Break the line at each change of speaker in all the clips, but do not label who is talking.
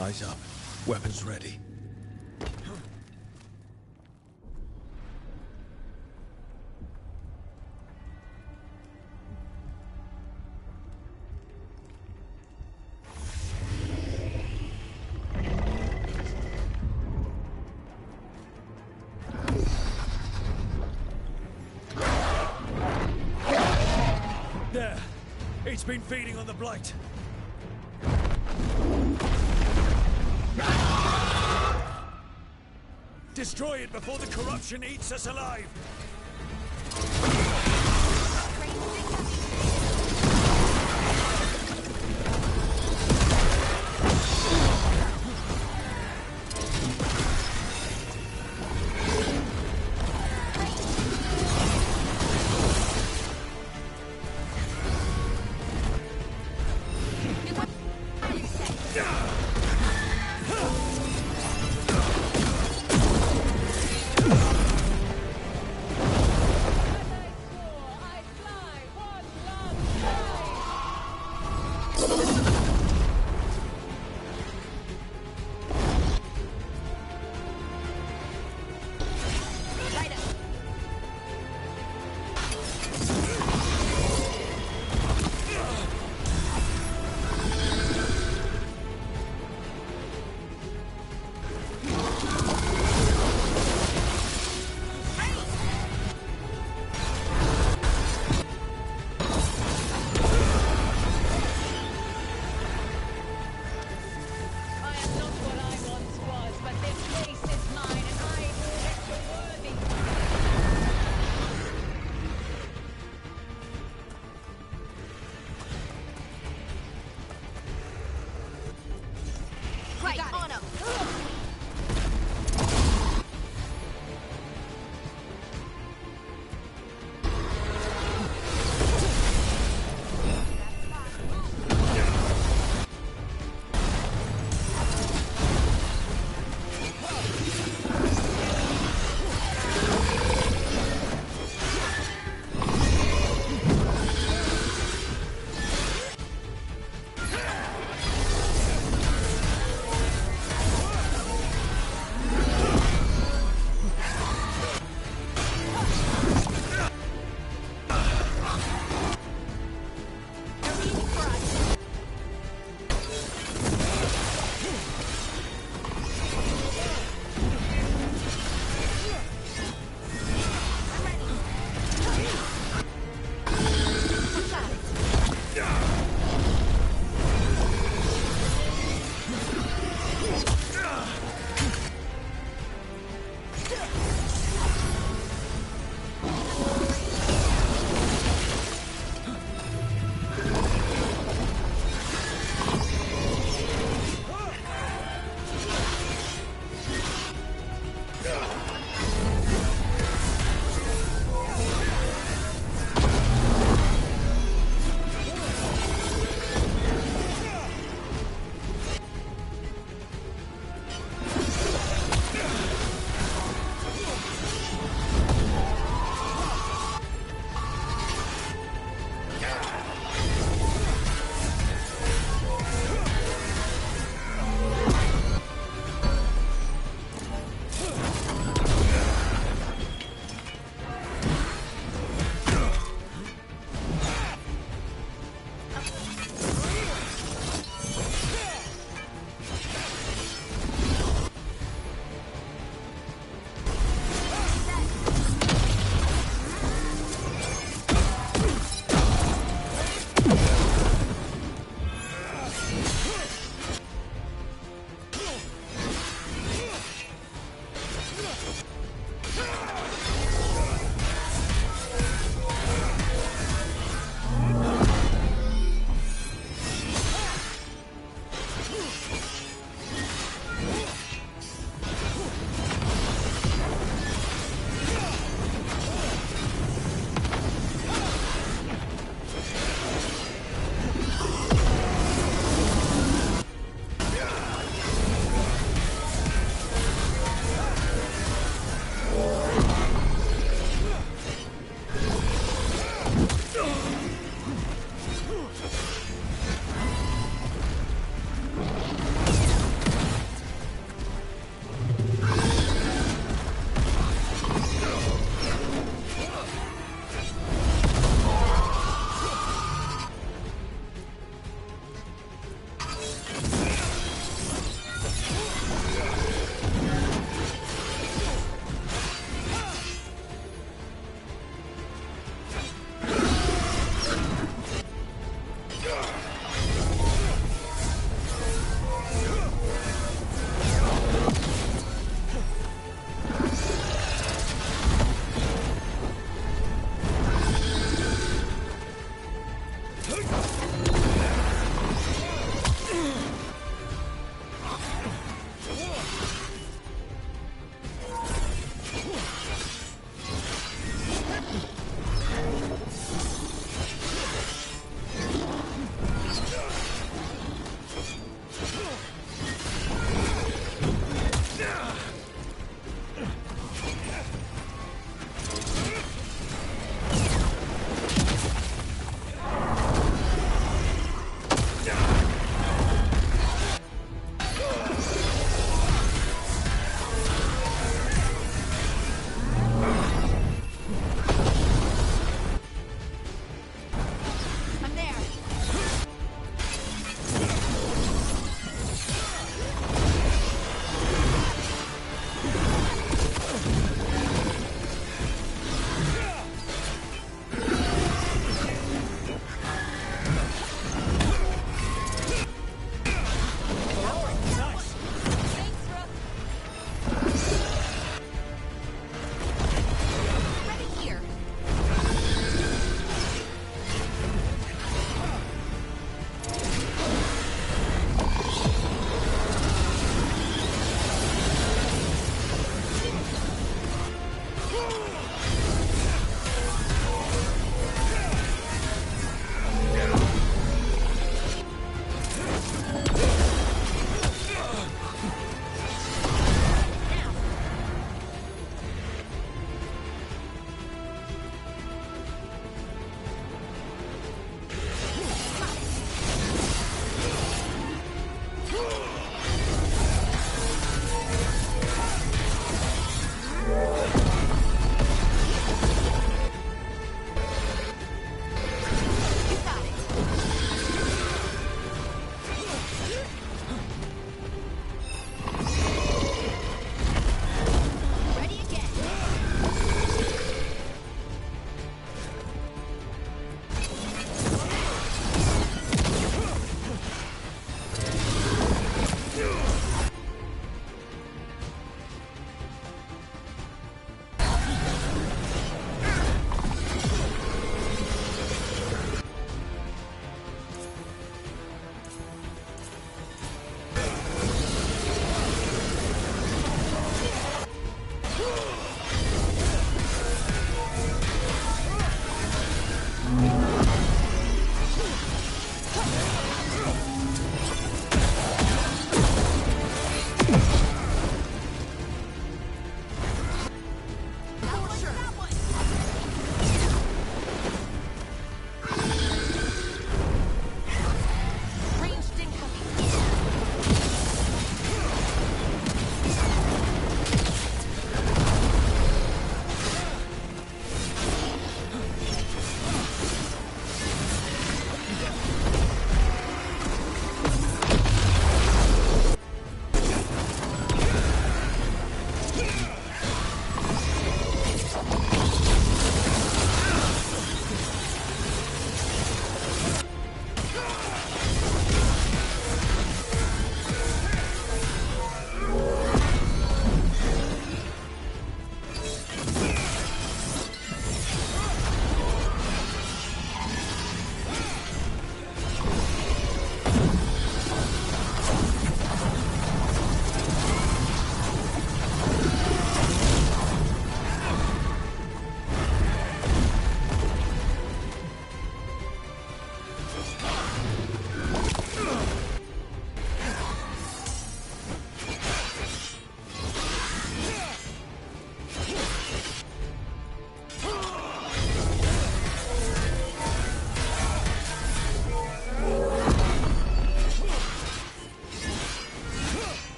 Eyes up. Weapons ready.
There! It's been feeding on the blight. Destroy it before the corruption eats us alive!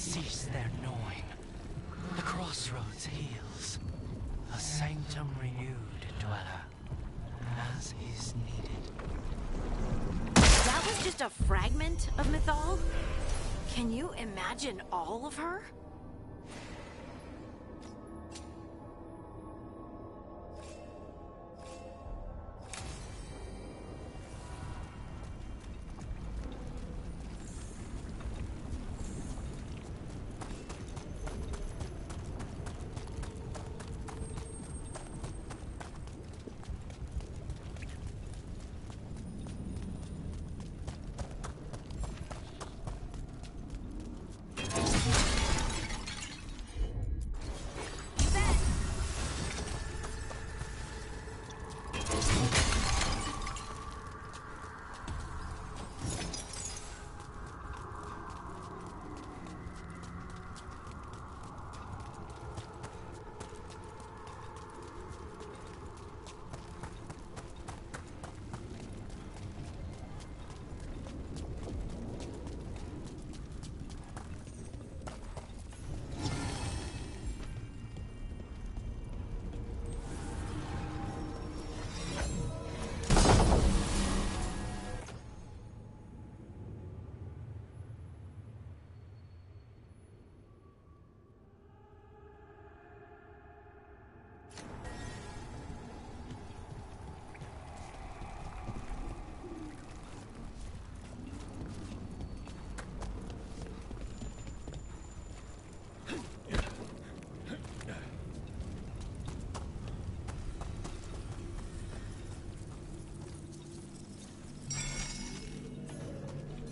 cease their gnawing. The crossroads heals. A sanctum renewed, dweller, as is needed.
That was just a fragment of Mythal? Can you imagine all of her?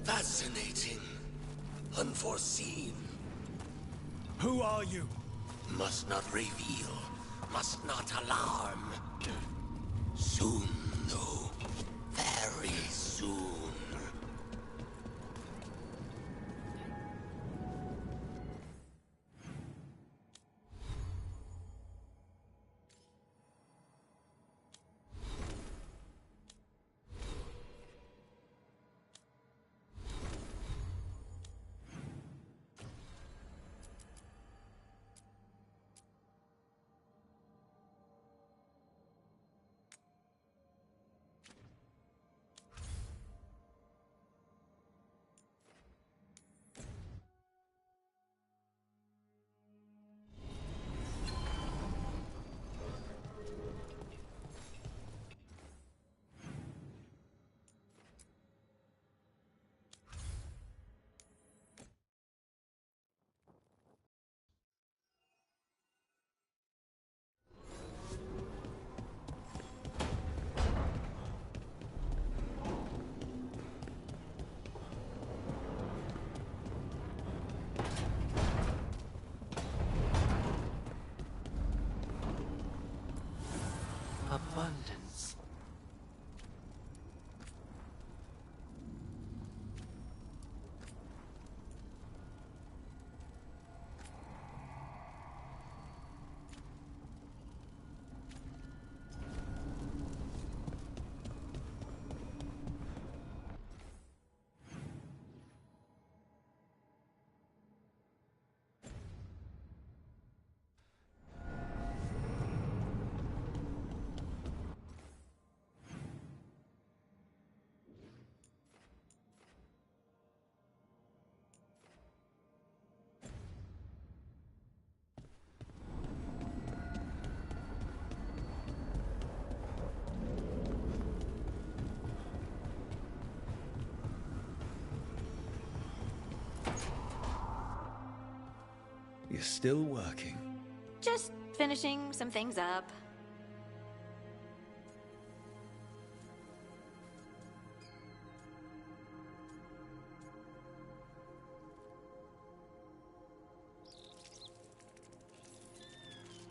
Fascinating. Unforeseen.
Who are you?
Must not reveal. Must not alarm. Soon, though. Very soon.
Abundance.
You're still working.
Just finishing some things up.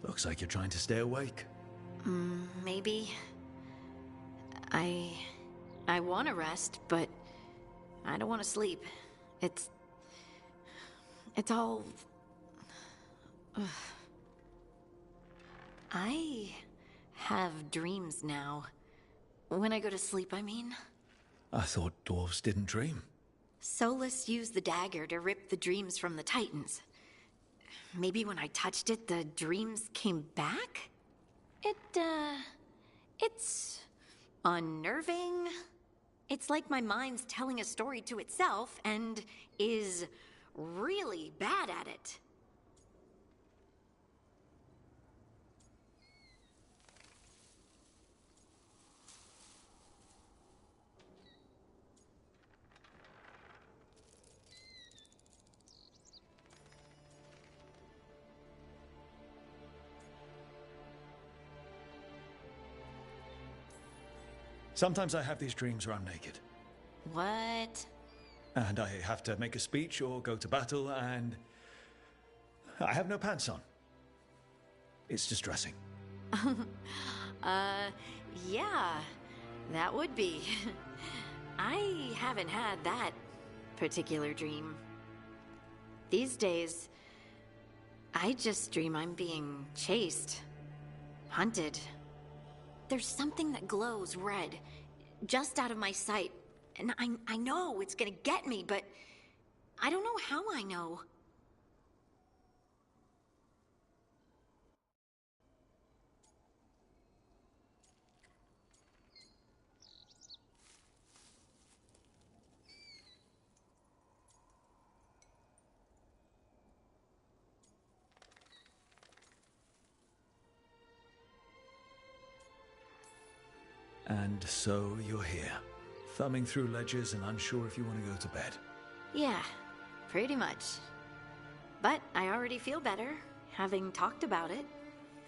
Looks like you're trying to stay awake.
Maybe. I want to rest, but I don't want to sleep. It's all... Ugh. I have dreams now. When I go to sleep, I mean.
I thought dwarves didn't dream.
Solus used the dagger to rip the dreams from the Titans. Maybe when I touched it, the dreams came back? It's unnerving. It's like my mind's telling a story to itself and is really bad at it.
Sometimes I have these dreams where I'm naked.
What?
And I have to make a speech or go to battle, and I have no pants on. It's distressing.
Yeah, that would be. I haven't had that particular dream. These days, I just dream I'm being chased, hunted. There's something that glows red, just out of my sight, and I know it's gonna get me, but I don't know how I know.
And so you're here, thumbing through ledgers and unsure if you want to go to bed.
Yeah, pretty much. But I already feel better, having talked about it.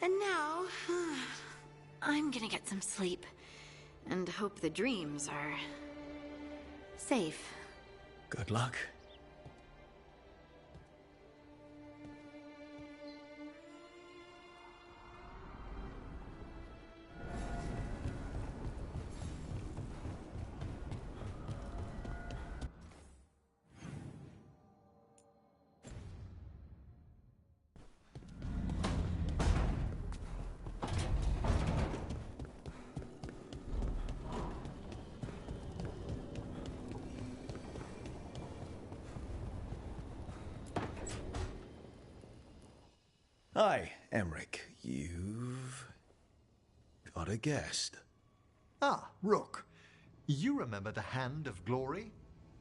And now, I'm gonna get some sleep, and hope the dreams are safe.
Good luck. Hi, Emmerich. You've got a guest.
Ah, Rook. You remember the Hand of Glory?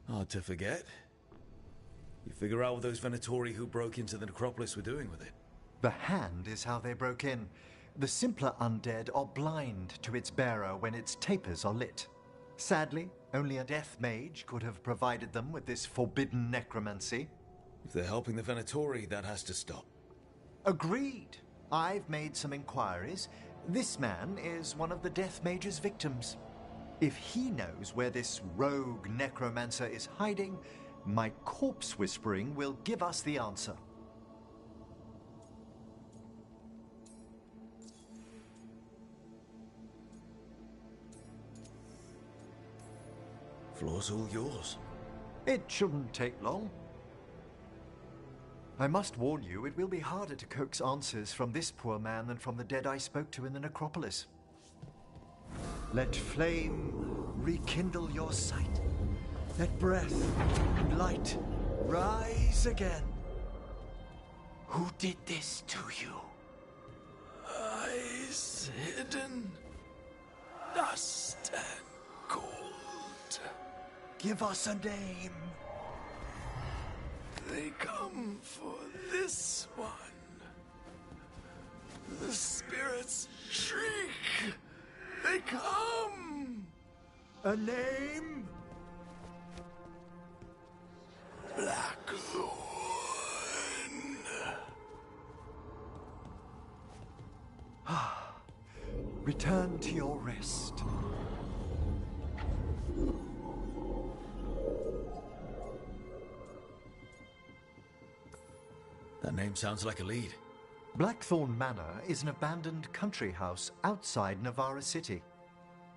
Hard to forget. You figure out what those Venatori who broke into the necropolis were doing with it.
The Hand is how they broke in. The simpler undead are blind to its bearer when its tapers are lit. Sadly, only a death mage could have provided them with this forbidden necromancy.
If they're helping the Venatori, that has to stop.
Agreed. I've made some inquiries. This man is one of the Death Mage's victims. If he knows where this rogue necromancer is hiding, my corpse whispering will give us the answer.
Floor's all yours.
It shouldn't take long. I must warn you, it will be harder to coax answers from this poor man than from the dead I spoke to in the necropolis. Let flame rekindle your sight. Let breath and light rise again.
Who did this to you?
Eyes hidden, dust and cold.
Give us a name.
They come for this one. The spirits shriek. They come.
A name?
Blackthorn.
Return to your rest.
That name sounds like a lead.
Blackthorn Manor is an abandoned country house outside Navarra City.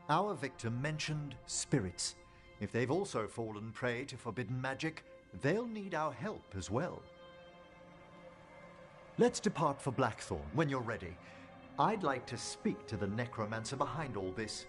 Our victim mentioned spirits. If they've also fallen prey to forbidden magic, they'll need our help as well. Let's depart for Blackthorn when you're ready. I'd like to speak to the necromancer behind all this.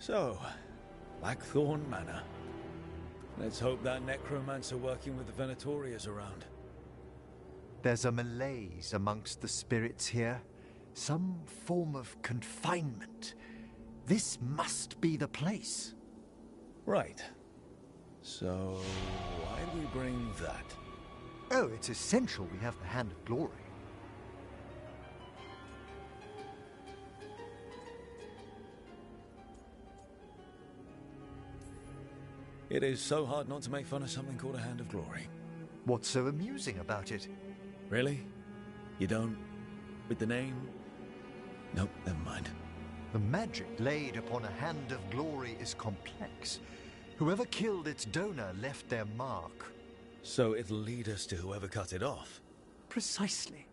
So, Blackthorn Manor. Let's hope that necromancer working with the Venatori is around.
There's a malaise amongst the spirits here. Some form of confinement. This must be the place.
Right. So, why do we bring that?
Oh, it's essential we have the Hand of Glory.
It is so hard not to make fun of something called a Hand of Glory.
What's so amusing about it?
Really? You don't? With the name? Nope, never mind.
The magic laid upon a Hand of Glory is complex. Whoever killed its donor left their mark.
So it'll lead us to whoever cut it off?
Precisely.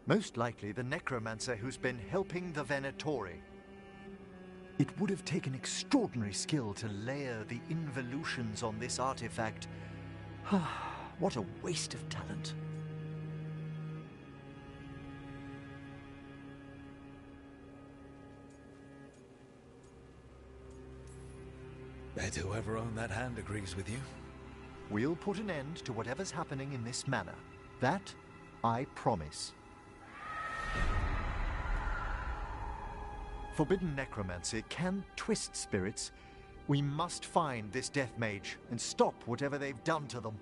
Most likely the necromancer who's been helping the Venatori. It would have taken extraordinary skill to layer the involutions on this artifact. What a waste of talent.
Bet whoever owned that hand agrees with you.
We'll put an end to whatever's happening in this manor. That, I promise. Forbidden necromancy can twist spirits. We must find this death mage and stop whatever they've done to them.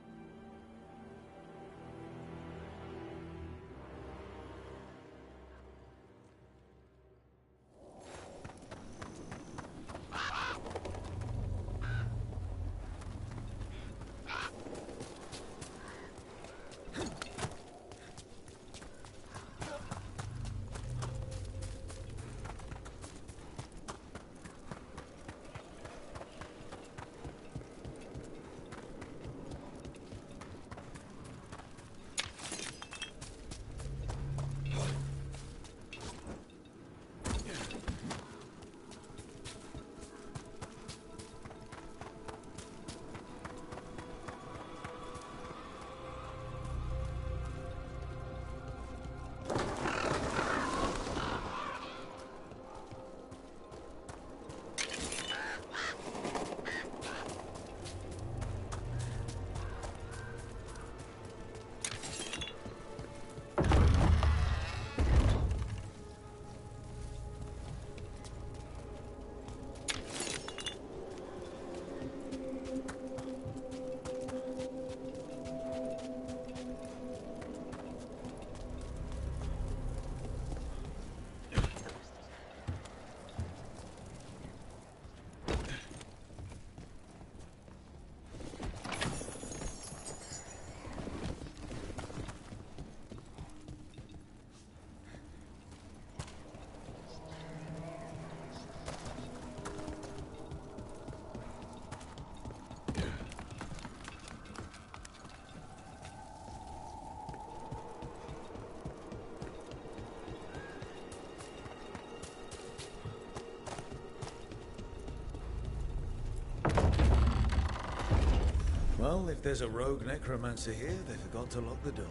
Well, if there's a rogue necromancer here, they forgot to lock the door.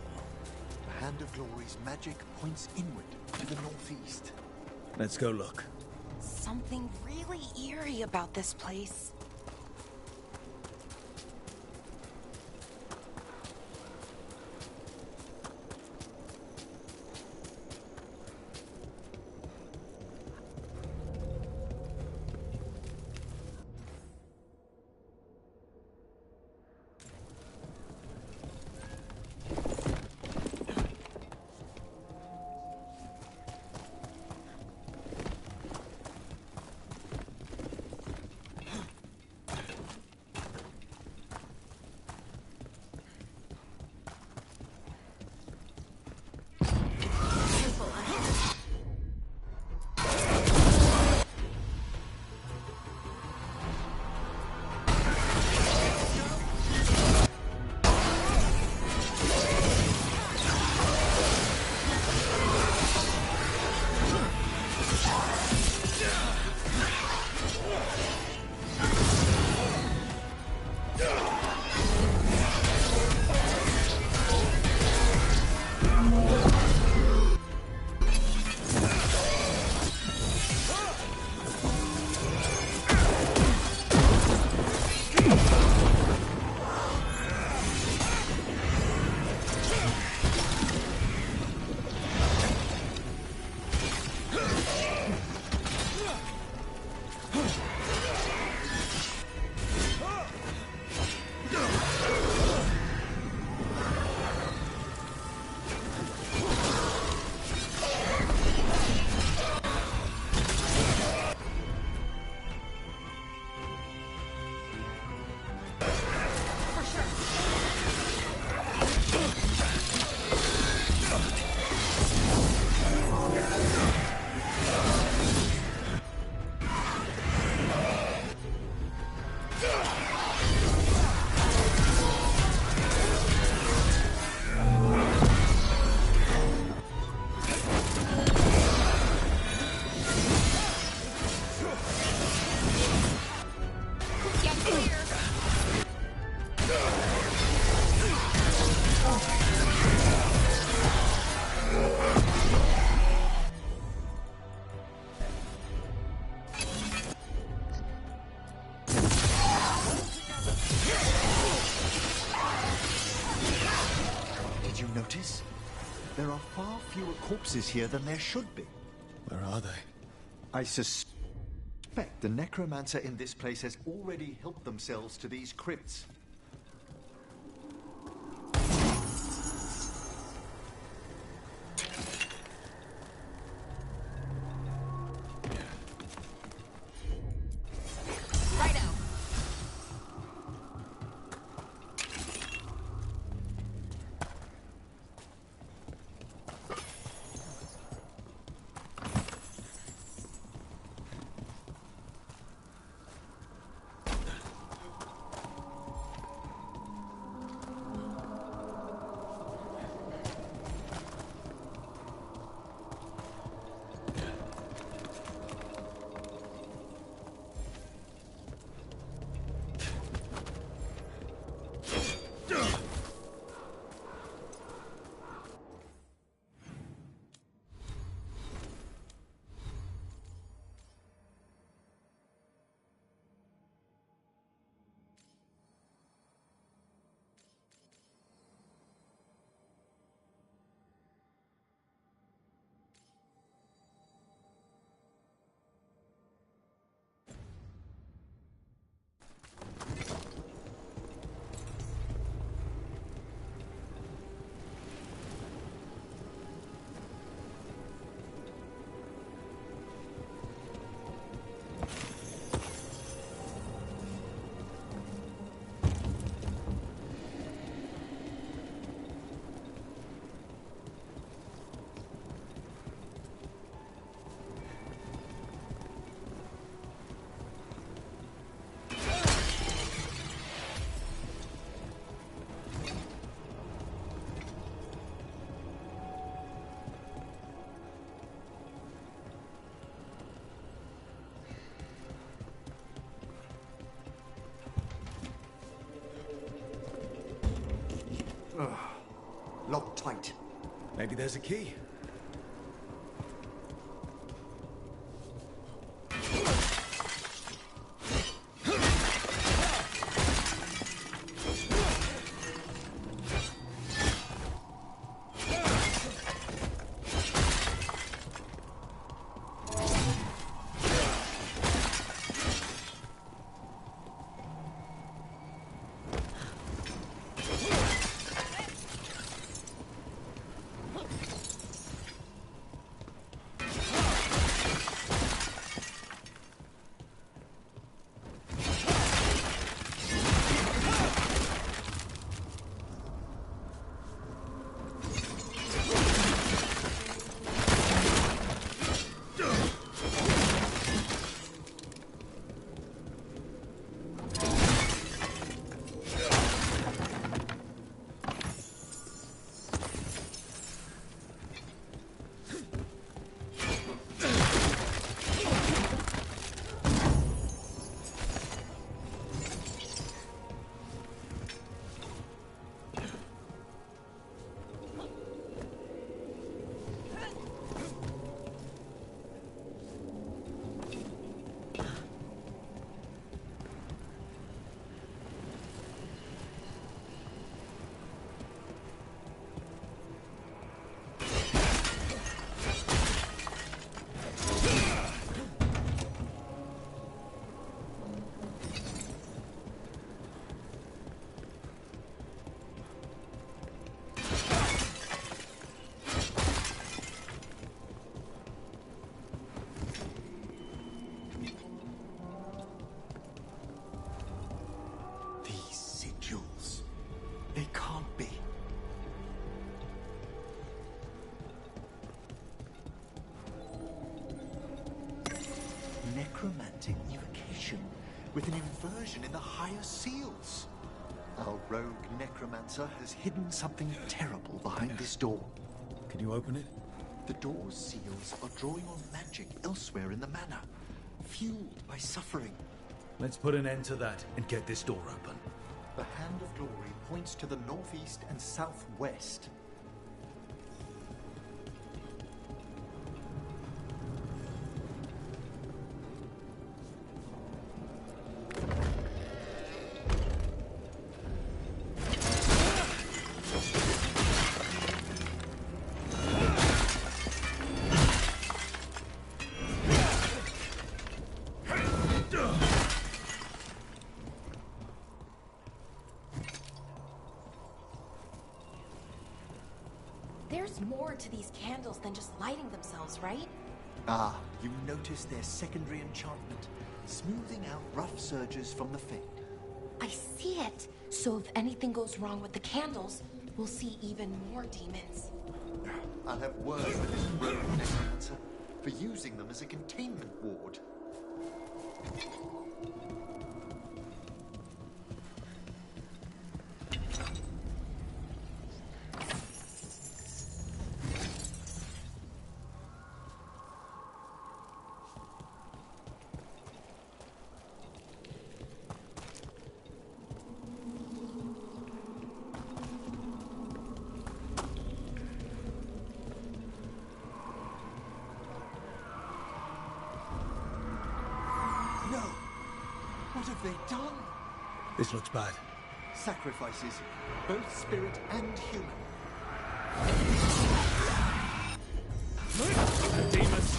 The Hand of Glory's magic points inward to the northeast.
Let's go look.
Something really eerie about this place.
Did you notice? There are far fewer corpses here than there should be.
Where are they?
I suspect the necromancer in this place has already helped themselves to these crypts. Locked tight.
Maybe there's a key.
They can't be. Necromantic evocation with an inversion in the higher seals. Our rogue necromancer has hidden something terrible behind this door.
Can you open it?
The door's seals are drawing on magic elsewhere in the manor, fueled by suffering.
Let's put an end to that and get this door open.
The Hand of Glory points to the northeast and southwest.
There's more to these candles than just lighting themselves, right?
Ah, you notice their secondary enchantment, smoothing out rough surges from the Fade.
I see it. So if anything goes wrong with the candles, we'll see even more demons.
I'll have words with this rogue necromancer for using them as a containment ward. No! What have they done?
This looks bad.
Sacrifices, both spirit and human.
Demons!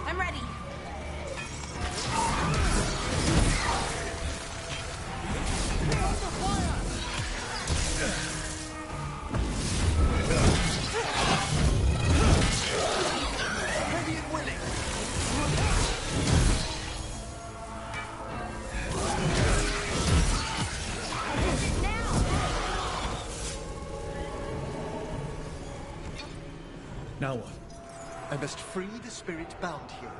I'm ready.
Ready and willing.
Now what?
I must free the spirit bound here.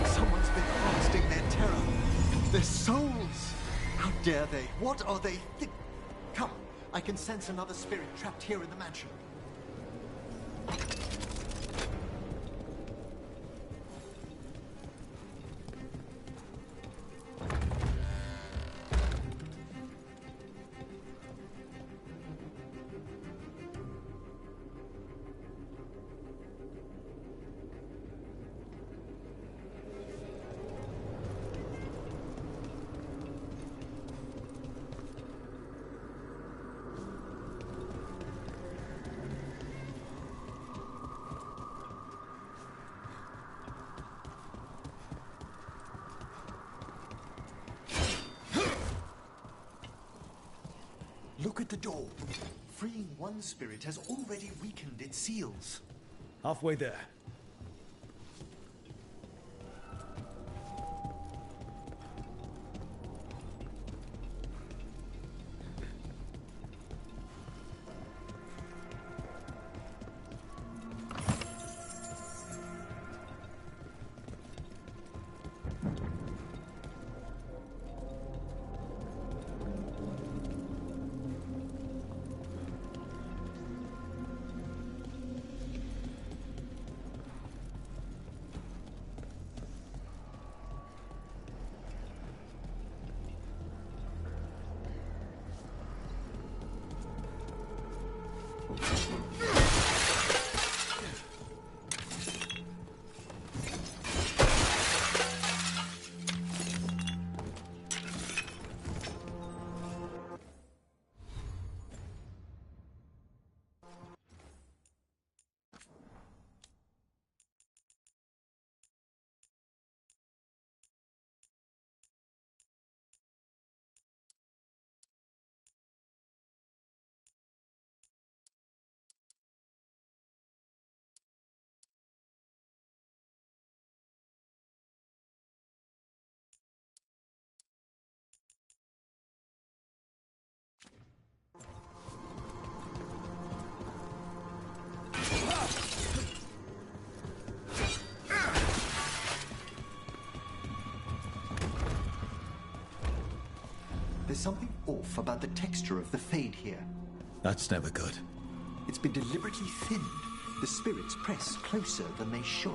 Someone's been harvesting their terror. Their souls! How dare they? What are they Come, I can sense another spirit trapped here in the mansion. Look at the door. Freeing one spirit has already weakened its seals.
Halfway there.
There's something off about the texture of the Fade here.
That's never good.
It's been deliberately thinned. The spirits press closer than they should.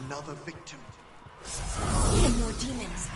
Another victim.
And more demons.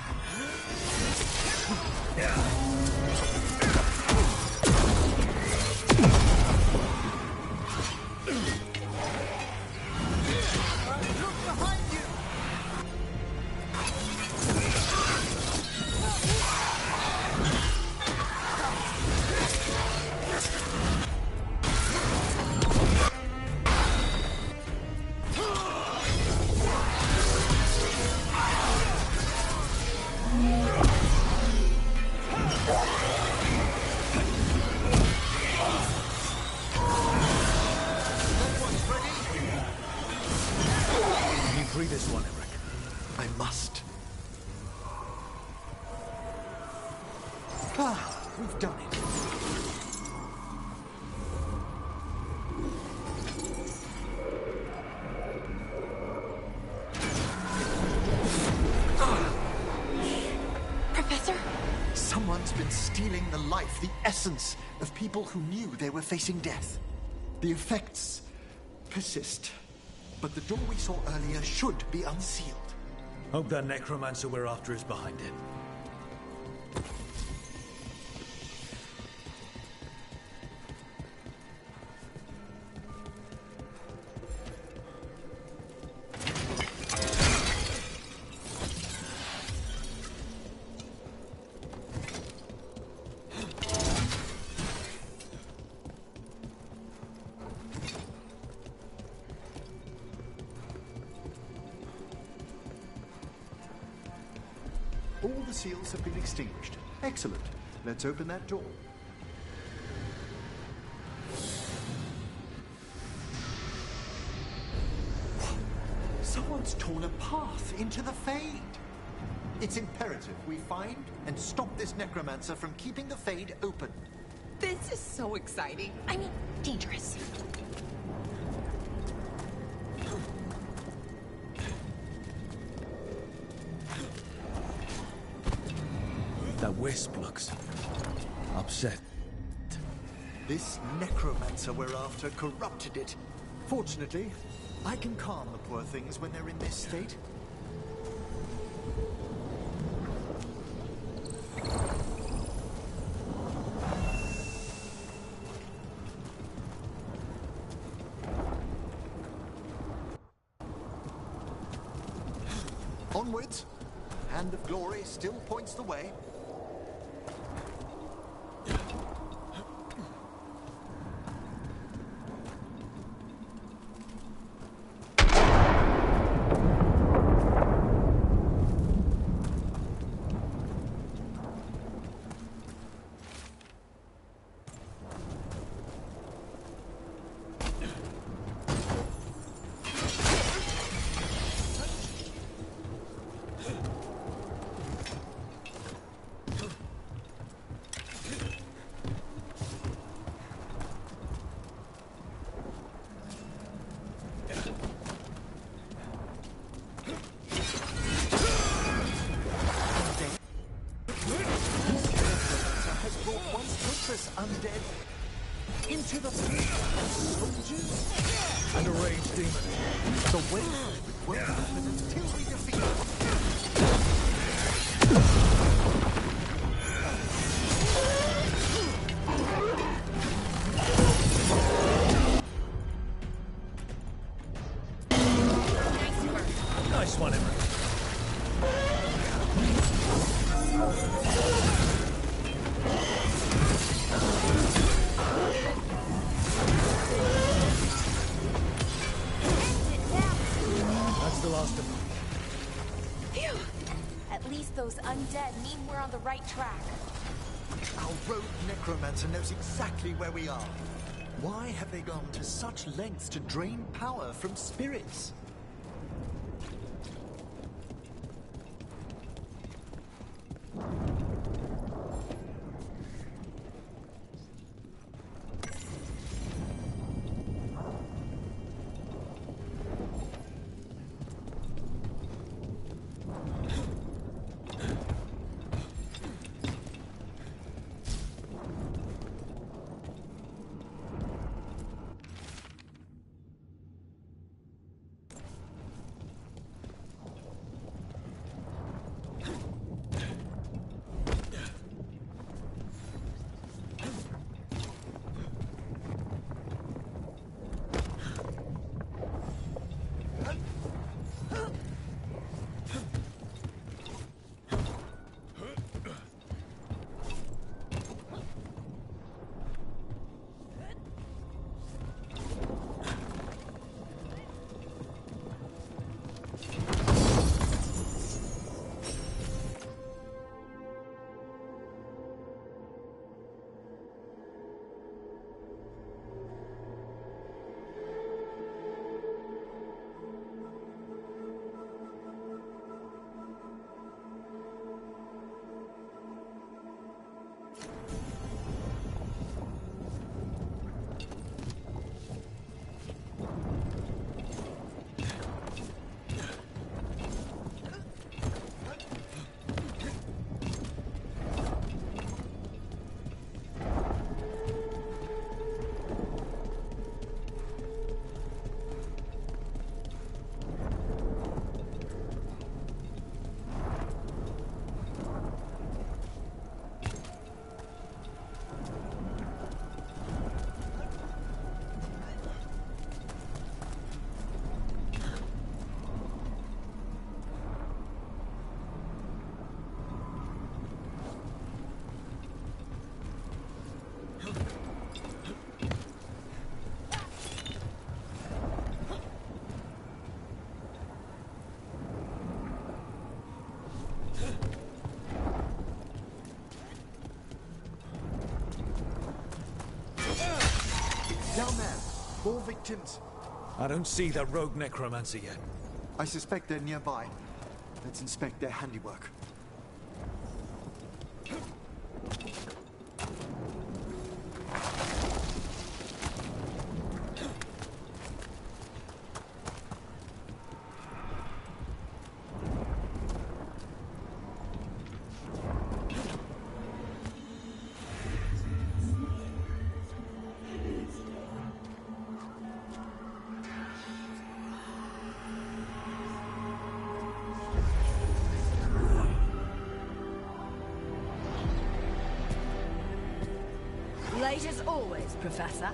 Free this one, Eric.
I must. Ah, we've done it.
Professor?
Someone's been stealing the life, the essence of people who knew they were facing death. The effects persist. But the door we saw earlier should be unsealed.
Hope that necromancer we're after is behind it.
All the seals have been extinguished. Excellent. Let's open that door. Someone's torn a path into the Fade. It's imperative we find and stop this necromancer from keeping the Fade open.
This is so exciting.
I mean, dangerous.
That wisp looks upset.
This necromancer we're after corrupted it. Fortunately, I can calm the poor things when they're in this state. Onwards. Hand of Glory still points the way. Undead into the soldiers
And a rage demon.
the way won't happen until we defeat them.
Nice one, Emma. That's the last of them.
Phew! At least those undead mean we're on the right track.
Our rogue necromancer knows exactly where we are. Why have they gone to such lengths to drain power from spirits? Down there. More victims.
I don't see that rogue necromancer yet.
I suspect they're nearby. Let's inspect their handiwork.
Late as always, Professor.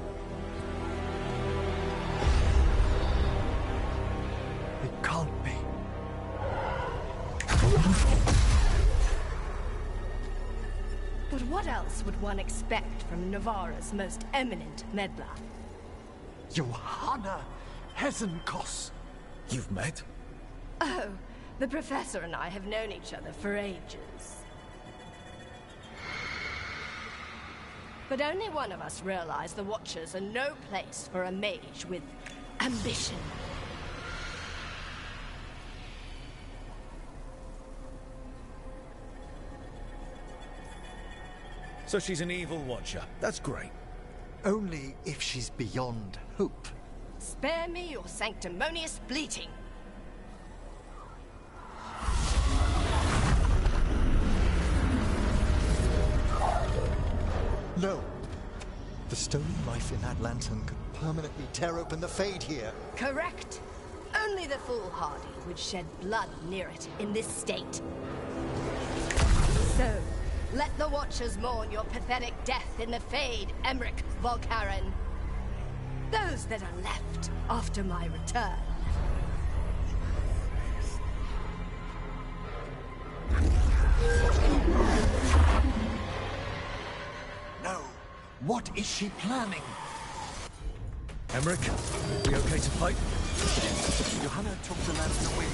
It can't be.
But what else would one expect from Navarra's most eminent meddler?
Johanna Hezenkos.
You've met?
Oh, the Professor and I have known each other for ages. But only one of us realized the Watchers are no place for a mage with ambition.
So she's an evil watcher. That's great.
Only if she's beyond hope.
Spare me your sanctimonious bleating.
No. The stolen life in that lantern could permanently tear open the Fade here.
Correct. Only the foolhardy would shed blood near it in this state. So, let the Watchers mourn your pathetic death in the Fade, Emmerich Volkaren. Those that are left after my return.
No. What is she planning?
Emmerich, we okay to fight?
Johanna took the lantern away.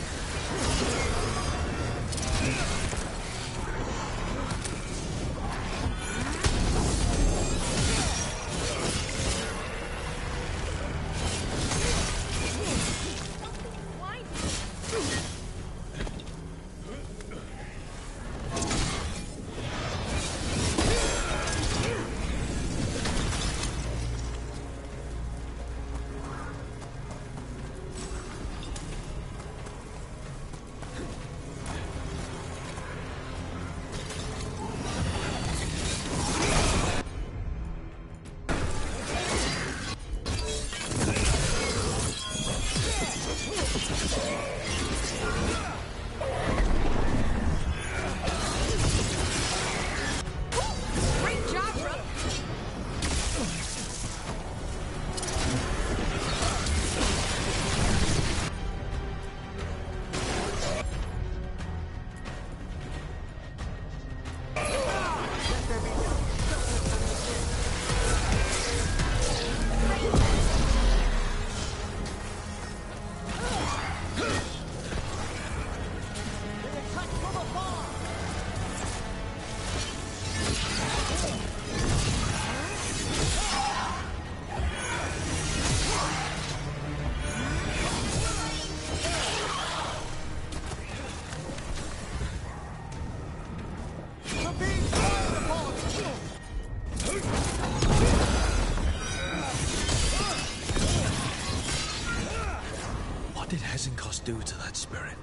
What did Hezenkos do to that spirit?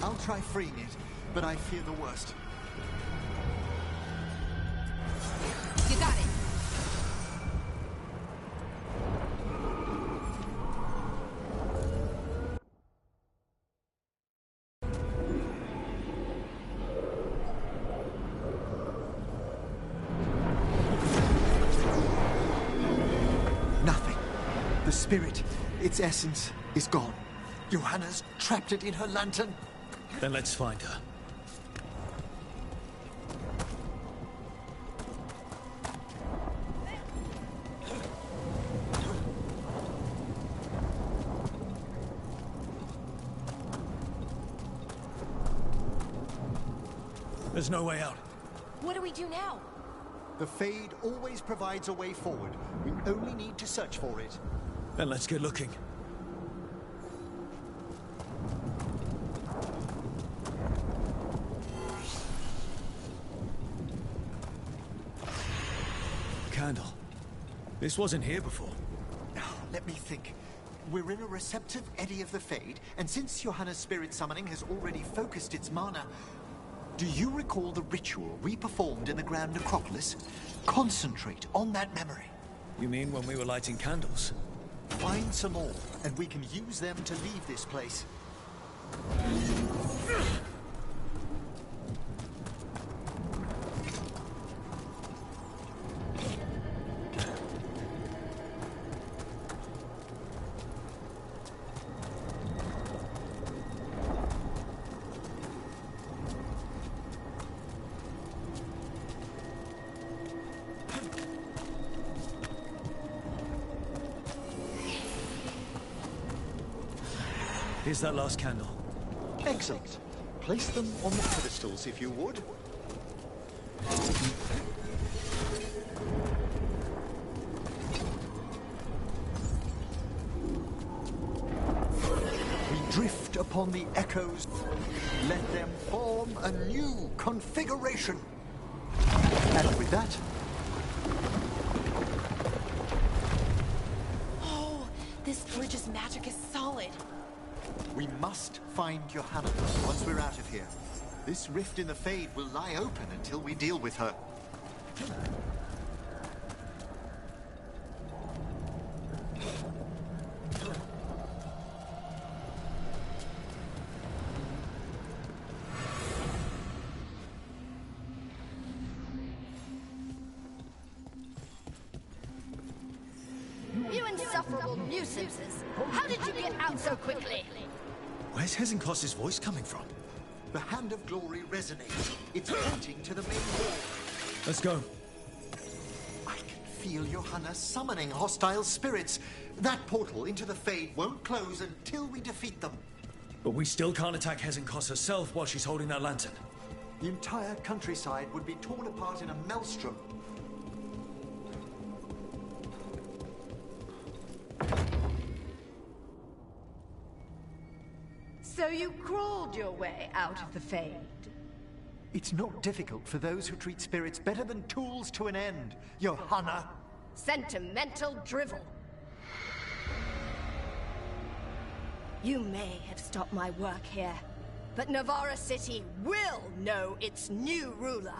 I'll try freeing it, but I fear the worst.
You got it.
Nothing. The spirit, its essence, is gone. Johanna's trapped it in her lantern.
Then let's find her. There's no way out.
What do we do now?
The Fade always provides a way forward. We only need to search for it.
Then let's get looking. Candle. This wasn't here before.
Now, let me think. We're in a receptive eddy of the Fade, and since Johanna's spirit summoning has already focused its mana, do you recall the ritual we performed in the Grand Necropolis? Concentrate on that memory.
You mean when we were lighting candles?
Find some more, and we can use them to leave this place.
Here's that last candle.
Excellent. Place them on the pedestals, if you would. We drift upon the echoes. Let them form a new configuration. And with that...
Oh, this bridge's magic is solid.
We must find Johanna once we're out of here. This rift in the Fade will lie open until we deal with her.
You insufferable nuisances! How did you get out so quickly?
Where's Hezenkos's voice coming from?
The Hand of Glory resonates. It's pointing to the main hall.
Let's go.
I can feel Johanna summoning hostile spirits. That portal into the Fade won't close until we defeat them.
But we still can't attack Hezenkos herself while she's holding that lantern.
The entire countryside would be torn apart in a maelstrom.
So you crawled your way out of the Fade?
It's not difficult for those who treat spirits better than tools to an end, Johanna.
Sentimental drivel. You may have stopped my work here, but Navarra City will know its new ruler.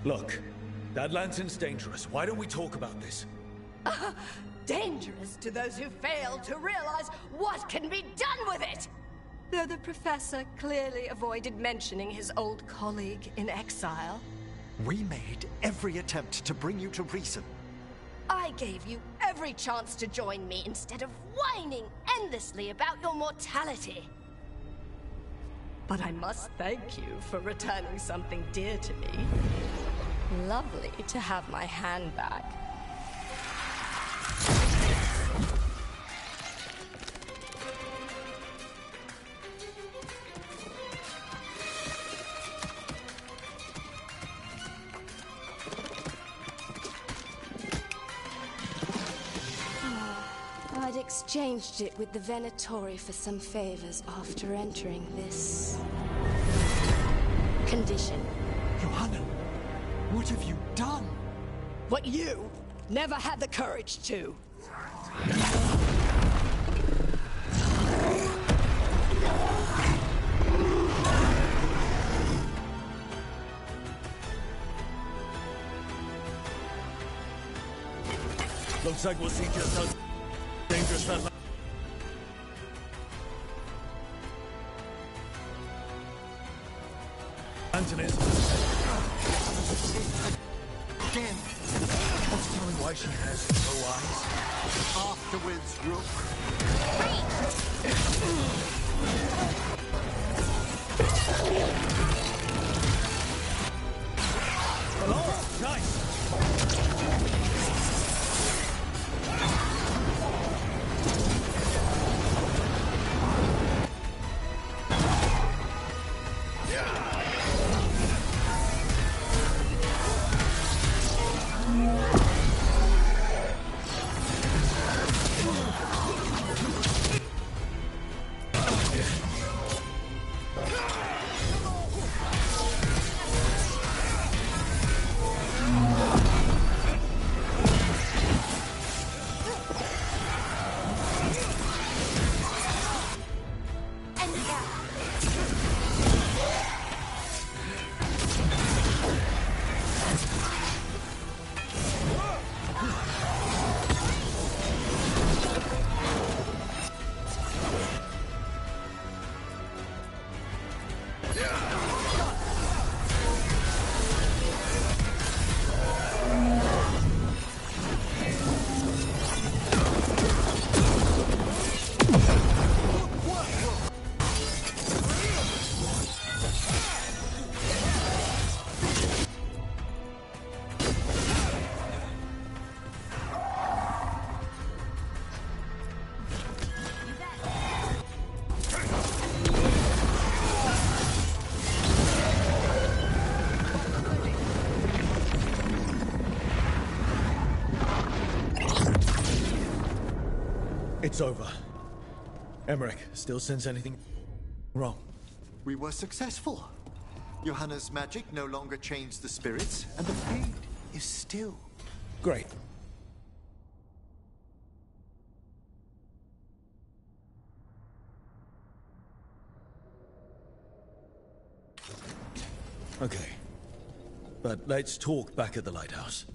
Look, that lantern's dangerous. Why don't we talk about this?
Dangerous to those who fail to realize what can be done with it! Though the professor clearly avoided mentioning his old colleague in exile.
We made every attempt to bring you to reason.
I gave you every chance to join me instead of whining endlessly about your mortality. But I must thank you for returning something dear to me. Lovely to have my hand back. I'd exchanged it with the Venatori for some favors after entering this condition.
Johanna, what have you done?
What you never had the courage to.
Looks like we'll see just how dangerous that lantern is.
Again.
What's telling why she has no eyes?
Afterwards, Rook.
Oh, nice! over. Emmerich, still sense anything wrong?
We were successful. Johanna's magic no longer changed the spirits, and the fade is still.
Great. Okay. But let's talk back at the lighthouse.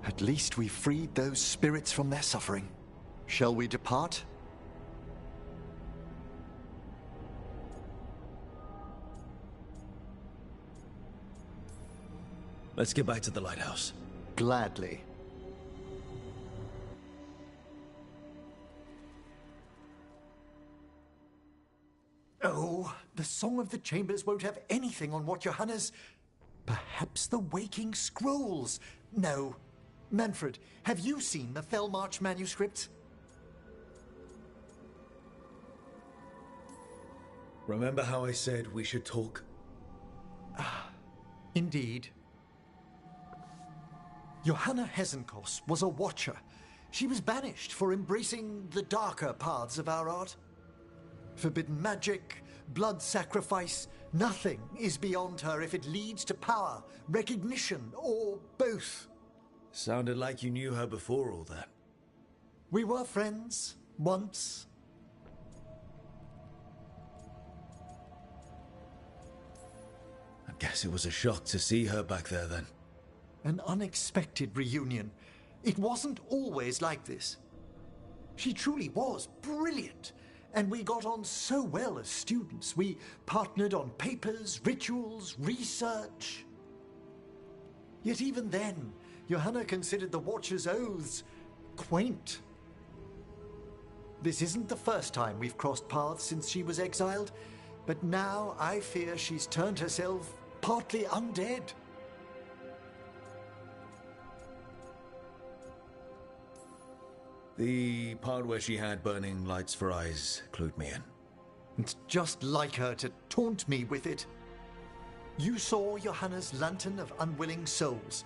At least we freed those spirits from their suffering. Shall we depart?
Let's get back to the lighthouse.
Gladly. Oh, the Song of the Chambers won't have anything on what Johanna's... Perhaps the Waking Scrolls? No. Manfred, have you seen the Fellmarch manuscripts?
Remember how I said we should talk?
Indeed. Johanna Hesenkos was a watcher. She was banished for embracing the darker paths of our art. Forbidden magic, blood sacrifice, nothing is beyond her if it leads to power, recognition, or both.
Sounded like you knew her before all that.
We were friends, once.
I guess it was a shock to see her back there then.
An unexpected reunion. It wasn't always like this. She truly was brilliant, and we got on so well as students. We partnered on papers, rituals, research. Yet even then, Johanna considered the Watcher's oaths quaint. This isn't the first time we've crossed paths since she was exiled, but now I fear she's turned herself partly undead.
The part where she had burning lights for eyes clued me in.
It's just like her to taunt me with it. You saw Johanna's Lantern of Unwilling Souls.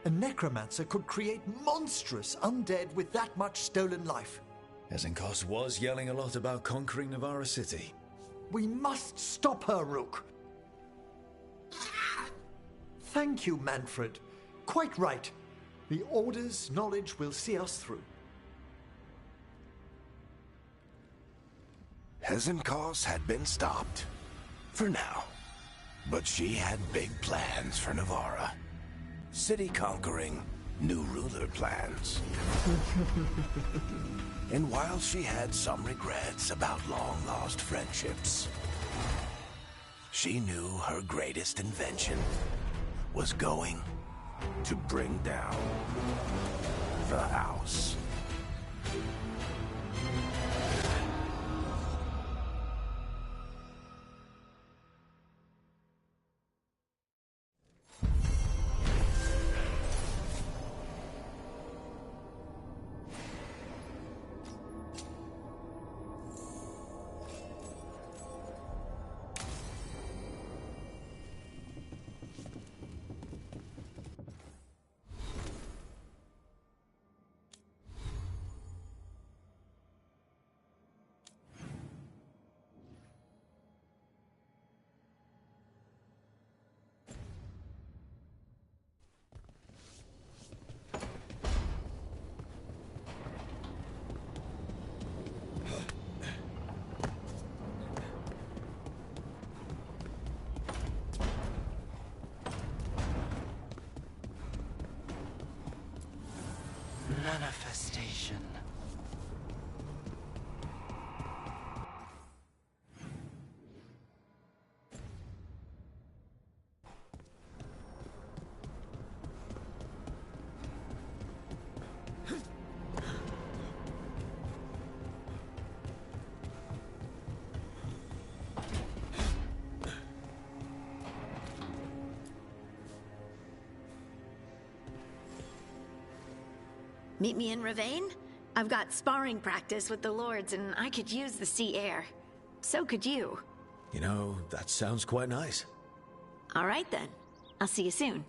A necromancer could create monstrous undead with that much stolen life.
Hesenkos was yelling a lot about conquering Navarra City.
We must stop her, Rook. Thank you, Manfred. Quite right. The Order's knowledge will see us through.
Hesenkos had been stopped. For now. But she had big plans for Navarra. City conquering, new ruler plans. And while she had some regrets about long-lost friendships, she knew her greatest invention was going to bring down the house.
manifestation.
Meet me in Ravane? I've got sparring practice with the lords, and I could use the sea air. So could you.
You know, that sounds quite nice.
All right, then. I'll see you soon.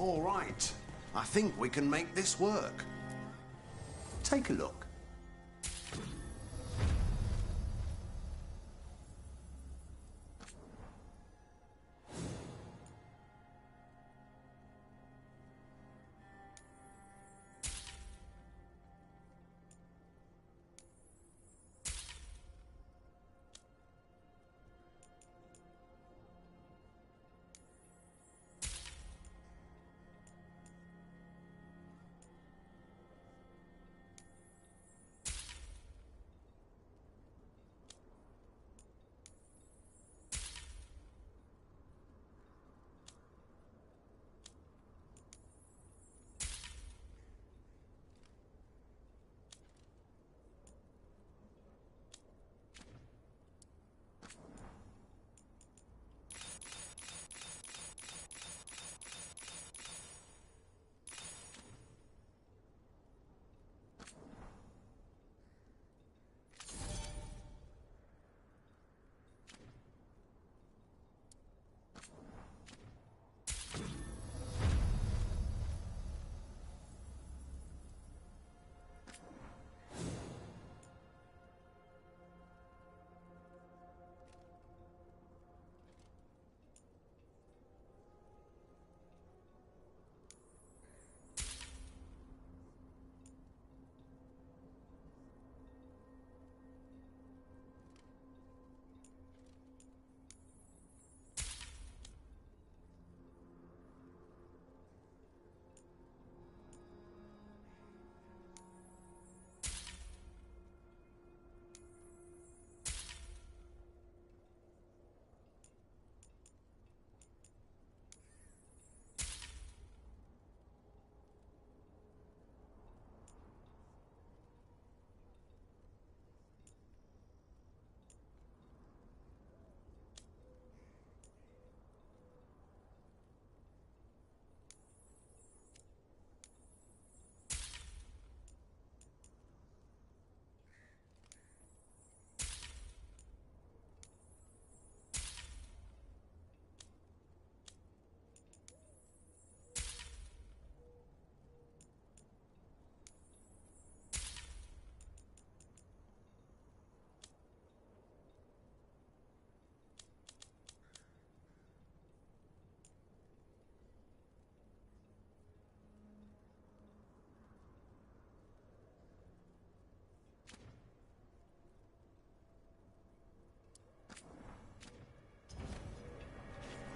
All right. I think we can make this work. Take a look.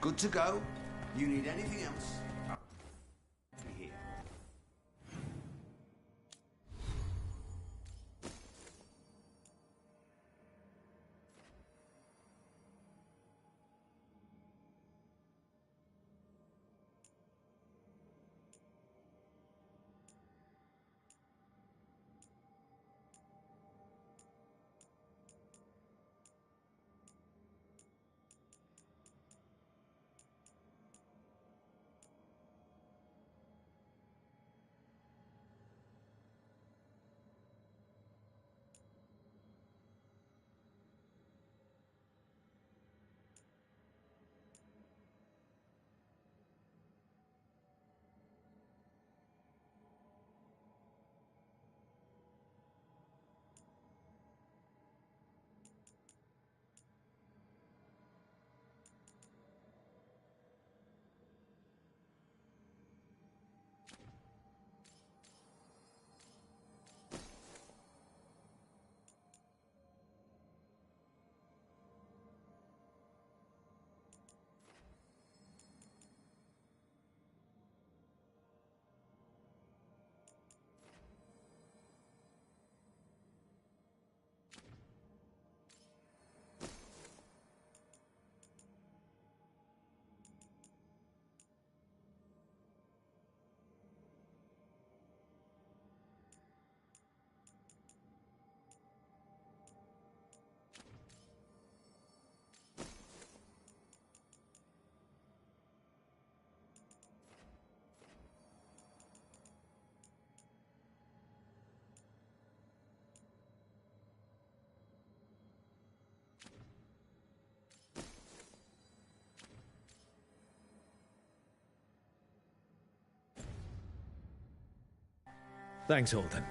Good to go. You need anything else?
Thanks, Holden.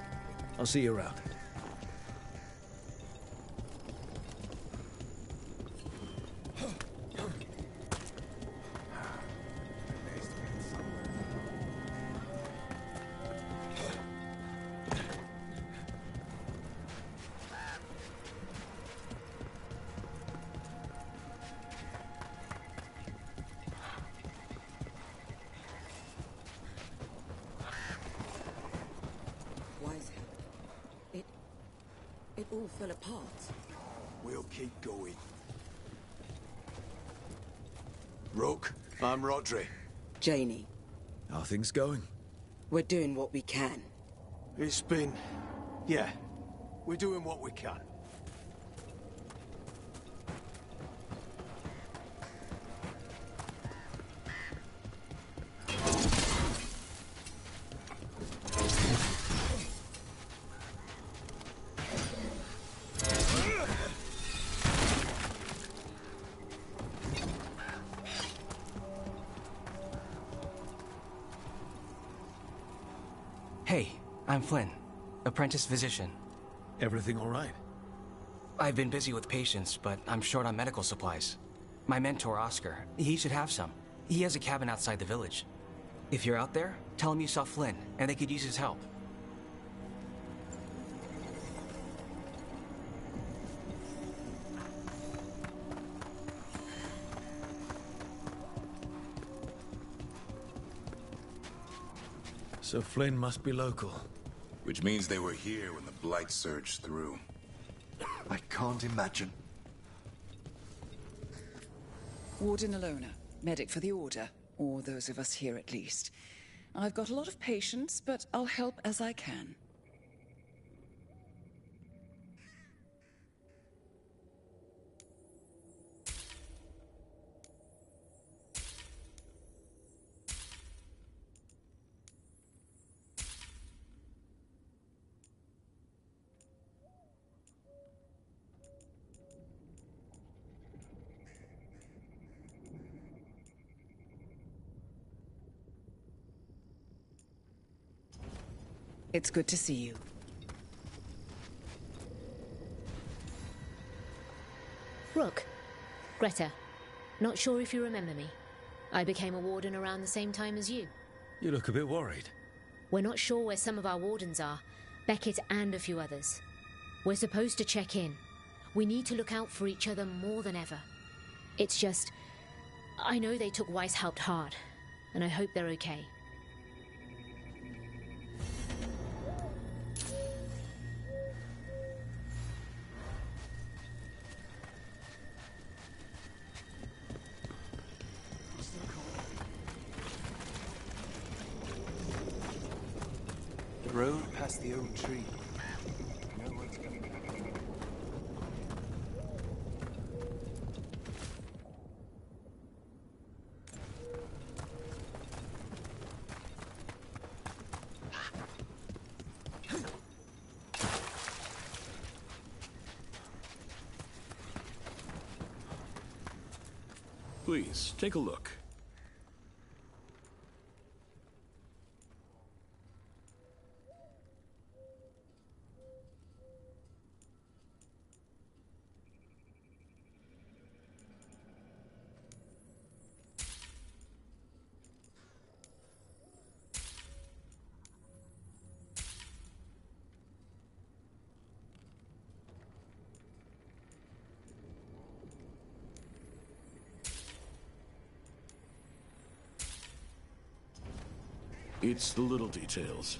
I'll see you around.
It all fell apart.
We'll keep going. Rook, I'm Rodri.
Janie,
How are things going?
we're doing what we can.
It's been... yeah, we're doing what we can.
Hey, I'm Flynn, apprentice physician.
Everything all right?
I've been busy with patients, but I'm short on medical supplies. My mentor, Oscar, he should have some. He has a cabin outside the village. If you're out there, tell him you saw Flynn, and they could use his help.
So Flynn must be local.
Which means they were here when the Blight surged through.
I can't imagine.
Warden Alona, medic for the Order, or those of us here at least. I've got a lot of patience, but I'll help as I can. It's good to see you.
Rook. Greta. Not sure if you remember me. I became a warden around the same time as you.
You look a bit worried.
We're not sure where some of our wardens are. Beckett and a few others. We're supposed to check in. We need to look out for each other more than ever. It's just... I know they took Weishaupt hard, and I hope they're okay.
The road past the oak tree. No one's coming back.
Please, take a look. It's the little details.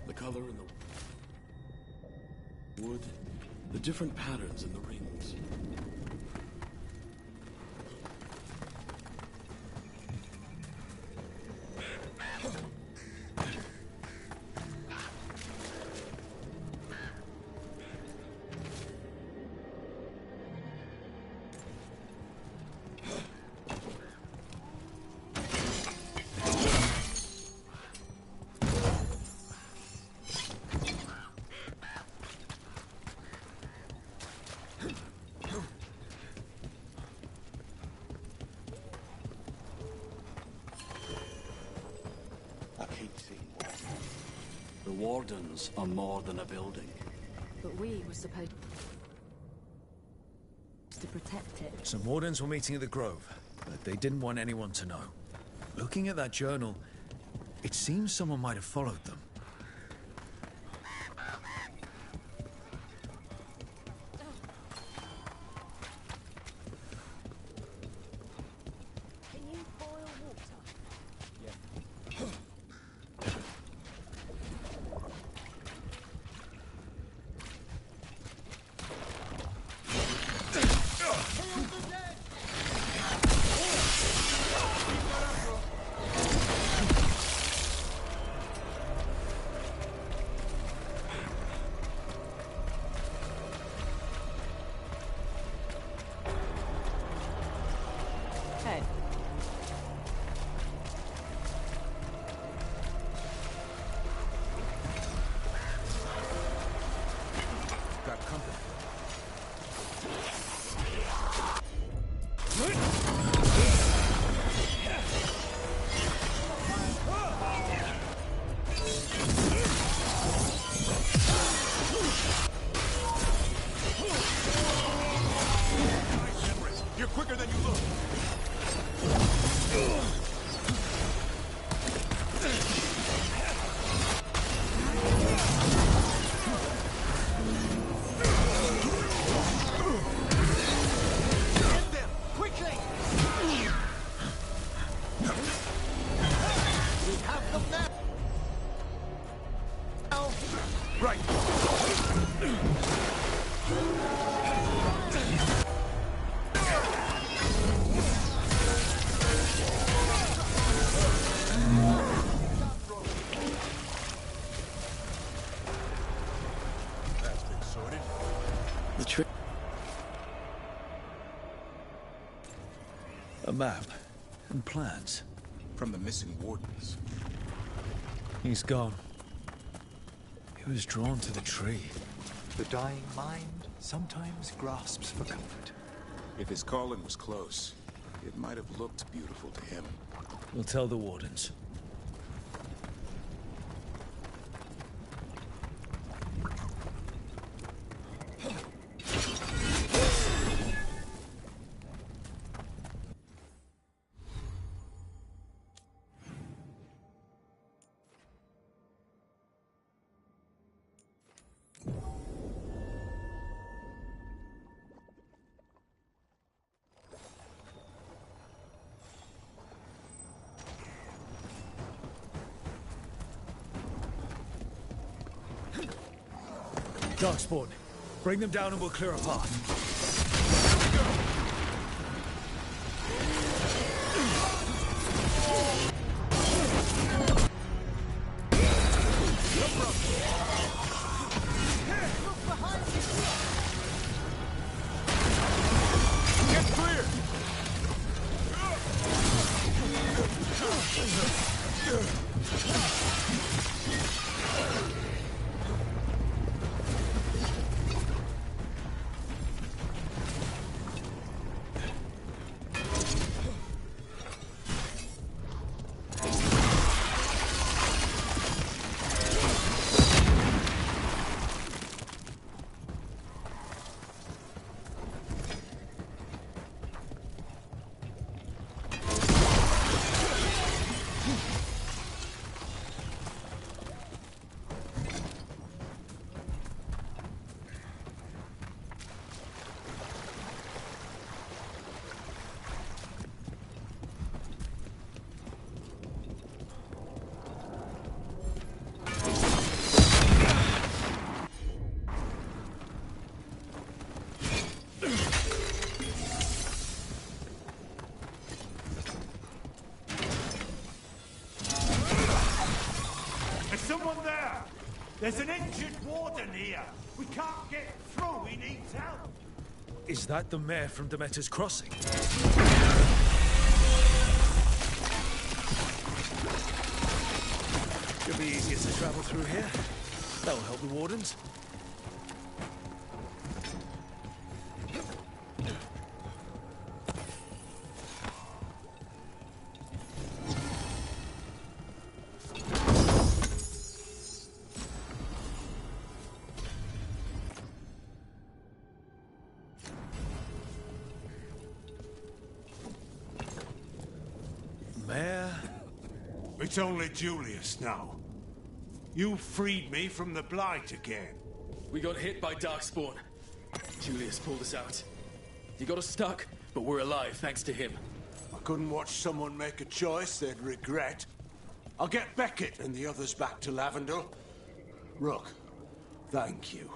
The color in the wood, the different patterns in the rings. The
wardens are more than a building.
But we were supposed to protect it.
Some wardens were meeting at the Grove, but they didn't want anyone to know. Looking at that journal, it seems someone might have followed them.
Hey.
Got company.
You're quicker than you look.
Get them! Quickly! We have them now!
Right! That's been sorted.
The trick.
A map and plans.
From the missing wardens.
He's gone. He was drawn to the tree.
The dying mind sometimes grasps for comfort.
If his calling was close, it might have looked beautiful to him.
We'll tell the wardens. Darkspawn, bring them down and we'll clear a path.
Get clear!
Is someone there? There's an injured warden here. We can't get through. He needs help.
Is that the mayor from Demeter's Crossing? Should be easier to travel through here. That'll help the wardens.
It's only Julius now. You freed me from the Blight again.
We got hit by Darkspawn. Julius pulled us out. He got us stuck, but we're alive thanks to him.
I couldn't watch someone make a choice they'd regret. I'll get Beckett and the others back to Lavendel. Rook, thank you.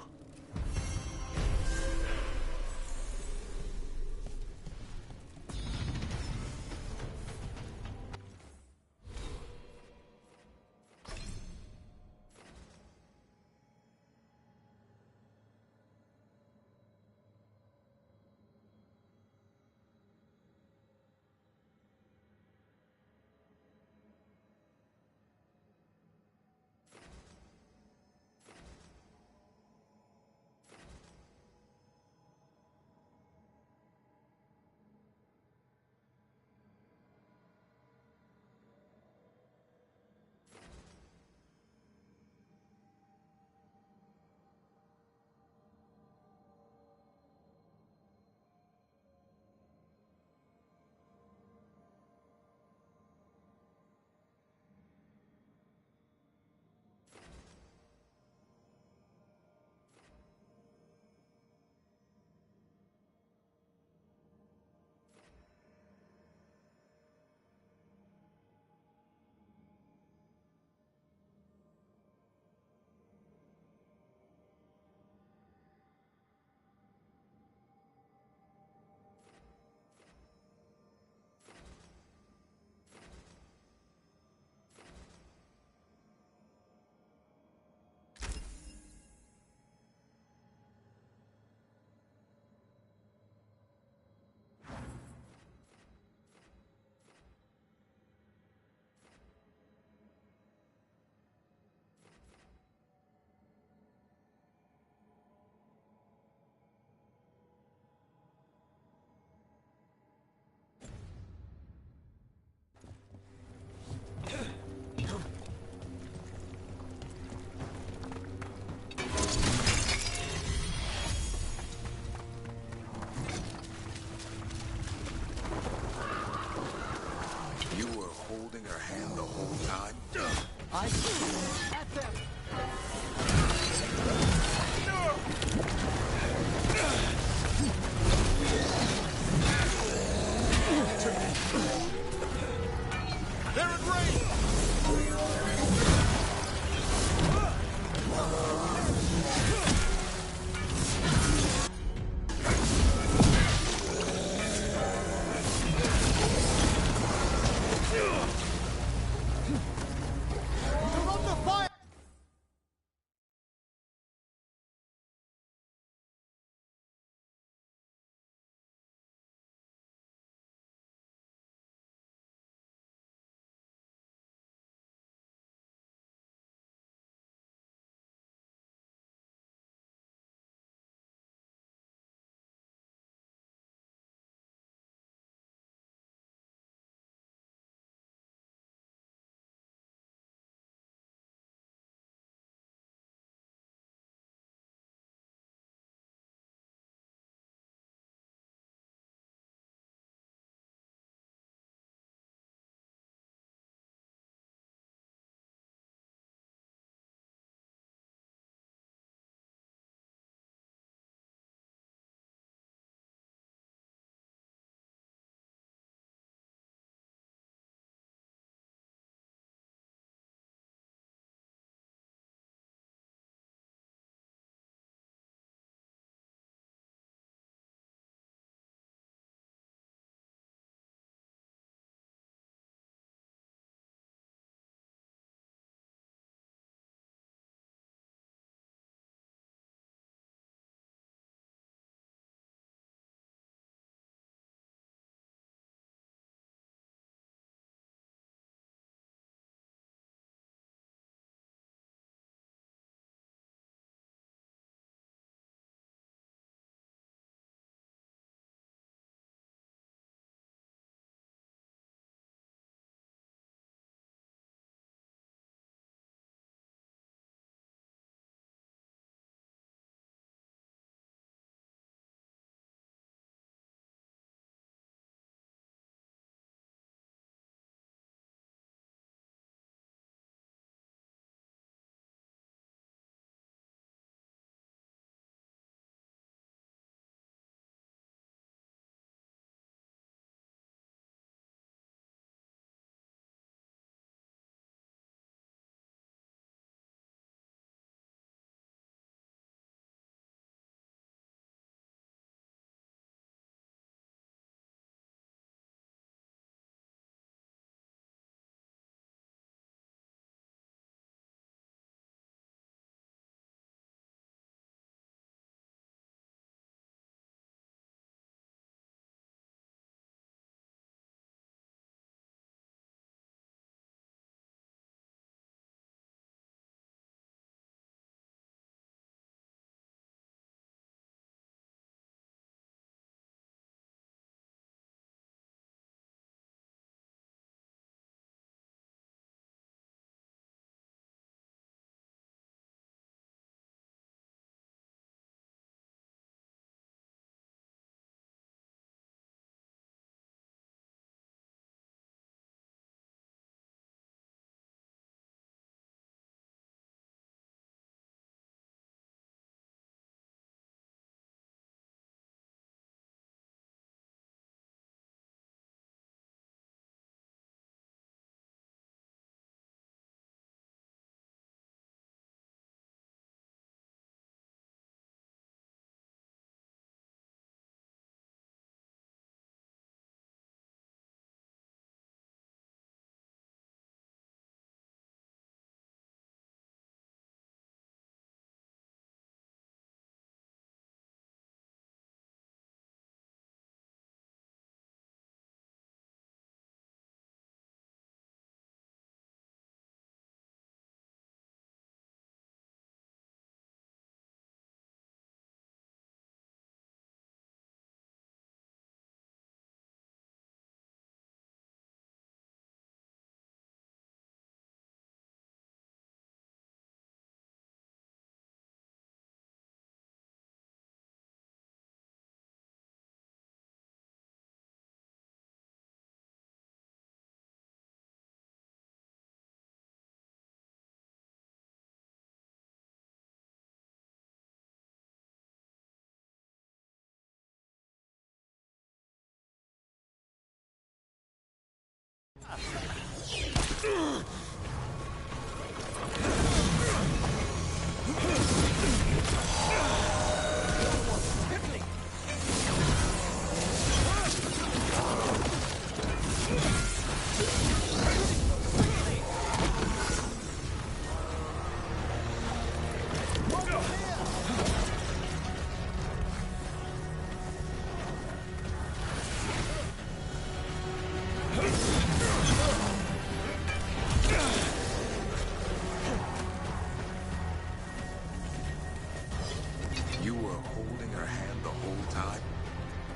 You were holding her hand the whole time?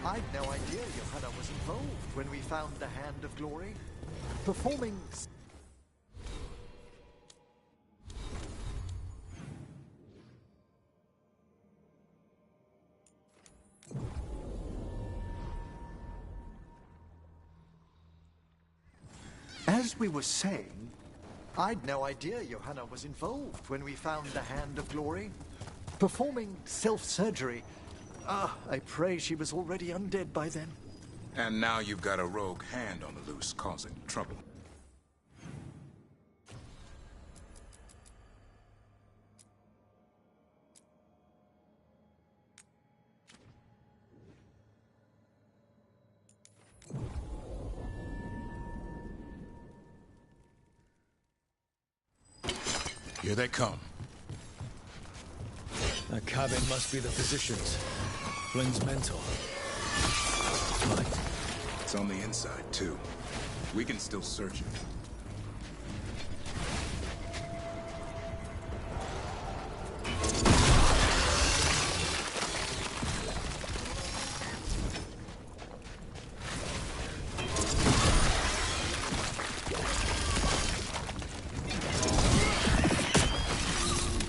I'd no idea Johanna was involved when we found the Hand of Glory. Performing... As we were saying, I'd no idea Johanna was involved when we found the Hand of Glory. Performing self-surgery. I pray she was already undead by then.
And now you've got a rogue hand on the loose, causing trouble. Here they come.
That cabin must be the physician's. Flynn's mentor. Right.
It's on the inside, too. We can still search it.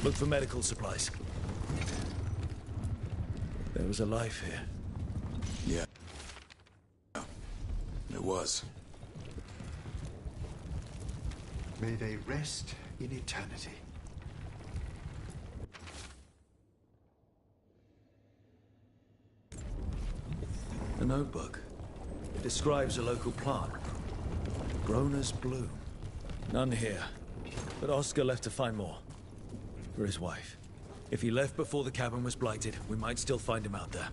Look for medical supplies. There was a life here.
Yeah. It was.
May they rest in eternity.
A notebook. It describes a local plant. Grown as bloom. None here. But Oscar left to find more. For his wife. If he left before the cabin was blighted, we might still find him out there.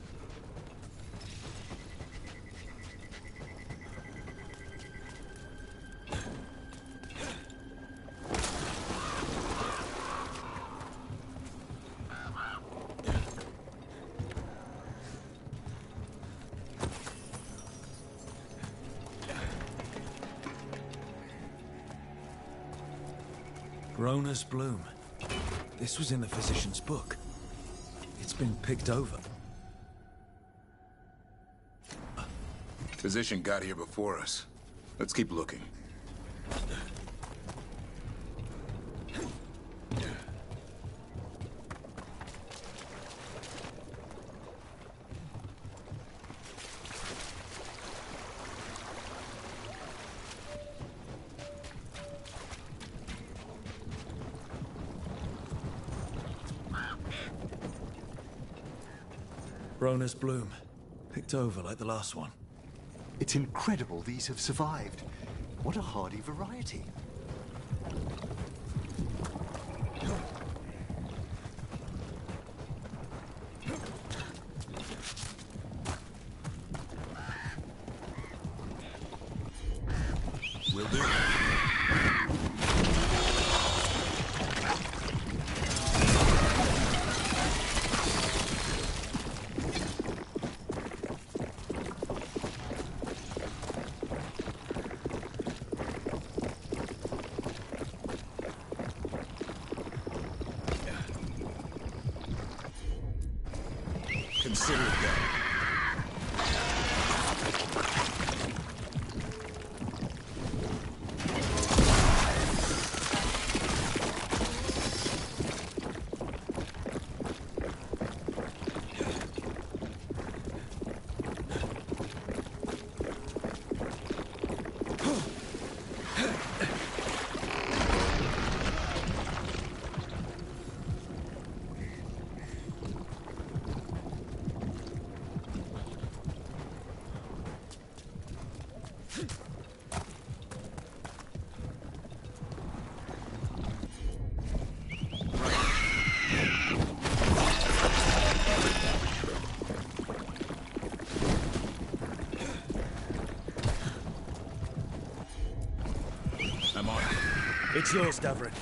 Grown as bloom. This was in the physician's book. It's been picked over.
Physician got here before us. Let's keep looking.
Rona's bloom. Picked over like the last one.
It's incredible these have survived. What a hardy variety.
Will do. Consider it done.
It's yours, Davrin.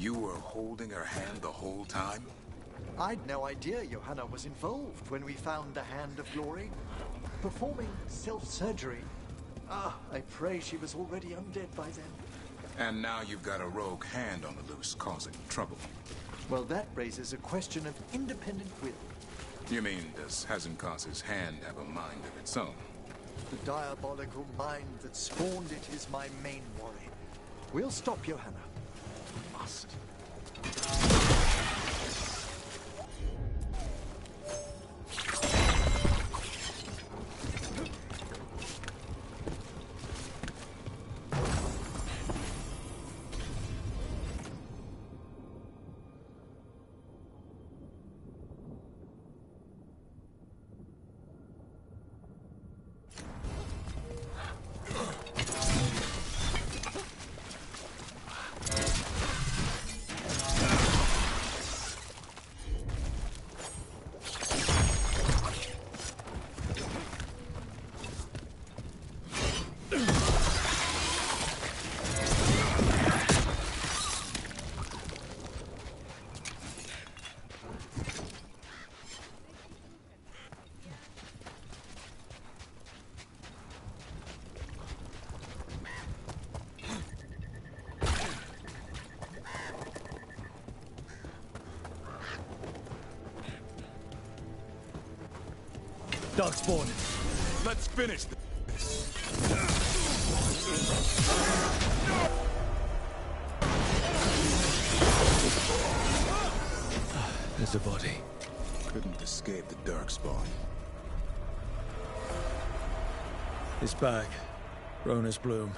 You were holding her hand the whole time?
I'd no idea Johanna was involved when we found the Hand of Glory. Performing self-surgery. I pray she was already undead by then.
And now you've got a rogue hand on the loose causing trouble.
Well, that raises a question of independent will.
You mean, does Hazenkaz's hand have a mind of its own?
The diabolical mind that spawned it is my main worry. We'll stop Johanna. We must.
Darkspawn.
Let's finish this.
There's a body.
Couldn't escape the Darkspawn.
His bag. Rona's bloom.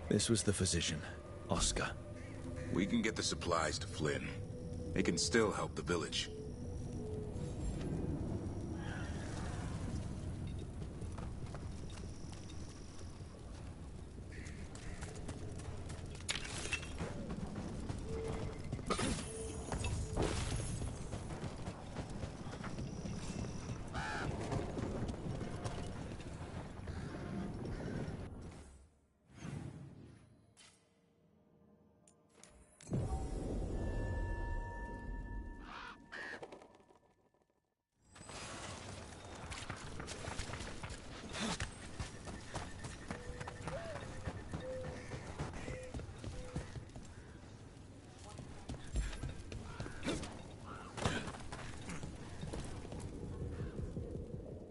This was the physician, Oscar.
We can get the supplies to Flynn. They can still help the village.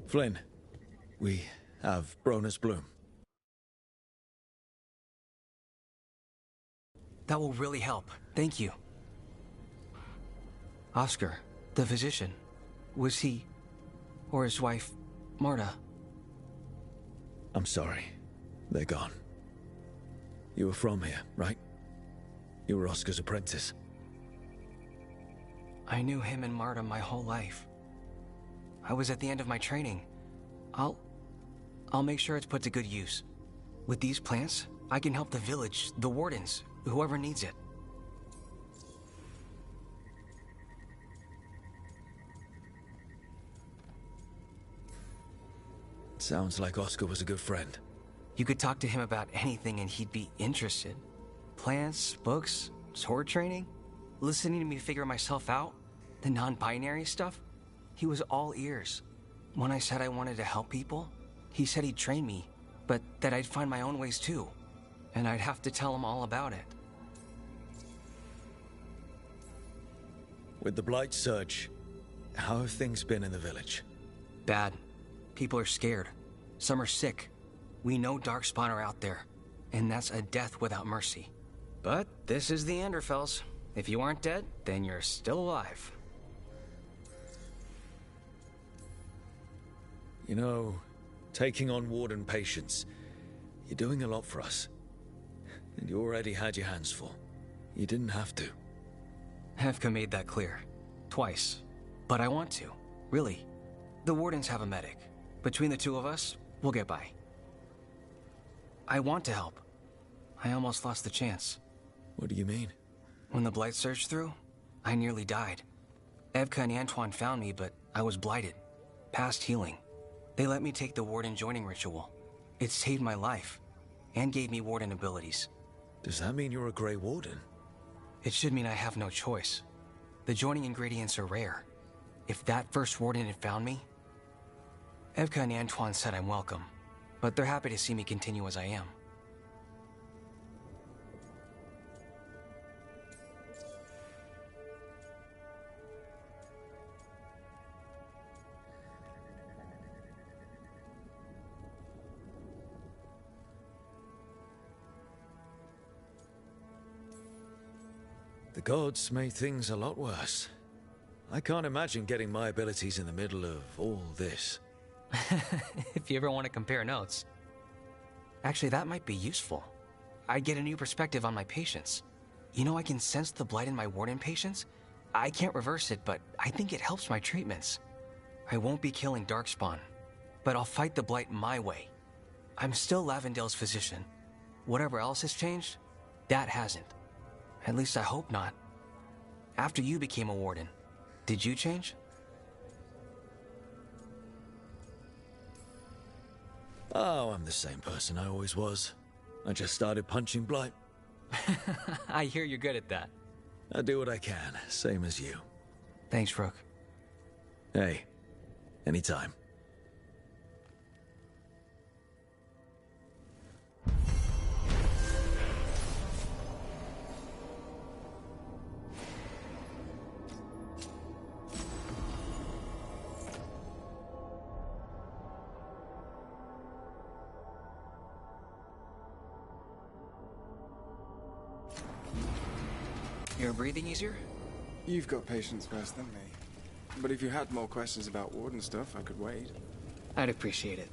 Flynn, we have Brona's bloom.
That will really help. Thank you. Oscar, the physician, was he, or his wife, Marta?
I'm sorry. They're gone. You were from here, right? You were Oscar's apprentice.
I knew him and Marta my whole life. I was at the end of my training. I'll make sure it's put to good use. With these plants, I can help the village, the wardens, whoever needs it.
Sounds like Oscar was a good friend.
You could talk to him about anything and he'd be interested. Plants, books, sword training, listening to me figure myself out. The non-binary stuff? He was all ears. When I said I wanted to help people, he said he'd train me, but that I'd find my own ways too. And I'd have to tell him all about it.
With the Blight Surge, how have things been in the village?
Bad. People are scared. Some are sick. We know Darkspawn are out there, and that's a death without mercy. But this is the Anderfells. If you aren't dead, then you're still alive.
You know, taking on Warden patients, you're doing a lot for us. And you already had your hands full. You didn't have to.
Hevka made that clear. Twice. But I want to. Really. The Wardens have a medic. Between the two of us, we'll get by. I want to help. I almost lost the chance.
What do you mean?
When the Blight surged through, I nearly died. Evka and Antoine found me, but I was blighted. Past healing. They let me take the Warden joining ritual. It saved my life, and gave me Warden abilities.
Does that mean you're a Grey Warden?
It should mean I have no choice. The joining ingredients are rare. If that first Warden had found me... Evka and Antoine said I'm welcome, but they're happy to see me continue as I am.
The gods made things a lot worse. I can't imagine getting my abilities in the middle of all this.
If you ever want to compare notes. Actually, that might be useful. I'd get a new perspective on my patients. You know, I can sense the blight in my Warden patients. I can't reverse it, but I think it helps my treatments. I won't be killing Darkspawn, but I'll fight the blight my way. I'm still Lavendale's physician. Whatever else has changed, that hasn't. At least I hope not. After you became a Warden, did you change?
Oh, I'm the same person I always was. I just started punching blight.
I hear you're good at that.
I do what I can, same as you.
Thanks, Rook.
Hey, anytime.
You're breathing easier?
You've got patience worse than me. But if you had more questions about Warden stuff, I could wait.
I'd appreciate it.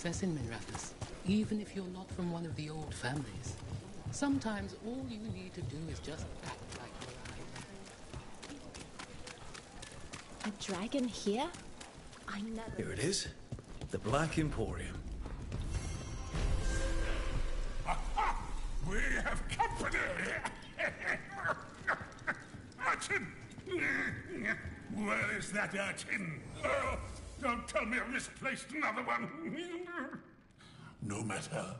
Success in Minrathous, even if you're not from one of the old families. Sometimes all you need to do is just act like you're alive.
A dragon here?
I never...
Here it is. The Black Emporium.
We have company! Urchin! Where is that urchin? Oh, don't tell me I've misplaced another one! No matter.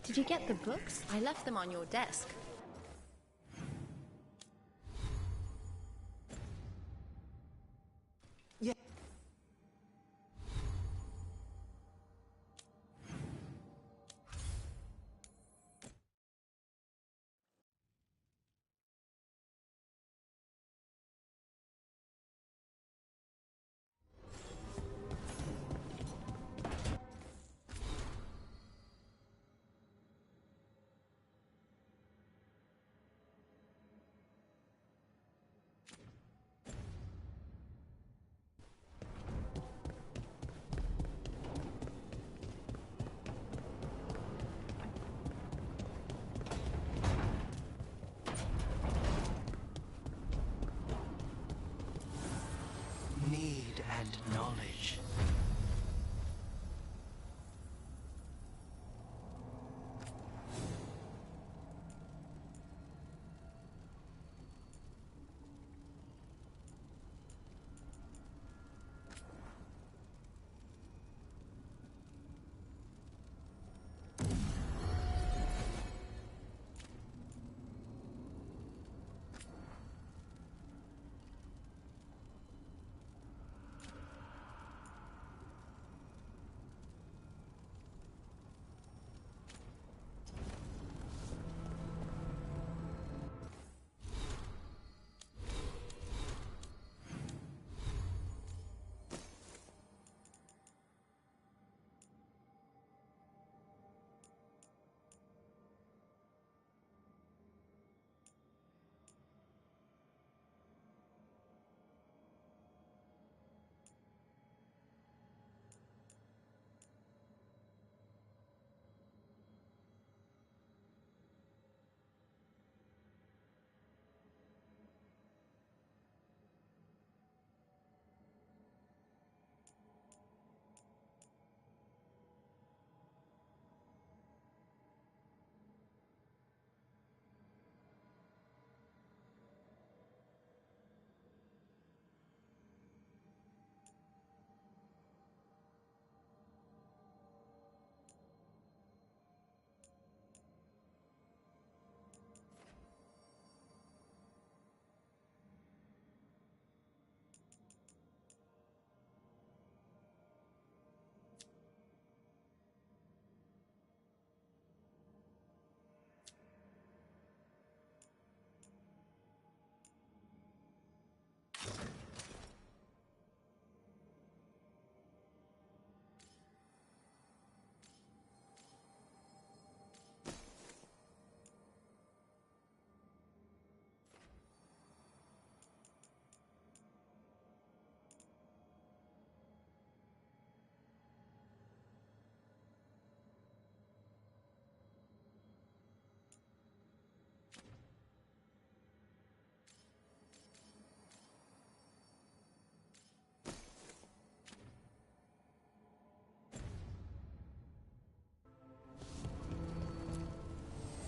Did you get the books? I left them on your desk.
Yeah.
Need and knowledge.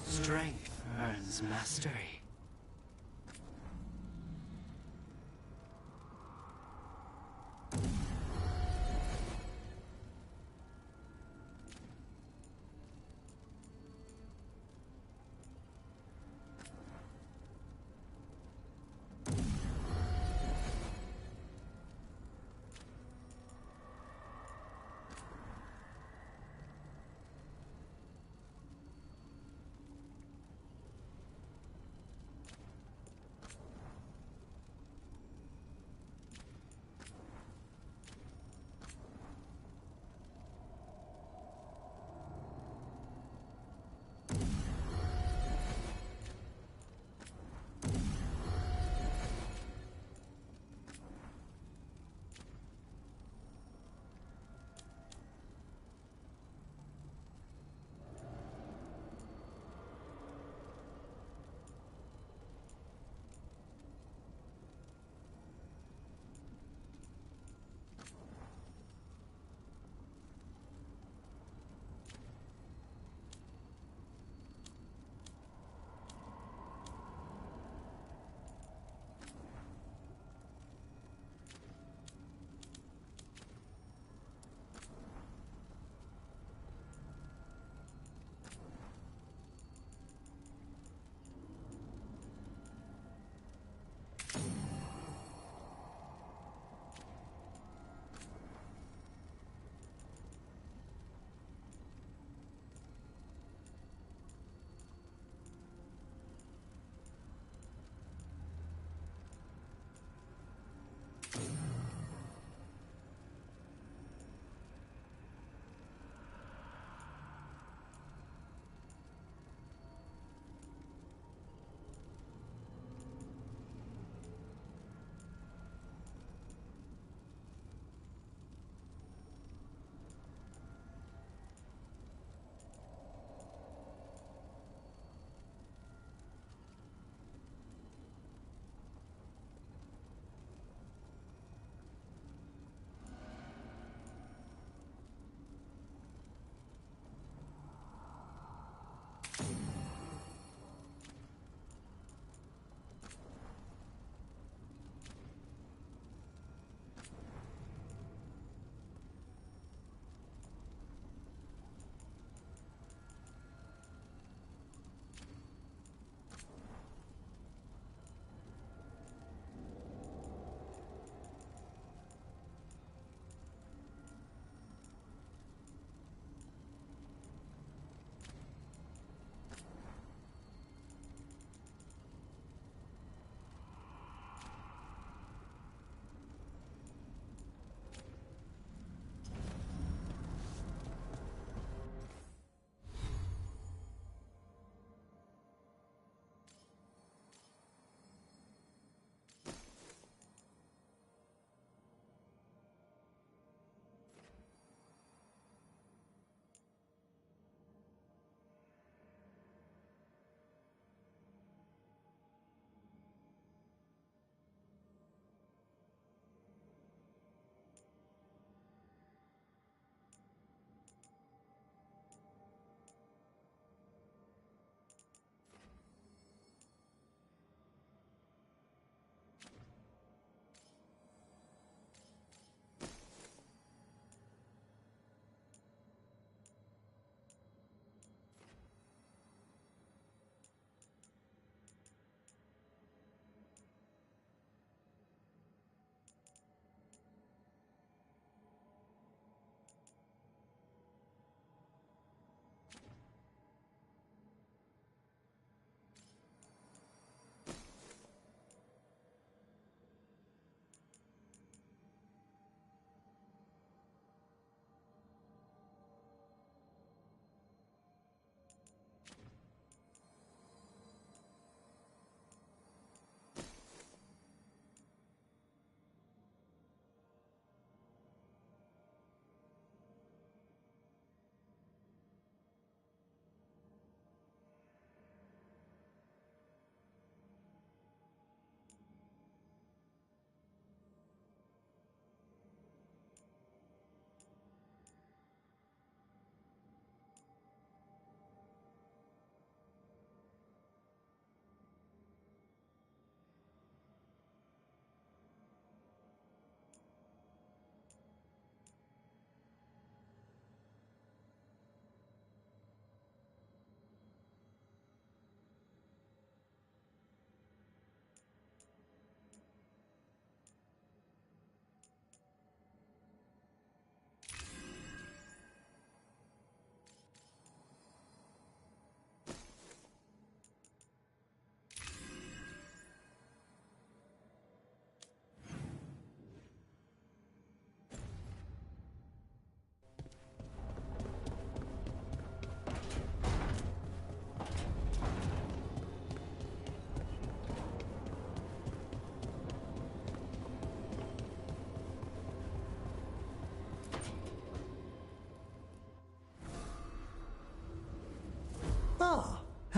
Strength earns mastery.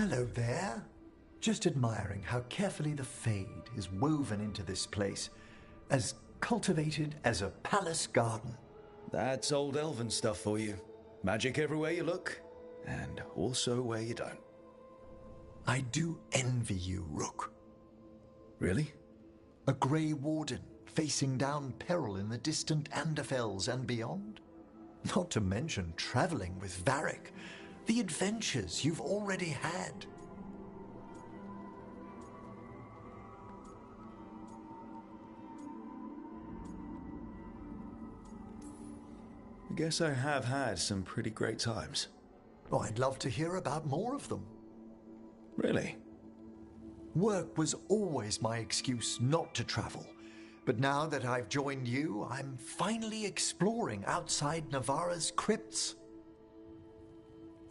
Hello there. Just admiring how carefully the Fade is woven into this place, as cultivated as a palace garden.
That's old elven stuff for you. Magic everywhere you look, and also where you don't.
I do envy you, Rook.
Really?
A Grey Warden, facing down peril in the distant Anderfels and beyond? Not to mention traveling with Varric, the adventures you've already had.
I guess I have had some pretty great times.
Oh, I'd love to hear about more of them.
Really?
Work was always my excuse not to travel. But now that I've joined you, I'm finally exploring outside Navarra's crypts.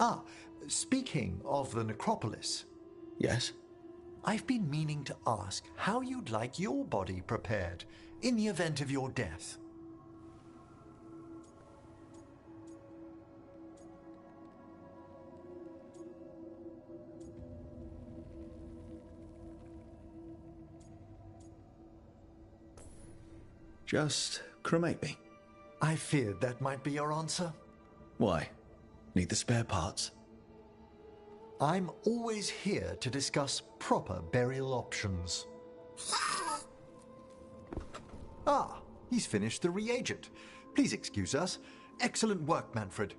Ah, speaking of the necropolis.
Yes?
I've been meaning to ask how you'd like your body prepared in the event of your death.
Just cremate me.
I feared that might be your answer.
Why? Need the spare parts?
I'm always here to discuss proper burial options. Ah, he's finished the reagent. Please excuse us. Excellent work, Manfred.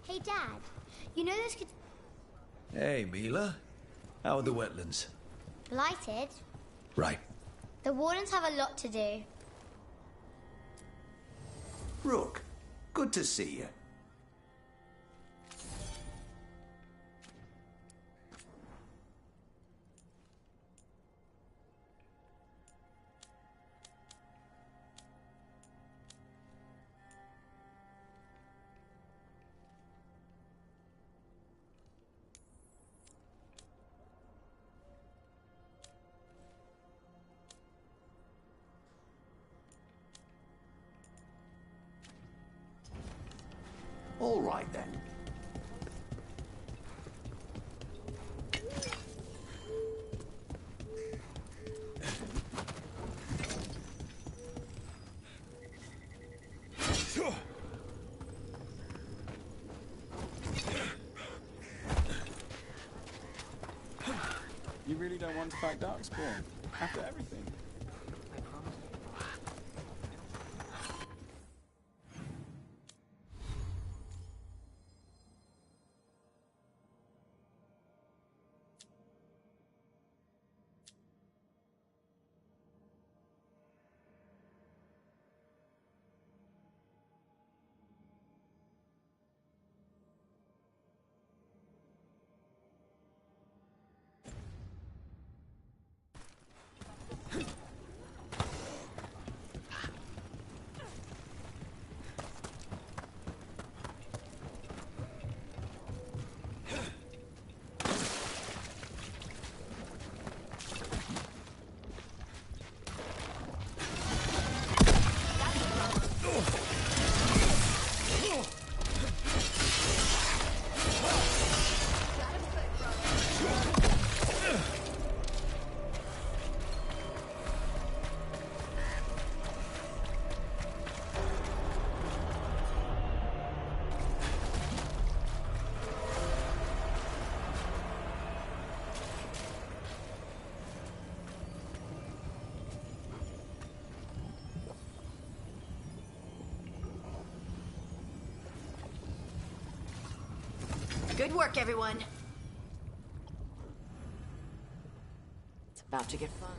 Hey, Dad. You know those kids
Hey, Mila. How are the wetlands?
blighted?
Right.
The Wardens have a lot to do.
Rook, good to see you. All right, then.
You really don't want to fight Darkspawn after everything?
Good work, everyone.
It's about to get fun.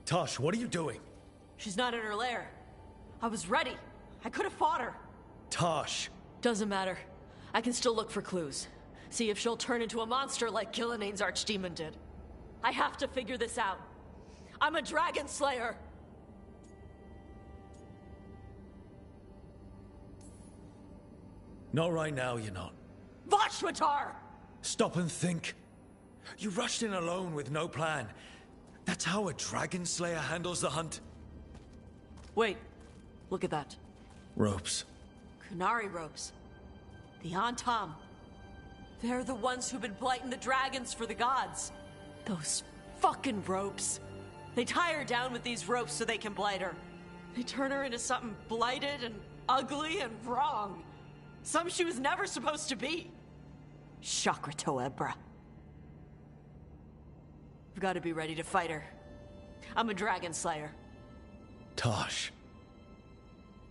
Tosh, what are you doing?
She's not in her lair. I was ready. I could have fought her.
Tosh!
Doesn't matter. I can still look for clues. See if she'll turn into a monster like Gillian's archdemon did. I have to figure this out. I'm a dragon slayer.
Not right now, you're not.
Vashwatar!
Stop and think. You rushed in alone with no plan. That's how a dragon slayer handles the hunt.
Wait. Look at that.
Ropes.
Kunari ropes. The Antam. They're the ones who've been blighting the dragons for the gods. Those fucking ropes. They tie her down with these ropes so they can blight her. They turn her into something blighted and ugly and wrong. Something she was never supposed to be. Chakra Toebra. I've got to be ready to fight her. I'm a dragon slayer.
Tosh.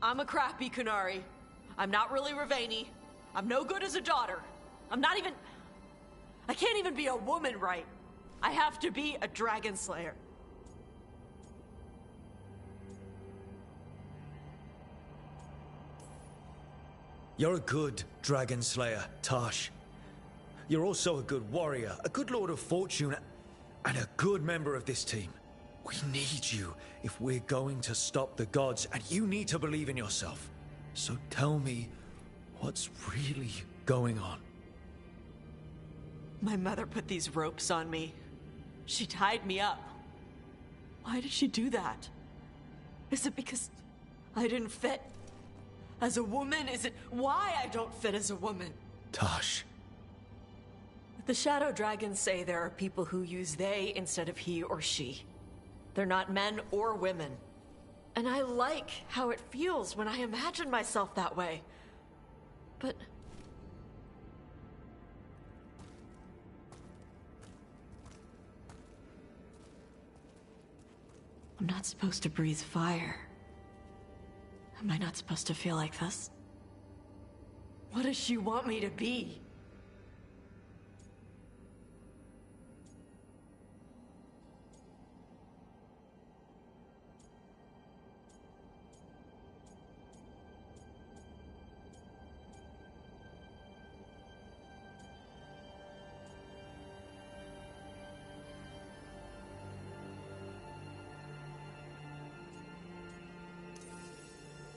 I'm a crappy Kunari. I'm not really Ravani. I'm no good as a daughter. I'm not even... I can't even be a woman right. I have to be a dragon slayer.
You're a good dragon slayer, Tosh. You're also a good warrior, a good lord of fortune, and a good member of this team. We need you if we're going to stop the gods, and you need to believe in yourself. So tell me, what's really going on?
My mother put these ropes on me. She tied me up. Why did she do that? Is it because I didn't fit? As a woman, is it why I don't fit as a woman?
Tosh.
The Shadow Dragons say there are people who use they instead of he or she. They're not men or women. And I like how it feels when I imagine myself that way. But... I'm not supposed to breathe fire. Am I not supposed to feel like this? What does she want me to be?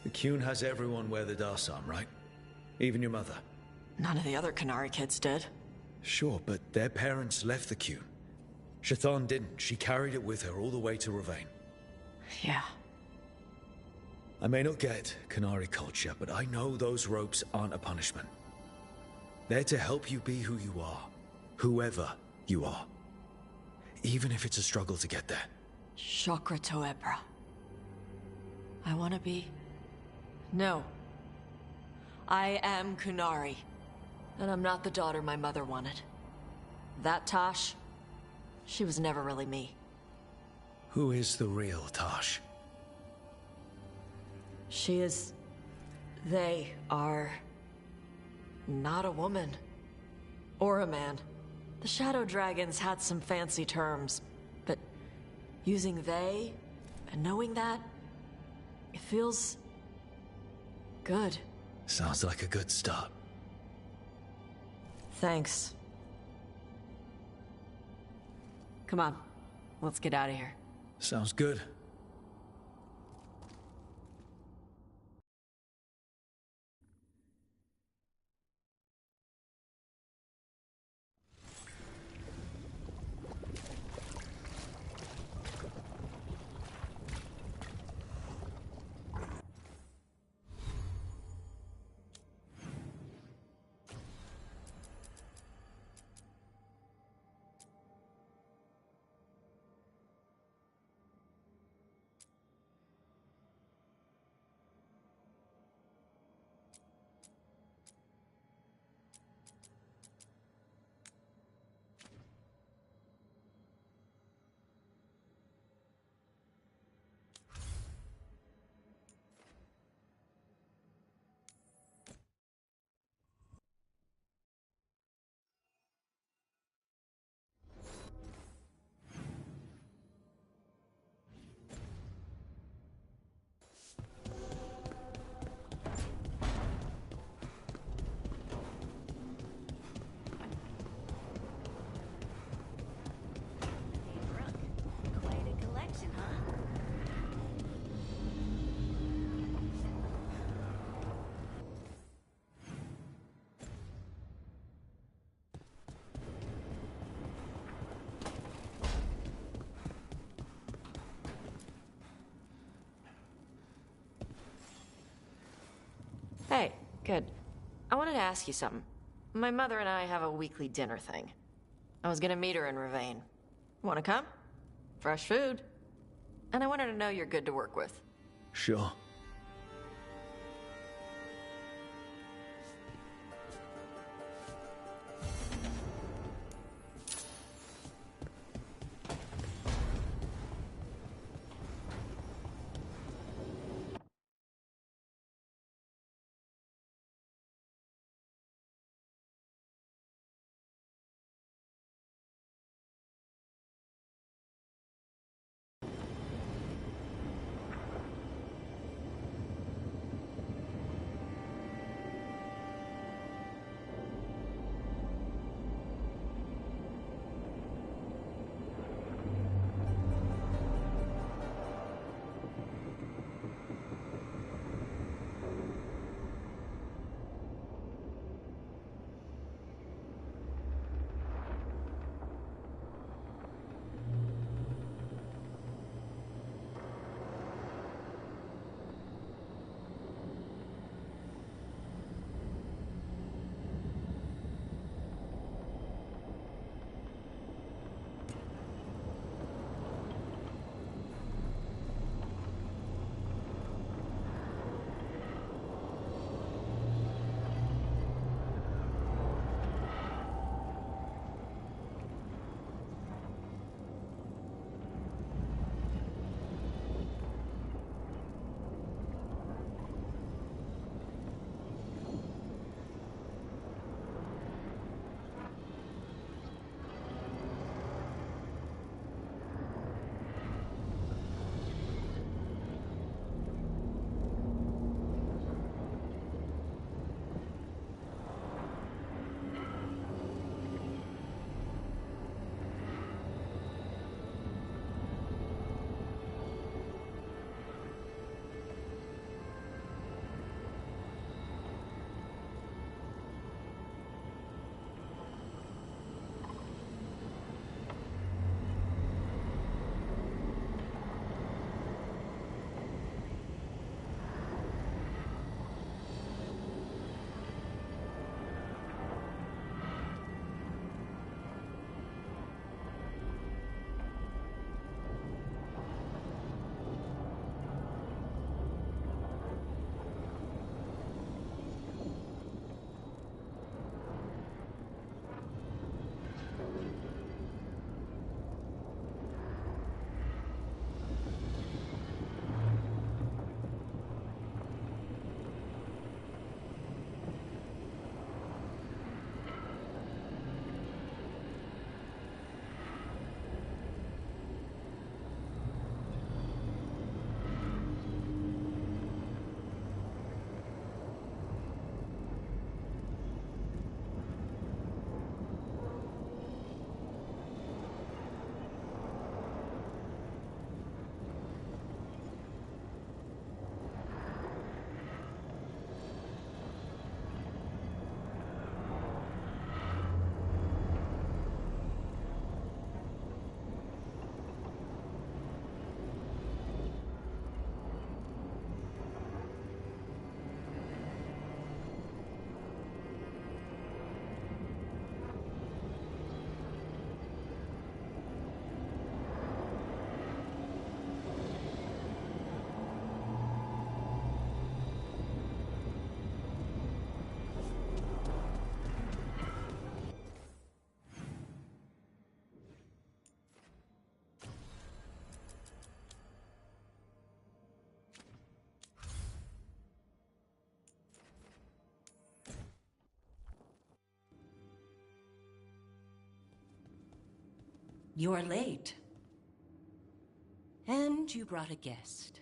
The Qun has everyone wear the Darsam, right? Even your mother.
None of the other Kunari kids did.
Sure, but their parents left the Qun. Shathan didn't. She carried it with her all the way to Ravane.
Yeah.
I may not get Kunari culture, but I know those ropes aren't a punishment. They're to help you be who you are. Whoever you are. Even if it's a struggle to get there.
Chakra Toebra. I want to be... No. I am Kunari. And I'm not the daughter my mother wanted. That Tosh, she was never really me.
Who is the real Tosh?
She is... They are... not a woman. Or a man. The Shadow Dragons had some fancy terms, but using they and knowing that, it feels... good.
Sounds like a good start.
Thanks. Come on, let's get out of here.
Sounds good.
Hey, good. I wanted to ask you something. My mother and I have a weekly dinner thing. I was gonna meet her in Ravane. Wanna come? Fresh food. And I wanted to know you're good to work with.
Sure.
You're late. And you brought a guest.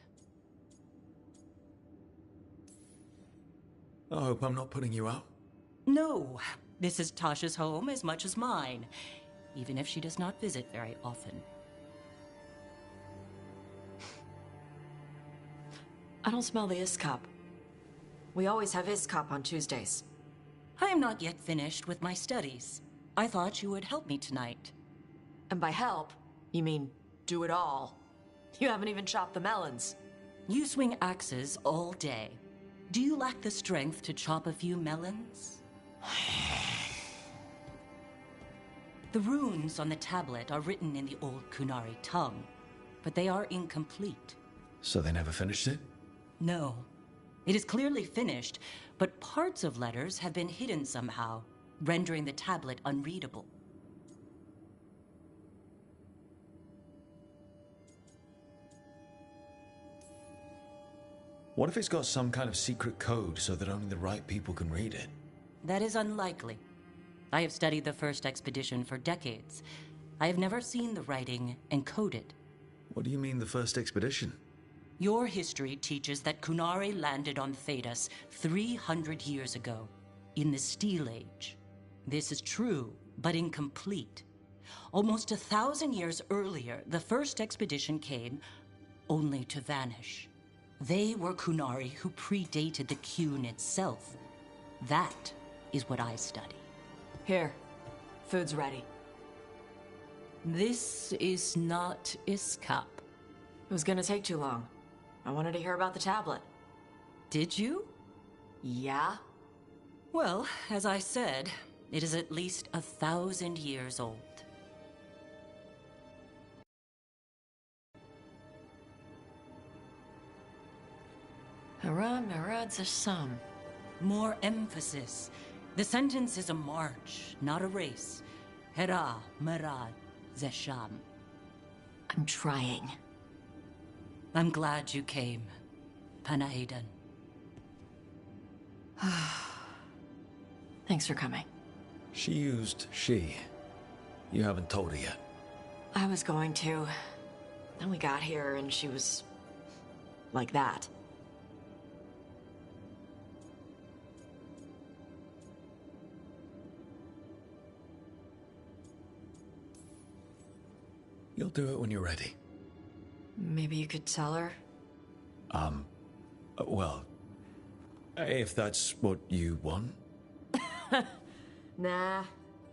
I hope I'm not putting you out.
No, this is Tasha's home as much as mine, even if she does not visit very often.
I don't smell the Iskop. We always have Iskop on Tuesdays.
I am not yet finished with my studies. I thought you would help me tonight.
And by help, you mean do it all. You haven't even chopped the melons.
You swing axes all day. Do you lack the strength to chop a few melons? The runes on the tablet are written in the old Kunari tongue, but they are incomplete.
So they never finished it?
No. It is clearly finished, but parts of letters have been hidden somehow, rendering the tablet unreadable.
What if it's got some kind of secret code so that only the right people can read it?
That is unlikely. I have studied the first expedition for decades. I have never seen the writing encoded.
What do you mean, the first expedition?
Your history teaches that Kunari landed on Thedas 300 years ago, in the Steel Age. This is true, but incomplete. Almost 1,000 years earlier, the first expedition came, only to vanish. They were Kunari who predated the Qun itself. That is what I study.
Here. Food's ready.
This is not Iskap.
It was gonna take too long. I wanted to hear about the tablet.
Did you?
Yeah?
Well, as I said, it is at least 1,000 years old.
Haran Marad Zasham.
More emphasis. The sentence is a march, not a race. Hera Marad Zesham.
I'm trying.
I'm glad you came, Panaidan.
Thanks for coming.
She used she. You haven't told her yet.
I was going to. Then we got here and she was... like that.
You'll do it when you're ready.
Maybe you could tell her?
Well, if that's what you want.
Nah,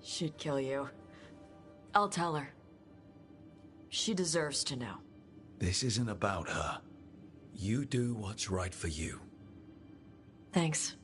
she'd kill you. I'll tell her. She deserves to know.
This isn't about her. You do what's right for you.
Thanks.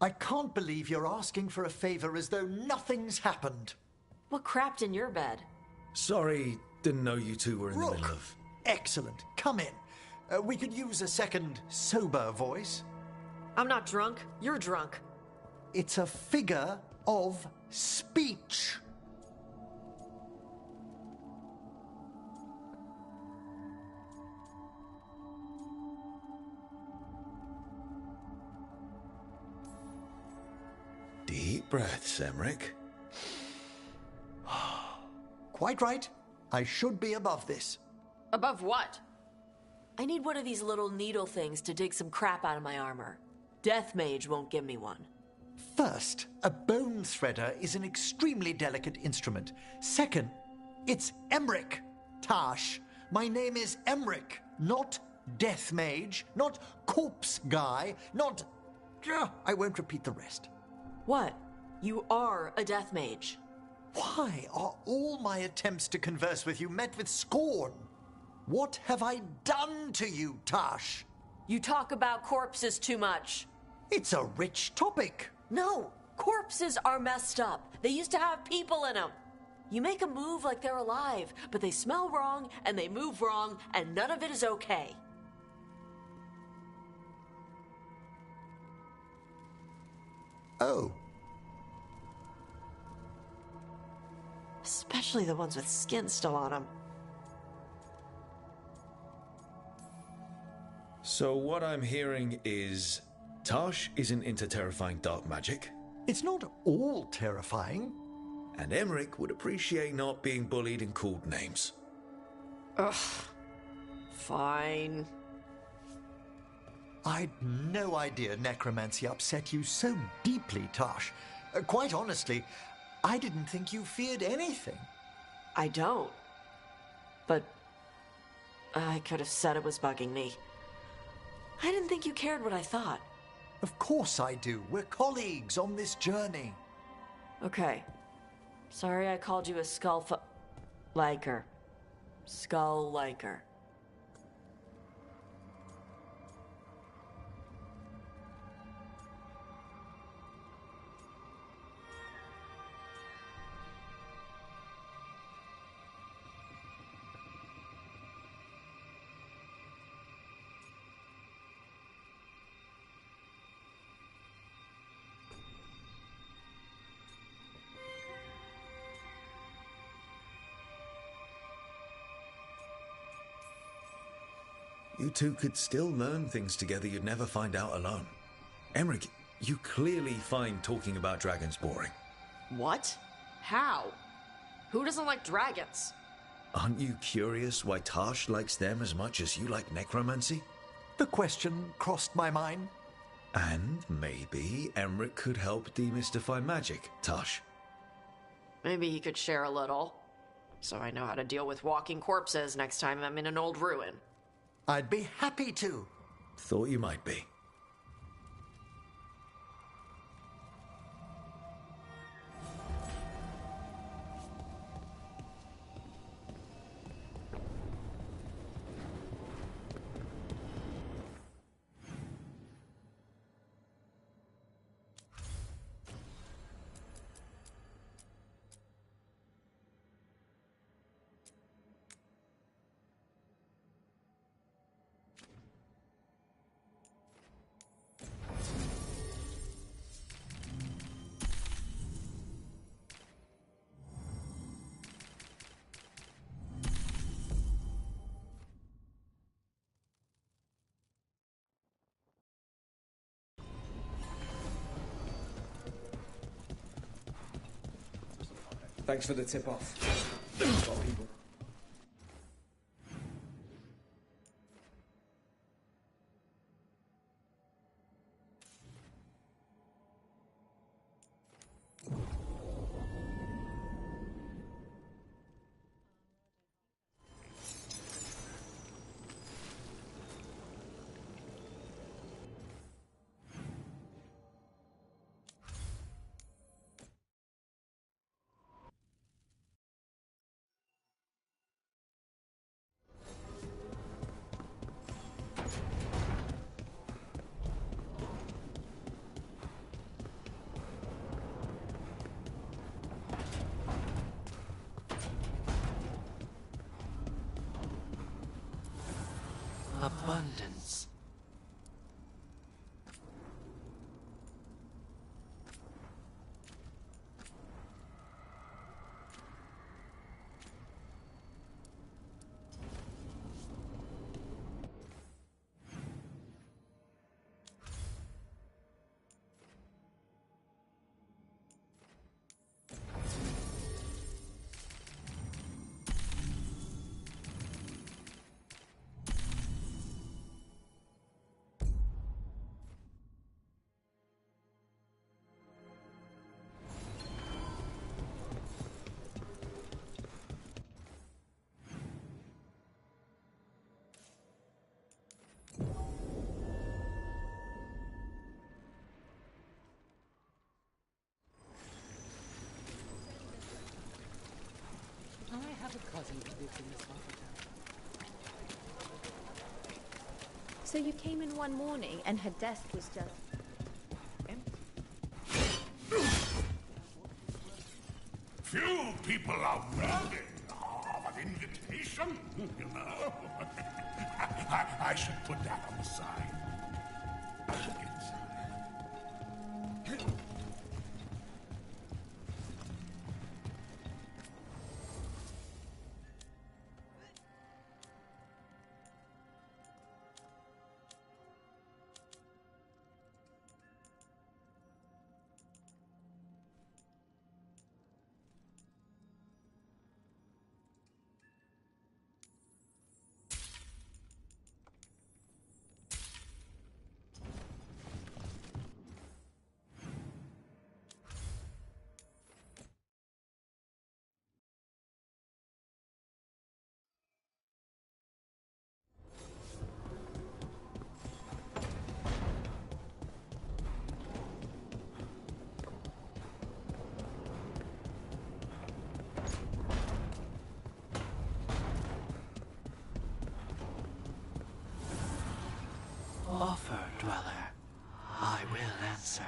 I can't believe you're asking for a favor as though nothing's happened.
What crapped in your bed?
Sorry, didn't know you two were in the
Rook,
middle of...
excellent. Come in. We could use a second sober voice.
I'm not drunk. You're drunk.
It's a figure of speech.
Deep breaths, Emmerich.
Quite right. I should be above this.
Above what? I need one of these little needle things to dig some crap out of my armor. Death Mage won't give me one.
First, a bone threader is an extremely delicate instrument. Second, it's Emmerich. Tash, my name is Emmerich, not Death Mage, not Corpse Guy, not... I won't repeat the rest.
What? You are a Death Mage.
Why are all my attempts to converse with you met with scorn? What have I done to you, Tash?
You talk about corpses too much.
It's a rich topic.
No, corpses are messed up. They used to have people in them. You make a move like they're alive, but they smell wrong and they move wrong, and none of it is okay.
Oh.
Especially the ones with skin still on them.
So what I'm hearing is Tarsh isn't into terrifying dark magic.
It's not all terrifying.
And Emmerich would appreciate not being bullied and called names.
Ugh. Fine.
I'd no idea necromancy upset you so deeply, Tarsh. Quite honestly, I didn't think you feared anything.
I don't. But I could have said it was bugging me. I didn't think you cared what I thought.
Of course I do. We're colleagues on this journey.
Okay. Sorry I called you a liker. Skull liker.
You two could still learn things together you'd never find out alone. Emmerich, you clearly find talking about dragons boring.
What? How? Who doesn't like dragons?
Aren't you curious why Tarsh likes them as much as you like necromancy?
The question crossed my mind.
And maybe Emmerich could help demystify magic, Tarsh.
Maybe he could share a little. So I know how to deal with walking corpses next time I'm in an old ruin.
I'd be happy to.
Thought you might be.
Thanks for the tip-off. People.
Abundance.
I have a cousin who lives in this part of town.
So you came in one morning and her desk was just empty?
Few people are worthy of an invitation, you know. I should put that on the side.
offer, Dweller, I will answer.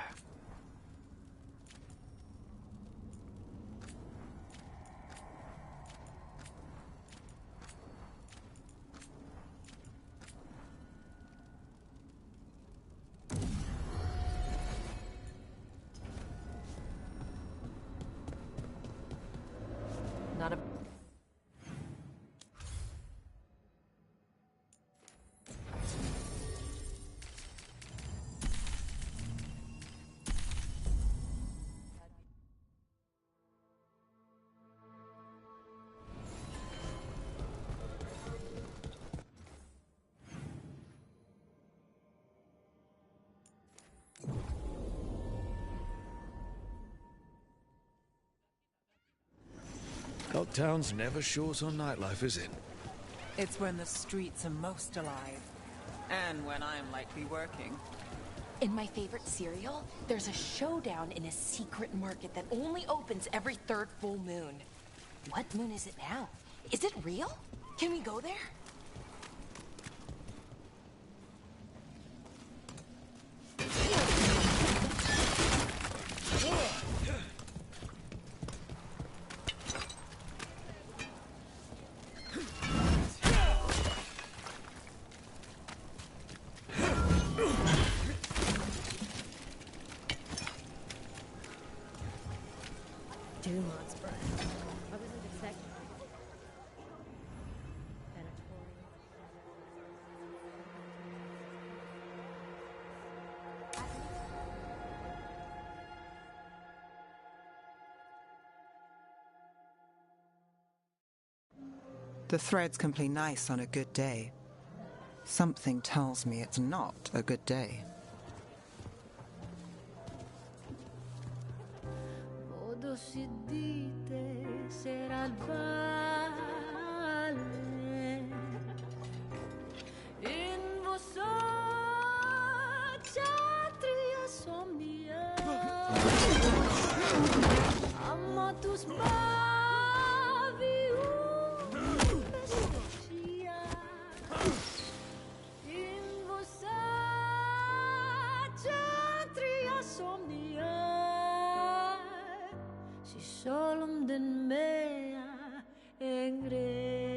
Not a...
Dogtown's never short on nightlife, is it?
It's when the streets are most alive. And when I'm likely working.
In my favorite cereal, there's a showdown in a secret market that only opens every third full moon. What moon is it now? Is it real? Can we go there?
Dumont's breath. I was in the second.
The threads can play nice on a good day. Something tells me it's not a good day.
Si dite sarà il vale in vostra chatria somnia amatus bavi messia in vostra chatria somnia Solom den mea engrela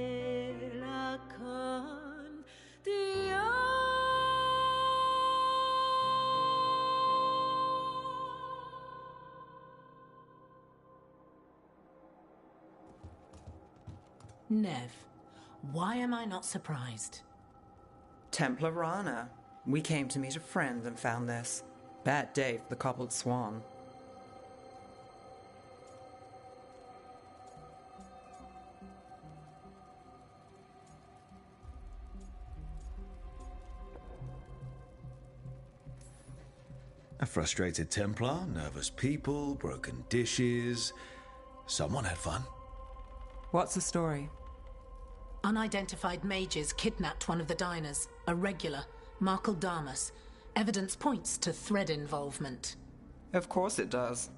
kan dia.
Nev, why am I not surprised?
Templar Rana. We came to meet a friend and found this. Bad day for the cobbled swan.
A frustrated Templar, nervous people, broken dishes. Someone had fun.
What's the story?
Unidentified mages kidnapped one of the diners, a regular, Markle Damas. Evidence points to thread involvement.
Of course it does.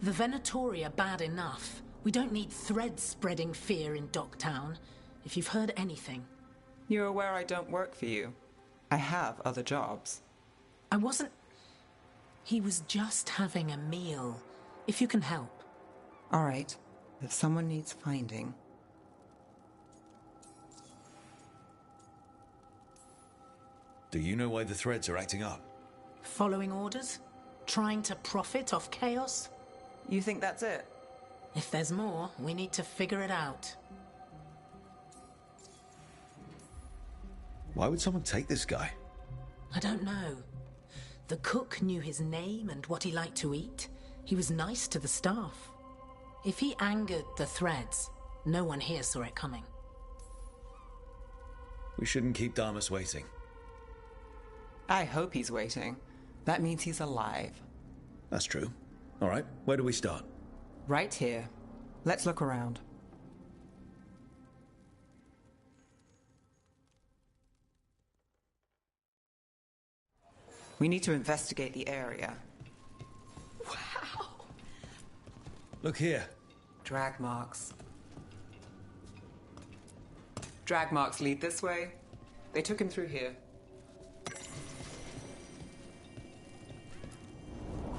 The Venatori are bad enough. We don't need threads spreading fear in Docktown. If you've heard anything.
You're aware I don't work for you. I have other jobs.
I wasn't... He was just having a meal. If you can help.
All right. If someone needs finding...
Do you know why the threads are acting up?
Following orders? Trying to profit off chaos?
You think that's it?
If there's more, we need to figure it out.
Why would someone take this guy?
I don't know. The cook knew his name and what he liked to eat. He was nice to the staff. If he angered the threads, no one here saw it coming.
We shouldn't keep Damas waiting.
I hope he's waiting. That means he's alive.
That's true. All right, where do we start?
Right here. Let's look around. We need to investigate the area.
Wow!
Look here.
Drag marks. Drag marks lead this way. They took him through here.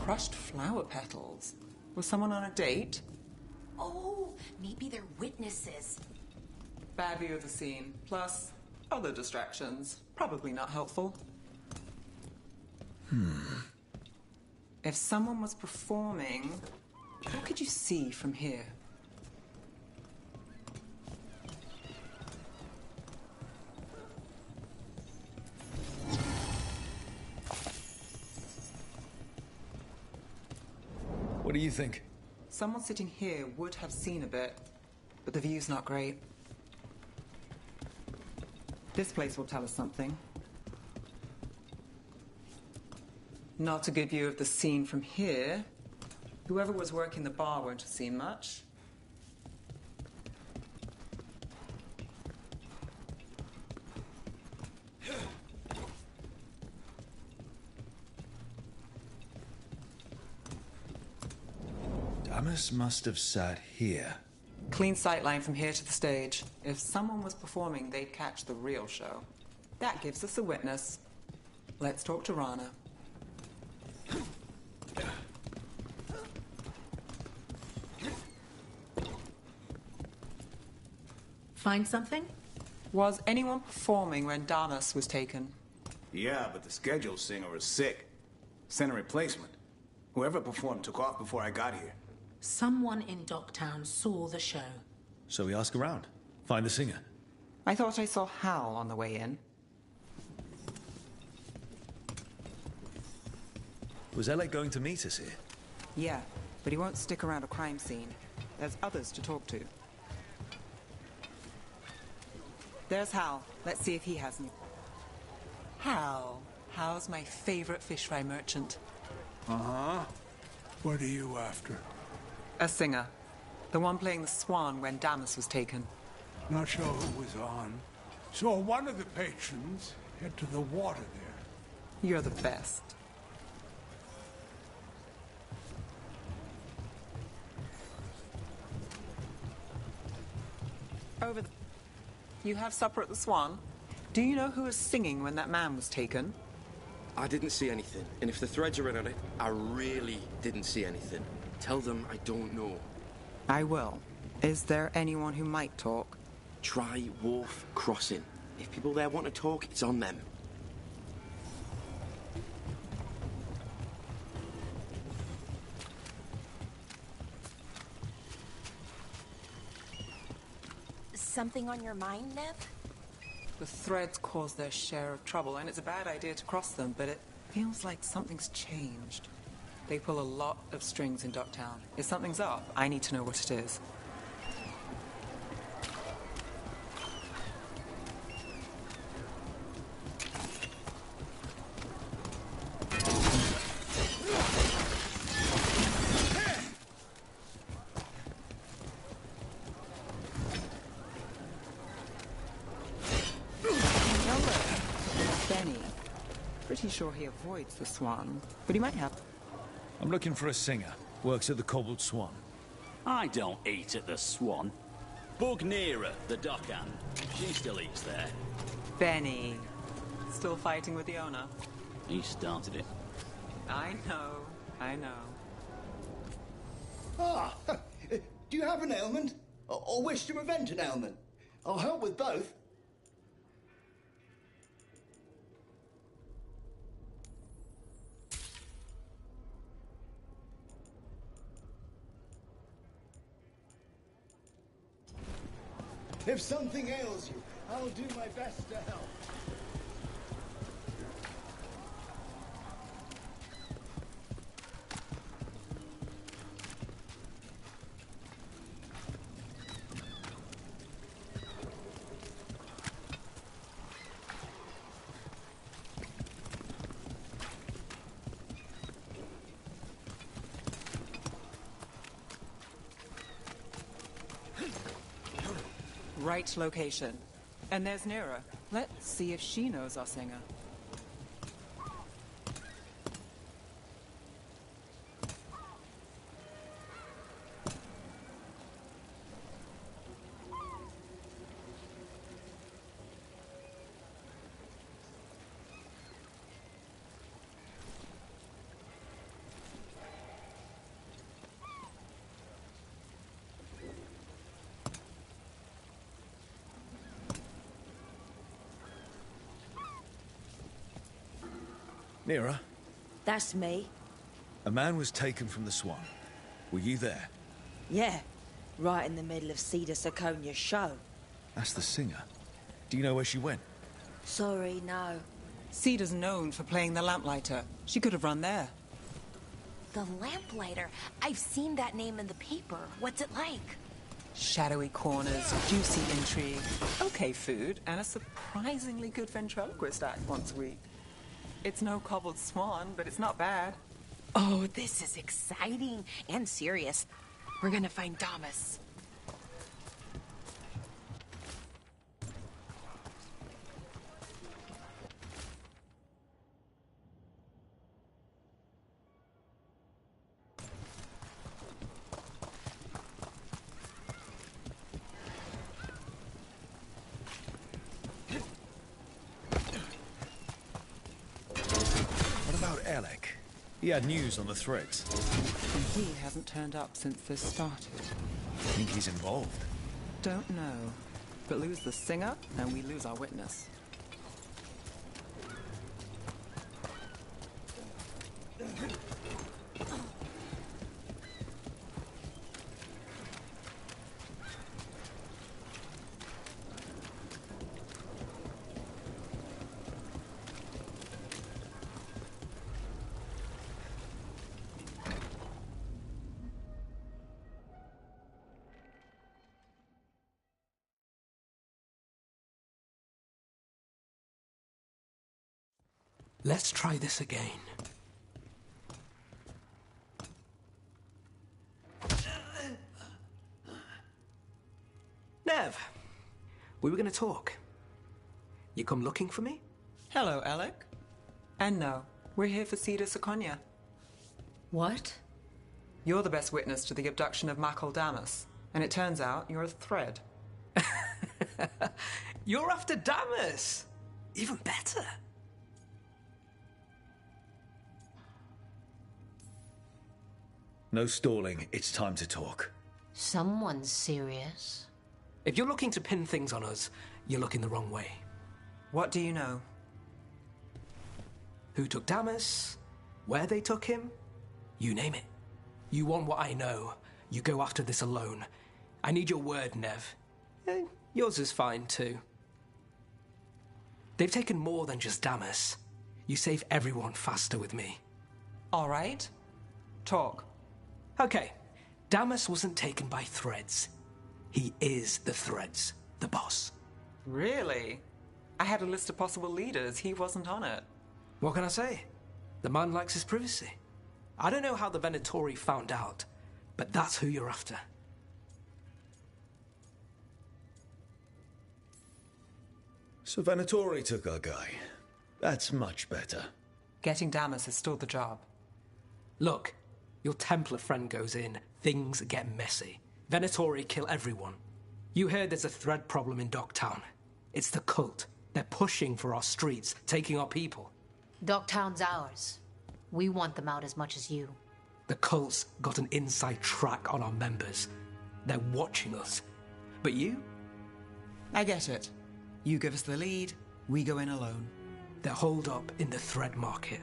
crushed flower petals. Was someone on a date?
Oh, maybe they're witnesses.
Bad view of the scene, plus other distractions. Probably not helpful. If someone was performing, what could you see from here?
What do you think?
Someone sitting here would have seen a bit, but the view's not great. This place will tell us something. Not a good view of the scene from here. Whoever was working the bar won't have seen much.
Damas must have sat here.
Clean sightline from here to the stage. If someone was performing, they'd catch the real show. That gives us a witness. Let's talk to Rana.
Find something?
Was anyone performing when Damas was taken?
Yeah, but the schedule singer was sick. Sent a replacement. Whoever performed took off before I got here.
Someone in Docktown saw the show.
So we ask around. Find the singer.
I thought I saw Hal on the way in.
Was Alec going to meet us here?
Yeah, but he won't stick around a crime scene. There's others to talk to. There's Hal. Let's see if he has any. Hal. Hal's my favorite fish fry merchant.
Uh-huh. What are you after?
A singer. The one playing the swan when Damas was taken.
Not sure who was on. Saw one of the patrons head to the water there.
You're the best. Over the... You have supper at the Swan? Do you know who was singing when that man was taken?
I didn't see anything, and if the threads are in on it, I really didn't see anything. Tell them I don't know.
I will. Is there anyone who might talk?
Try Wharf Crossing. If people there want to talk, it's on them.
Something on your mind, Nev?
The threads cause their share of trouble, and it's a bad idea to cross them, but it feels like something's changed. They pull a lot of strings in Docktown. If something's up, I need to know what it is. Pretty sure he avoids the Swan, but he might have.
I'm looking for a singer. Works at the Cobbled Swan.
I don't eat at the Swan. Bug Nearer, the dockhand. She still eats there.
Benny. Still fighting with the owner?
He started it.
I know. I know.
Ah! Do you have an ailment? Or wish to prevent an ailment? I'll help with both. If something ails you, I'll do my best to help.
Right location. And there's Nera. Let's see if she knows our singer.
Nira,
That's me.
a man was taken from the Swan. Were you there?
Yeah. Right in the middle of Cedar Siconia's show.
That's the singer. Do you know where she went?
Sorry, no.
Cedar's known for playing the lamplighter. She could have run there.
The Lamplighter. I've seen that name in the paper. What's it like?
Shadowy corners, juicy intrigue, okay food, and a surprisingly good ventriloquist act once a week. It's no cobbled swan, but it's not bad.
Oh, this is exciting and serious. We're gonna find Damas.
What about Alec? He had news on the threads.
And he hasn't turned up since this started.
Think he's involved?
Don't know. But lose the singer, and we lose our witness.
Let's try this again. Nev, we were going to talk. You come looking for me?
Hello, Alec. And no, we're here for Cedar Siconia.
What?
You're the best witness to the abduction of Makal Damas, and it turns out you're a thread.
You're after Damas! Even better.
No stalling, it's time to talk.
Someone's serious.
If you're looking to pin things on us, you're looking the wrong way.
What do you know?
Who took Damas? Where they took him? You name it. You want what I know. You go after this alone. I need your word, Nev. Yours is fine, too. They've taken more than just Damas. You save everyone faster with me.
All right. Talk.
Okay. Damas wasn't taken by threads. He is the threads. The boss.
Really? I had a list of possible leaders. He wasn't on it.
What can I say? The man likes his privacy. I don't know how the Venatori found out, but that's who you're after.
So Venatori took our guy. That's much better.
Getting Damas is still the job.
Look, your Templar friend goes in, things get messy. Venatori kill everyone. You heard there's a thread problem in Docktown. It's the cult. They're pushing for our streets, taking our people.
Docktown's ours. We want them out as much as you.
The cult's got an inside track on our members. They're watching us. But you?
I get it. You give us the lead, we go in alone.
They're holed up in the thread market.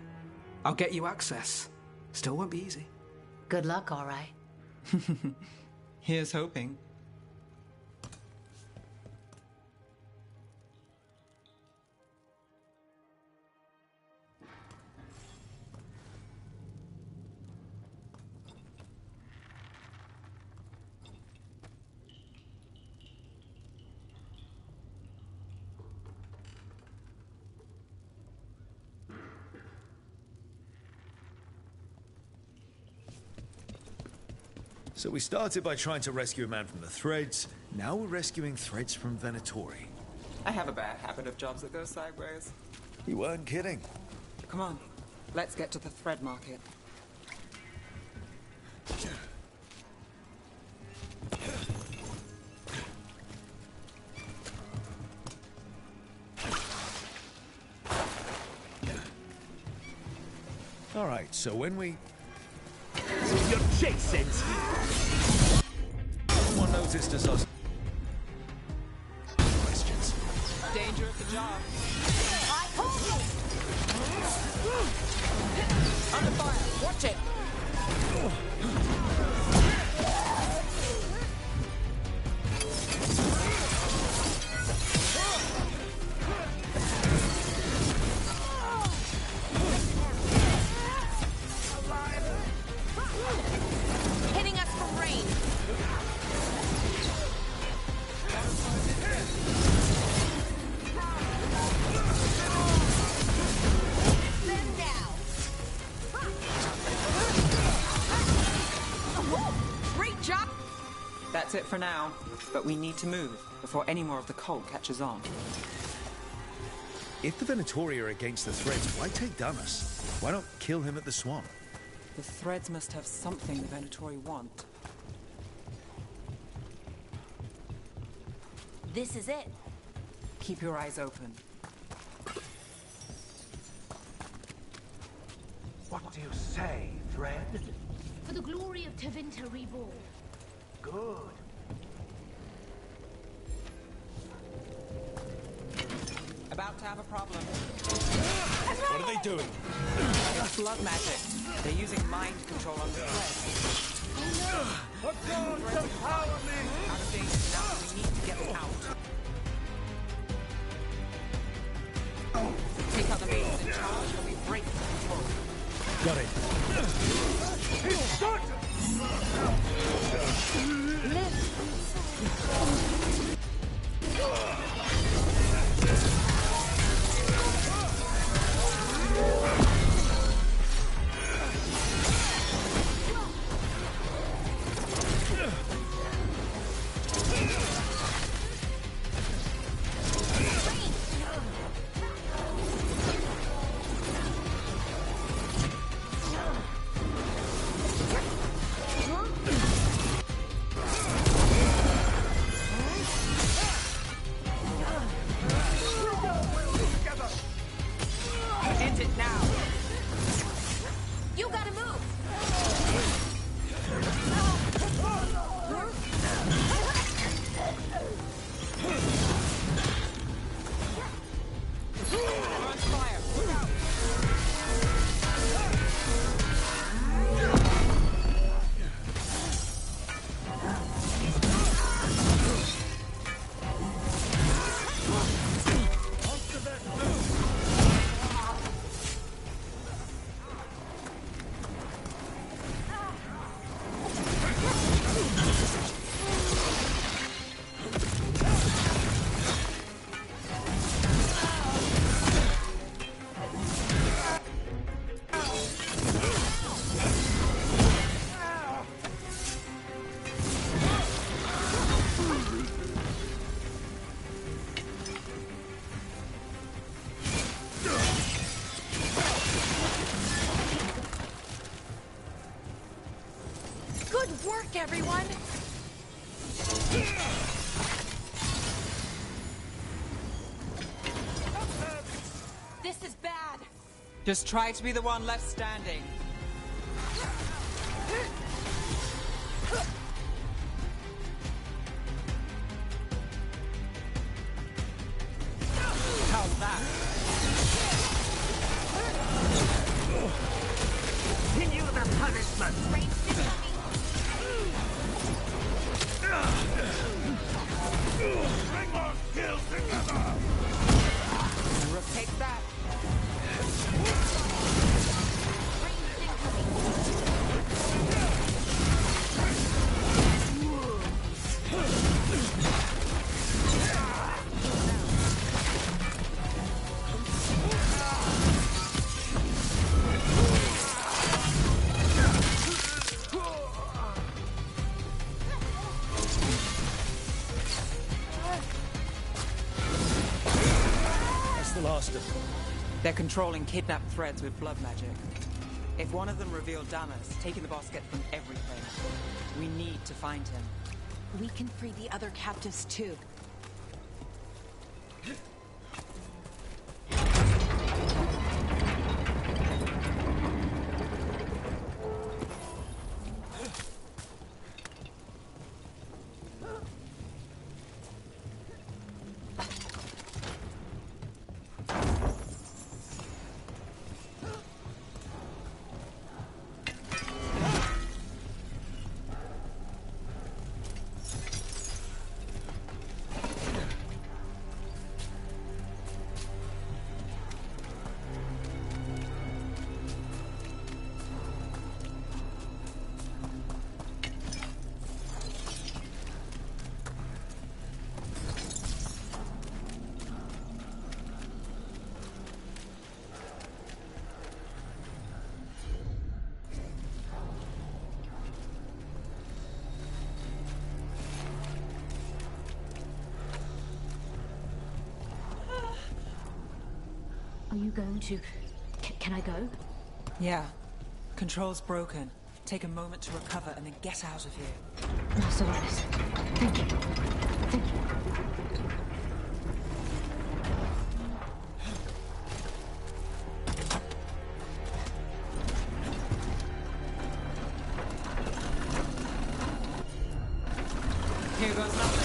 I'll get you access. Still won't be easy.
Good luck, all right.
Here's hoping.
So we started by trying to rescue a man from the threads. Now we're rescuing threads from Venatori.
I have a bad habit of jobs that go sideways.
You weren't kidding.
Come on, let's get to the thread market.
All right, so when we...
You're chasing!
Someone noticed us. Questions.
Danger at the job.
I told you!
Under fire! Watch it!
Hitting us from range. Them now. Great job.
That's it for now, but we need to move before any more of the cult catches on.
If the Venatori are against the Threads, why take Damas? Why not kill him at the Swan?
The Threads must have something the Venatori want.
This is it.
Keep your eyes open.
What do you say, Thread?
For the glory of Tevinter Reborn.
Good.
About to have a problem.
What are they doing?
It's blood magic. They're using mind control on the Threads.
Empower me!
Out of danger now. We need to get them out. Take out the maidens in charge and we break the control.
Got it.
He's shot!
End it now.
You gotta move.
We're on fire. Look out.
Good work, everyone. This is bad.
Just try to be the one left standing. How's that?
Continue the punishment! Bring our skills together!
Rook takes that.
That's the last of them.
They're controlling kidnapped Threads with blood magic. If one of them revealed Damas, taking the basket from everything, we need to find him.
We can free the other captives too.
Are you going to... Can I go?
Yeah. Control's broken. Take a moment to recover and then get out of here.
Master Linus, thank you. Thank you.
Here goes nothing.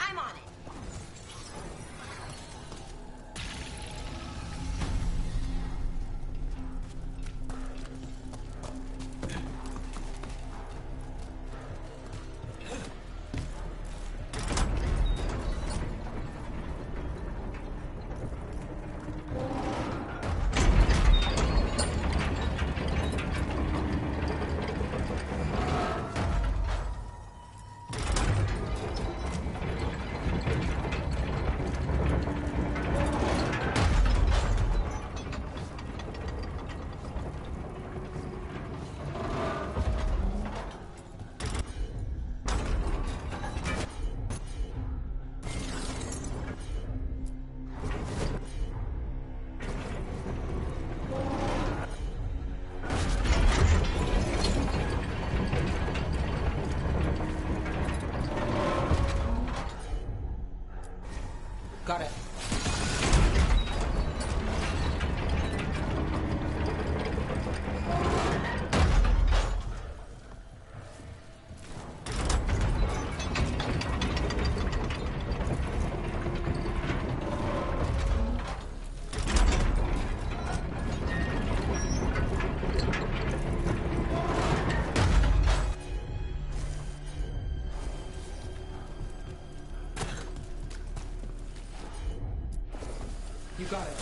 I'm on it.
Got it. You got it.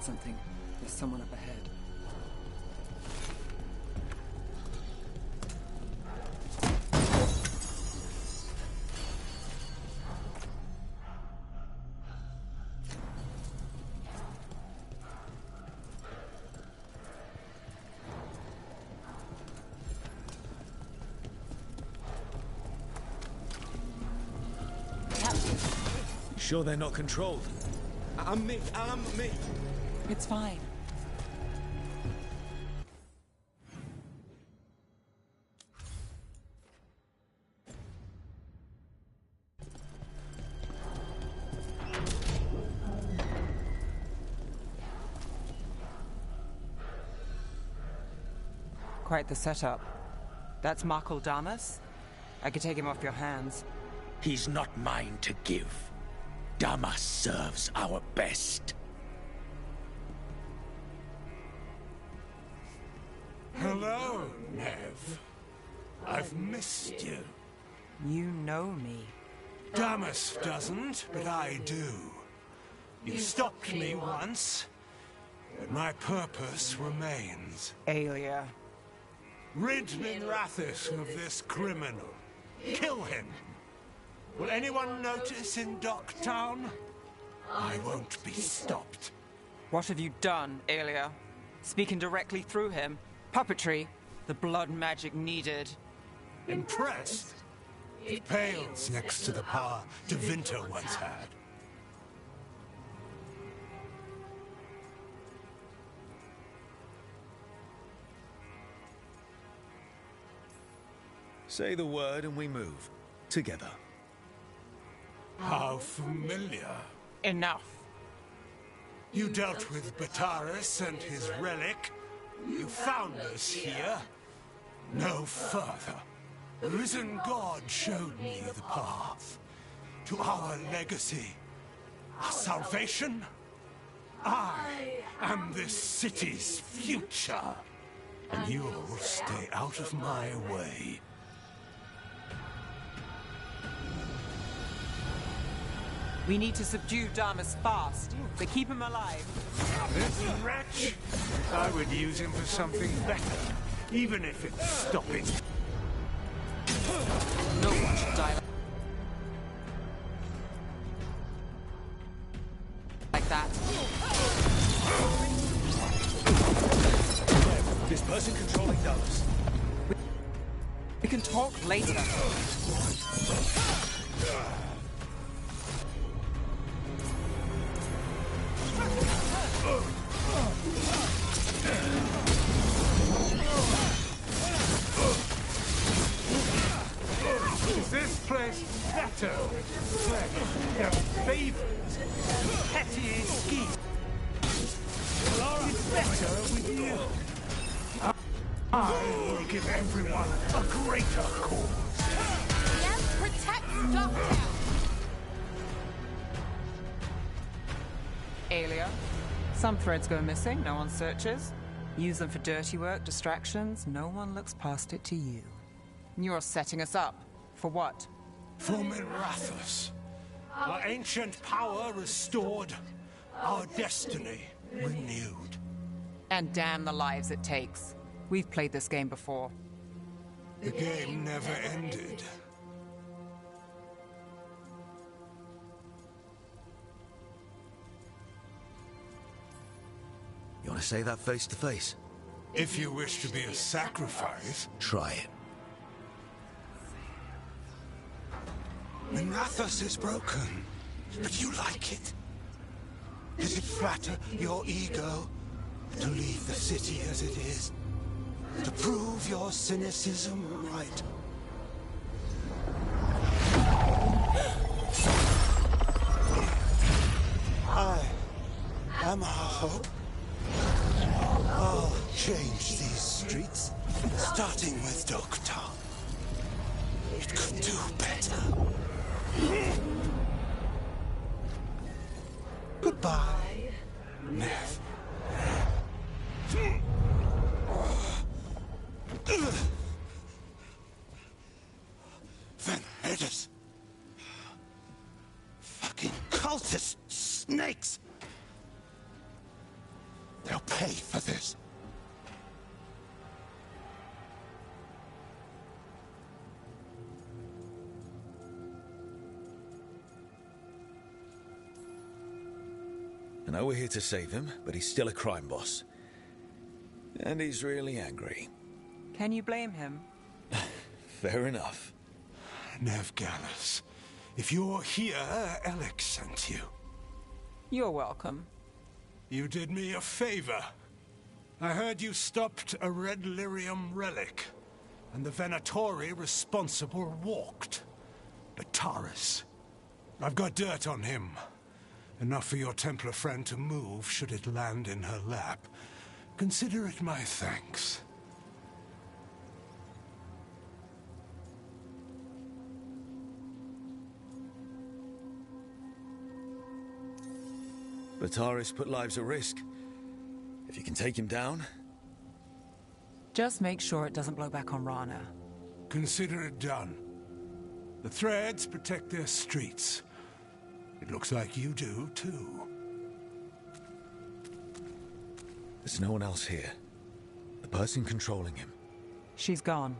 Something. There's someone up ahead.
Sure they're not controlled?
I'm me.
It's fine. Quite the setup. That's Markle Damas? I could take him off your hands.
He's not mine to give. Damas serves our best.
Hello, Nev. I've missed you.
You know me.
Damas doesn't, but I do. You stopped me once, but my purpose remains.
Aelia.
Rid Minrathis of this criminal. Kill him. Will anyone notice in Docktown? I won't be stopped.
What have you done, Aelia? Speaking directly through him. Puppetry. The blood magic needed.
Impressed? It pales next to the power De Vinter once had.
Say the word and we move. Together.
How familiar.
Enough.
You dealt with Bataris and his relic. You found us here. No further. The risen God showed me the path to our legacy, our salvation. I am this city's future, and you'll stay out of my way.
We need to subdue Damas fast, but keep him alive.
This wretch? I would use him for something better, even if it's stopping.
No one should die like that.
This person controlling Dallas.
We can talk later.
Is this place better? Their favors, petty schemes. It's better with you. I will give everyone a greater cause.
Yes, protect Docktown.
Aelia, some threads go missing, no one searches. Use them for dirty work, distractions, no one looks past it to you. You're setting us up. For what?
For Minrathis. Our ancient power restored, our destiny renewed.
And damn the lives it takes. We've played this game before.
The game never ended.
You want to say that face to face?
If you wish to be a sacrifice,
try it.
Minrathis is broken, but you like it. Does it flatter your ego to leave the city as it is? To prove your cynicism right? I am our hope. I'll change these streets, starting with Docktown. It could do better. Goodbye, Nev. Van Heders. Fucking cultist snakes. They'll pay for this.
I know we're here to save him, but he's still a crime boss. And he's really angry.
Can you blame him?
Fair enough.
Nev Gallus, if you're here, Alex sent you.
You're welcome.
You did me a favor. I heard you stopped a red lyrium relic, and the Venatori responsible walked. Bataris. I've got dirt on him. Enough for your Templar friend to move should it land in her lap. Consider it my thanks.
Bataris put lives at risk. If you can take him down...
Just make sure it doesn't blow back on Rana.
Consider it done. The Threads protect their streets. It looks like you do, too.
There's no one else here. The person controlling him.
She's gone.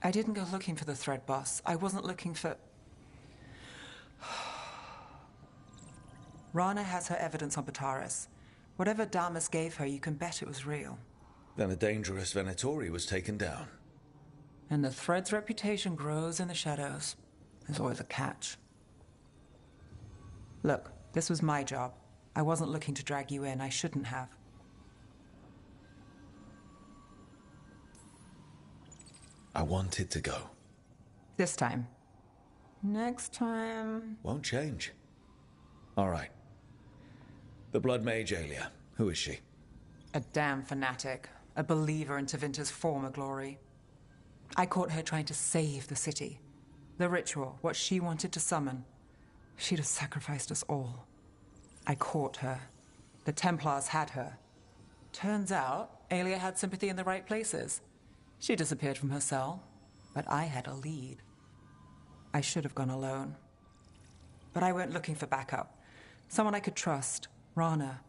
I didn't go looking for the Thread boss. I wasn't looking for... Rana has her evidence on Bataris. Whatever Damas gave her, you can bet it was real.
Then a dangerous Venatori was taken down.
And the Thread's reputation grows in the shadows. There's always a catch. Look, this was my job. I wasn't looking to drag you in. I shouldn't have.
I wanted to go.
This time. Next time...
Won't change. All right. The Blood Mage Aelia. Who is she?
A damn fanatic. A believer in Tevinter's former glory. I caught her trying to save the city. The ritual, what she wanted to summon. She'd have sacrificed us all. I caught her. The Templars had her. Turns out, Aelia had sympathy in the right places. She disappeared from her cell, but I had a lead. I should have gone alone. But I went looking for backup. Someone I could trust. Rana.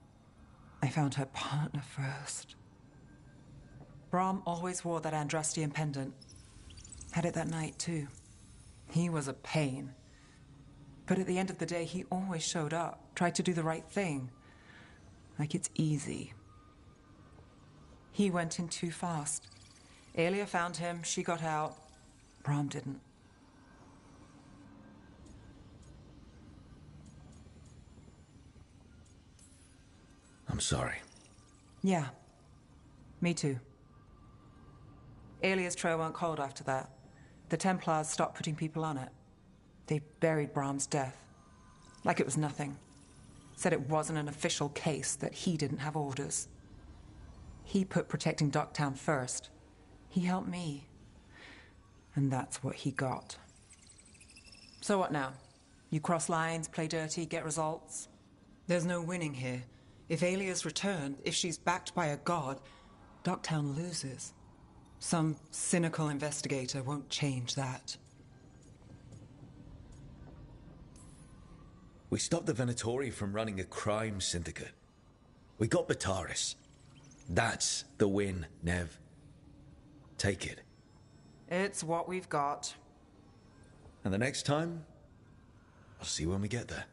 I found her partner first. Brahm always wore that Andrastian pendant. Had it that night, too. He was a pain. But at the end of the day, he always showed up, tried to do the right thing. Like it's easy. He went in too fast. Aelia found him, she got out. Brahm didn't.
I'm sorry.
Yeah. Me too. Aelia's trail went cold after that. The Templars stopped putting people on it. They buried Brahm's death. Like it was nothing. Said it wasn't an official case, that he didn't have orders. He put protecting Docktown first. He helped me. And that's what he got. So what now? You cross lines, play dirty, get results? There's no winning here. If Aelia's returned, if she's backed by a god, Docktown loses. Some cynical investigator won't change that.
We stopped the Venatori from running a crime syndicate. We got Bataris. That's the win, Nev. Take it.
It's what we've got.
And the next time, I'll see you when we get there.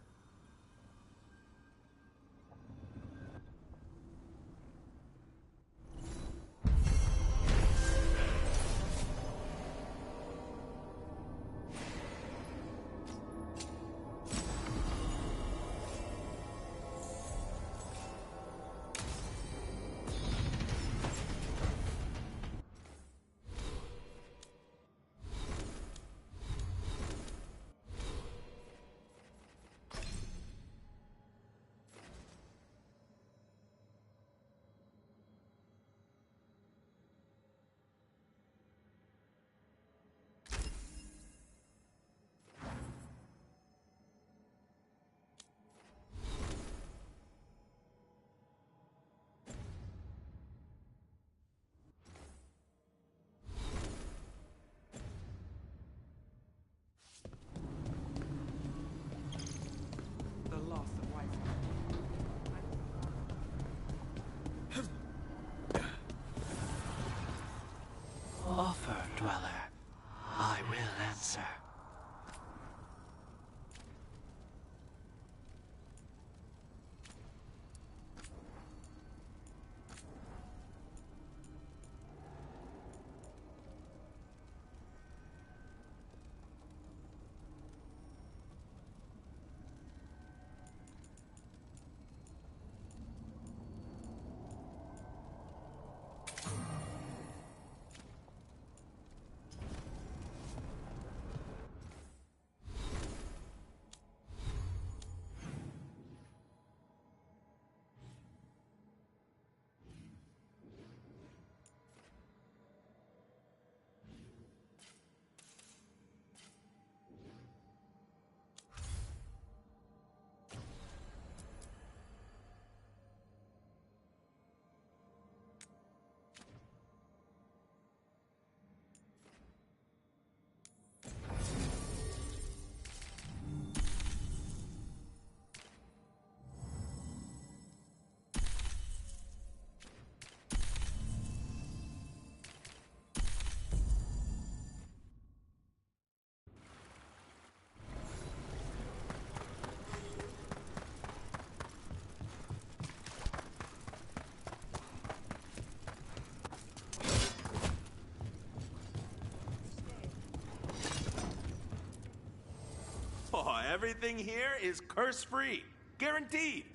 everything here is curse-free. Guaranteed.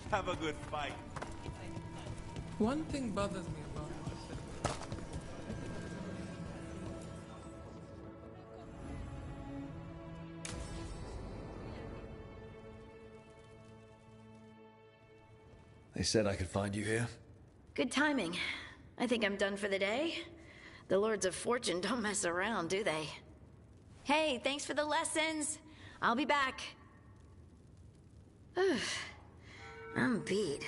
Have a good fight.
One thing bothers me about it.
They said I could find you here.
Good timing. I think I'm done for the day. The Lords of Fortune don't mess around, do they? Hey, thanks for the lessons. I'll be back. I'm beat.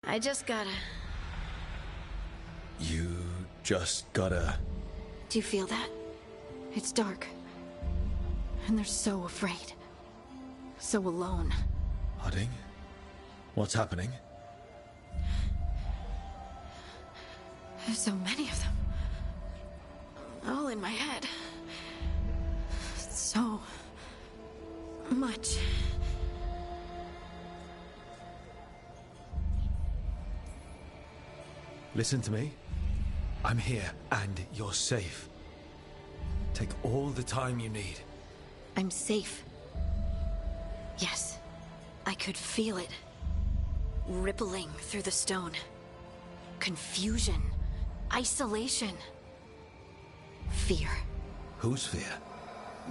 I just gotta...
You just gotta...
Do you feel that? It's dark. And they're so afraid. So alone.
Harding? What's happening?
There's so many of them. All in my head. So... much.
Listen to me. I'm here, and you're safe. Take all the time you need.
I'm safe. Yes. I could feel it. Rippling through the stone. Confusion. Isolation. Fear.
Whose fear?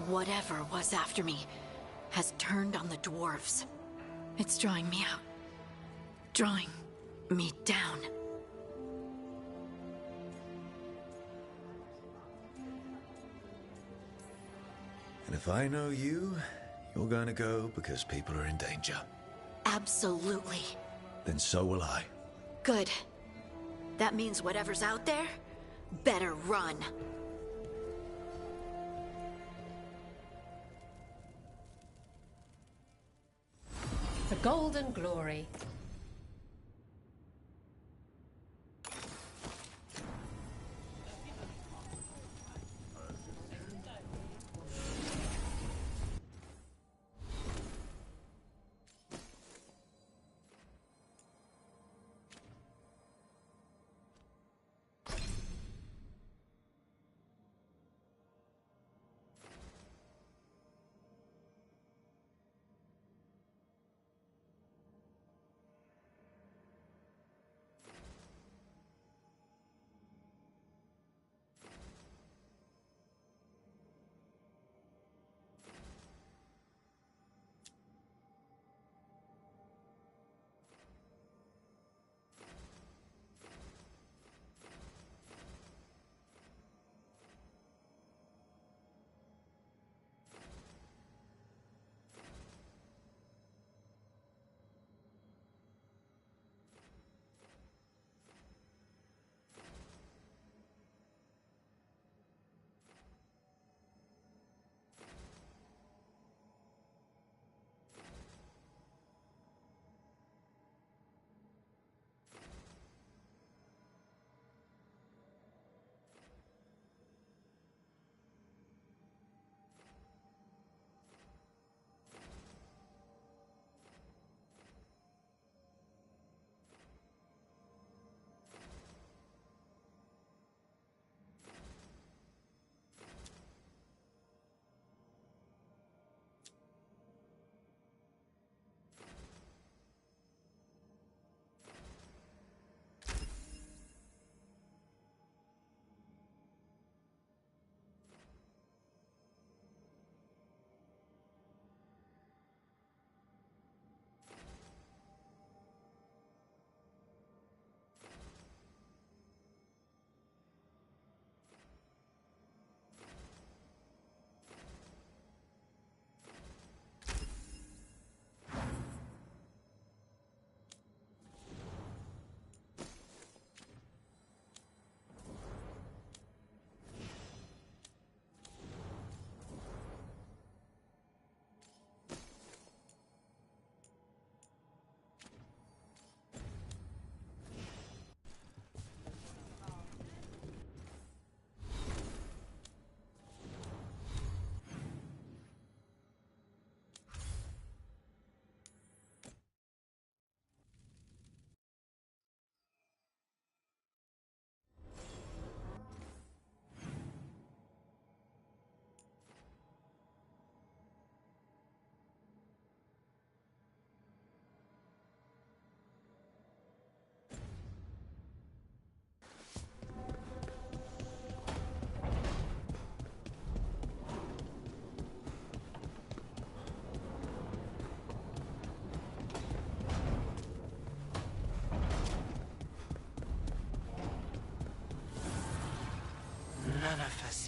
Whatever was after me has turned on the dwarves. It's drawing me out. Drawing me down.
And if I know you, you're going to go because people are in danger.
Absolutely.
Then so will I.
Good. That means whatever's out there better run.
The Golden Glory.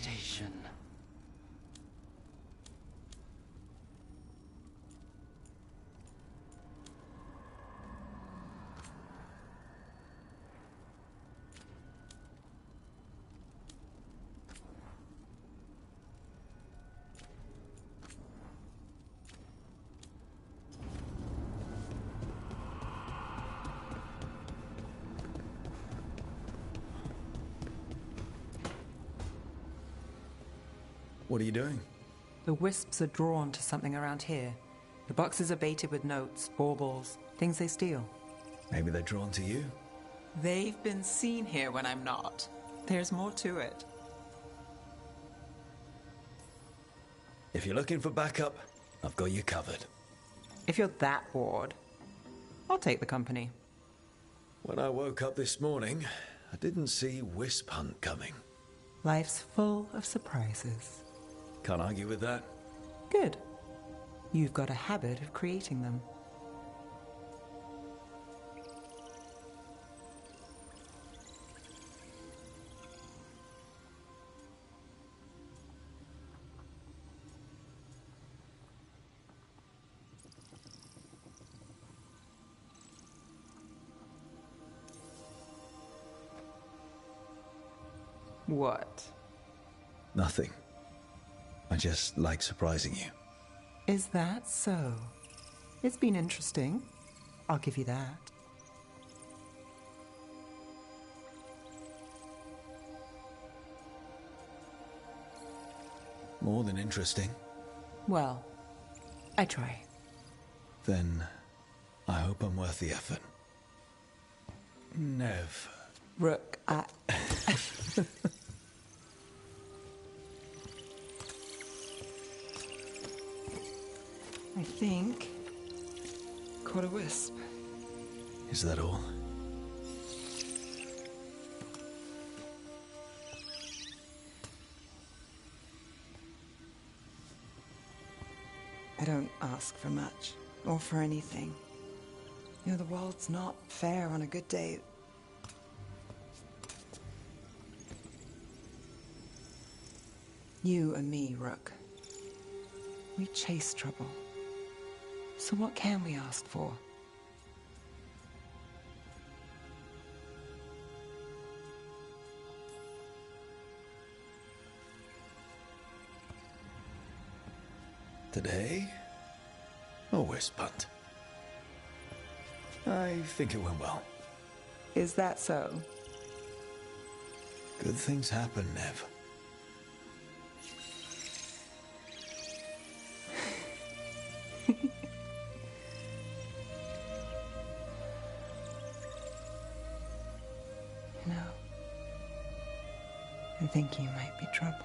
station.
What are you doing?
The wisps are drawn to something around here. The boxes are baited with notes, baubles, things they steal.
Maybe they're drawn to you?
They've been seen here when I'm not. There's more to it.
If you're looking for backup, I've got you covered.
If you're that bored, I'll take the company.
When I woke up this morning, I didn't see Wisp Hunt coming.
Life's full of surprises.
Can't argue with that.
Good. You've got a habit of creating them. What?
Nothing. I just like surprising you.
Is that so? It's been interesting. I'll give you that.
More than interesting.
Well, I try.
Then I hope I'm worth the effort. Nev.
Rook, I think caught a wisp.
Is that all?
I don't ask for much, or for anything. You know, the world's not fair on a good day. You and me, Rook. We chase trouble. So what can we ask for?
Today? A wisp hunt. I think it went well.
Is that so?
Good things happen, Nev.
No. I think you might be trouble.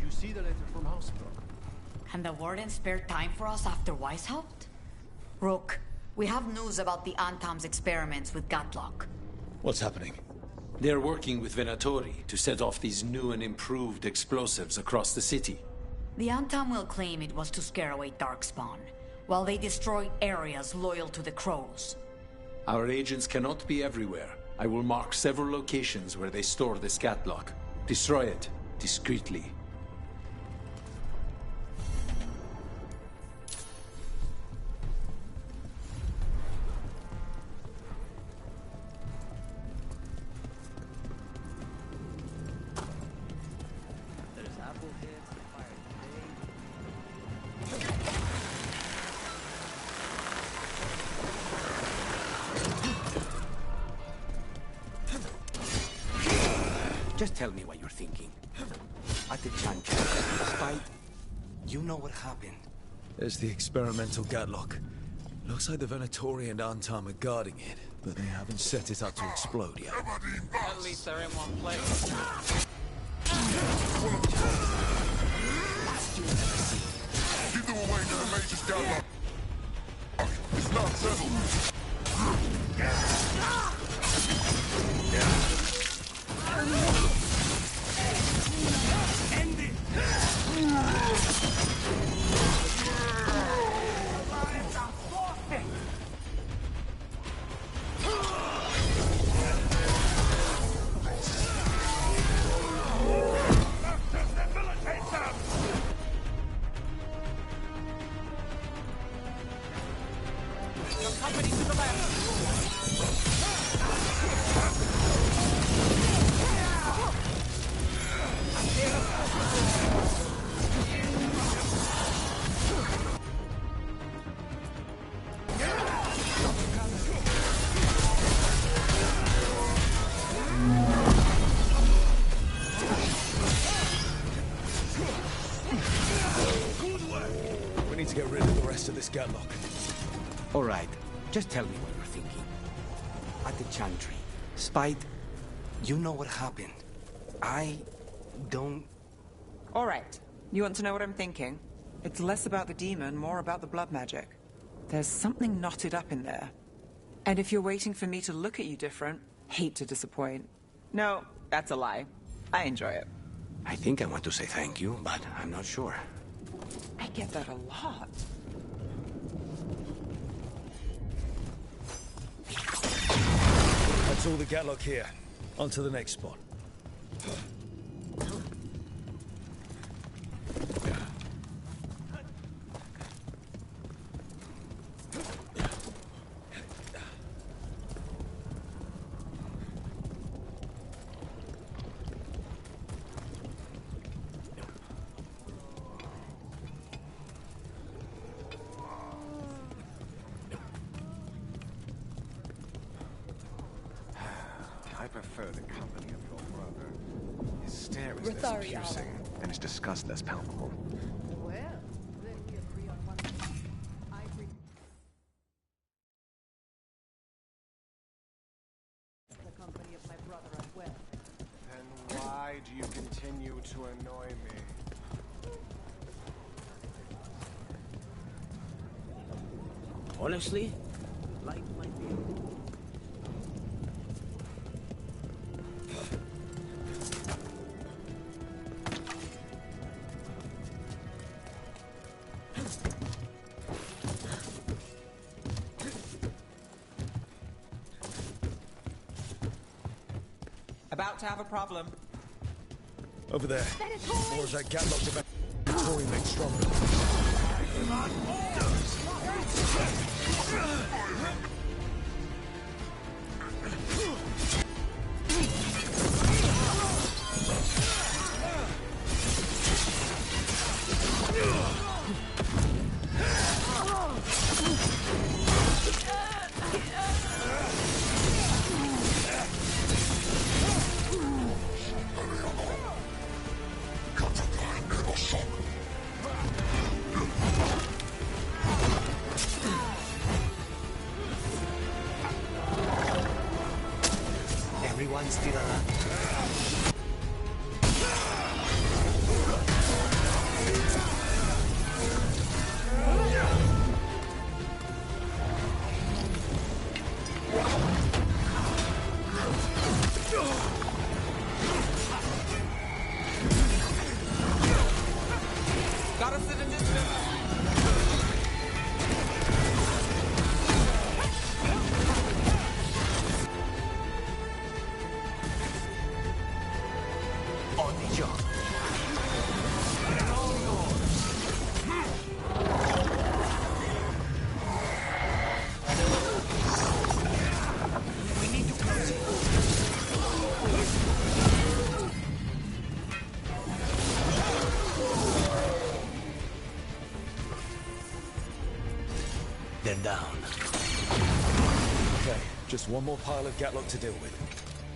See the letter from Housebrook.
And the warden spared time for us after Weishaupt? Rook, we have news about the Antam's experiments with Gatlock.
What's happening?
They're working with Venatori to set off these new and improved explosives across the city.
The Antam will claim it was to scare away Darkspawn, while they destroy areas loyal to the Crows.
Our agents cannot be everywhere. I will mark several locations where they store the scat block. Destroy it discreetly.
Just tell me what you're thinking. At the Chancho, despite... You know what happened.
There's the experimental Gatlock. Looks like the Venatori and Antam are guarding it, but they haven't set it up to explode yet.
At least they're in one place.
Give them away to the major Gatlock. It's not settled.
End it!
Company to the left.
We need to get rid of the rest of this Gatlock.
All right, just tell me what you're thinking. At the Chantry, Spite, you know what happened. I don't...
All right. You want to know what I'm thinking? It's less about the demon, more about the blood magic. There's something knotted up in there. And if you're waiting for me to look at you different, hate to disappoint. No, that's a lie. I enjoy it.
I think I want to say thank you, but I'm not sure.
I get that a lot.
That's all the Gatlock here. On to the next spot.
I prefer the company of your brother. His stare is less accusing, and his disgust less palpable.
Well, then we agree on one thing. I agree. The company of my brother as well.
Then why do you continue to annoy me?
Honestly, life might be...
About to have a problem.
Over there. Or is that Gatlock the Venatori made stronger? Get down. Okay, just one more pile of Gatlock to deal with.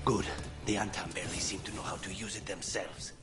Good. The Antam barely seem to know how to use it themselves.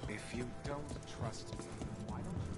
If you don't trust me, why don't you...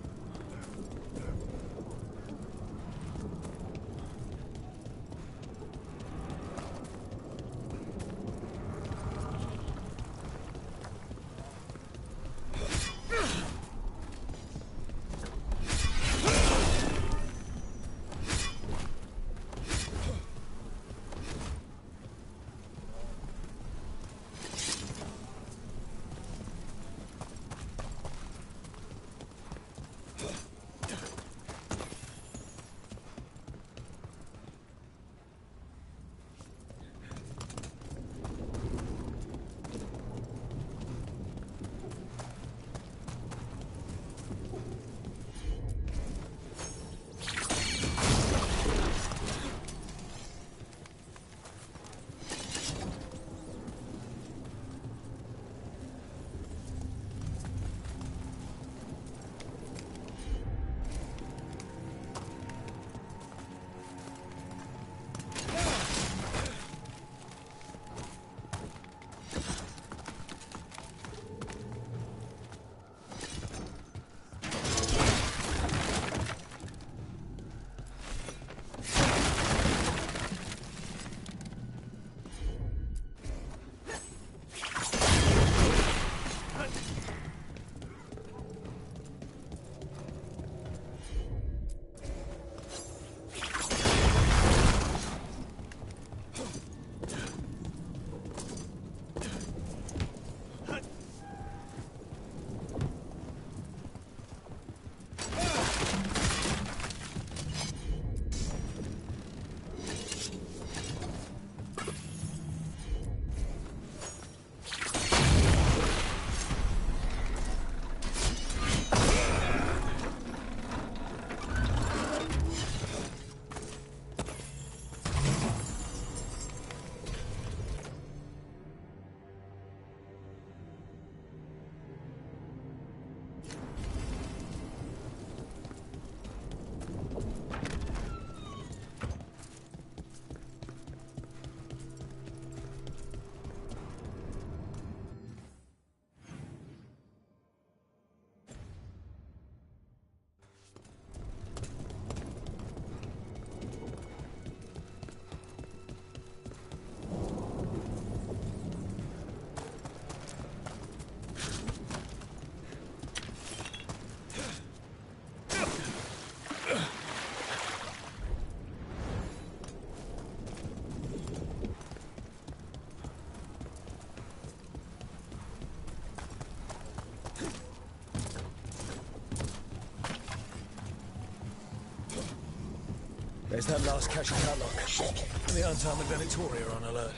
There's that last cache of Catlock. And the Untold and Venatori are on alert.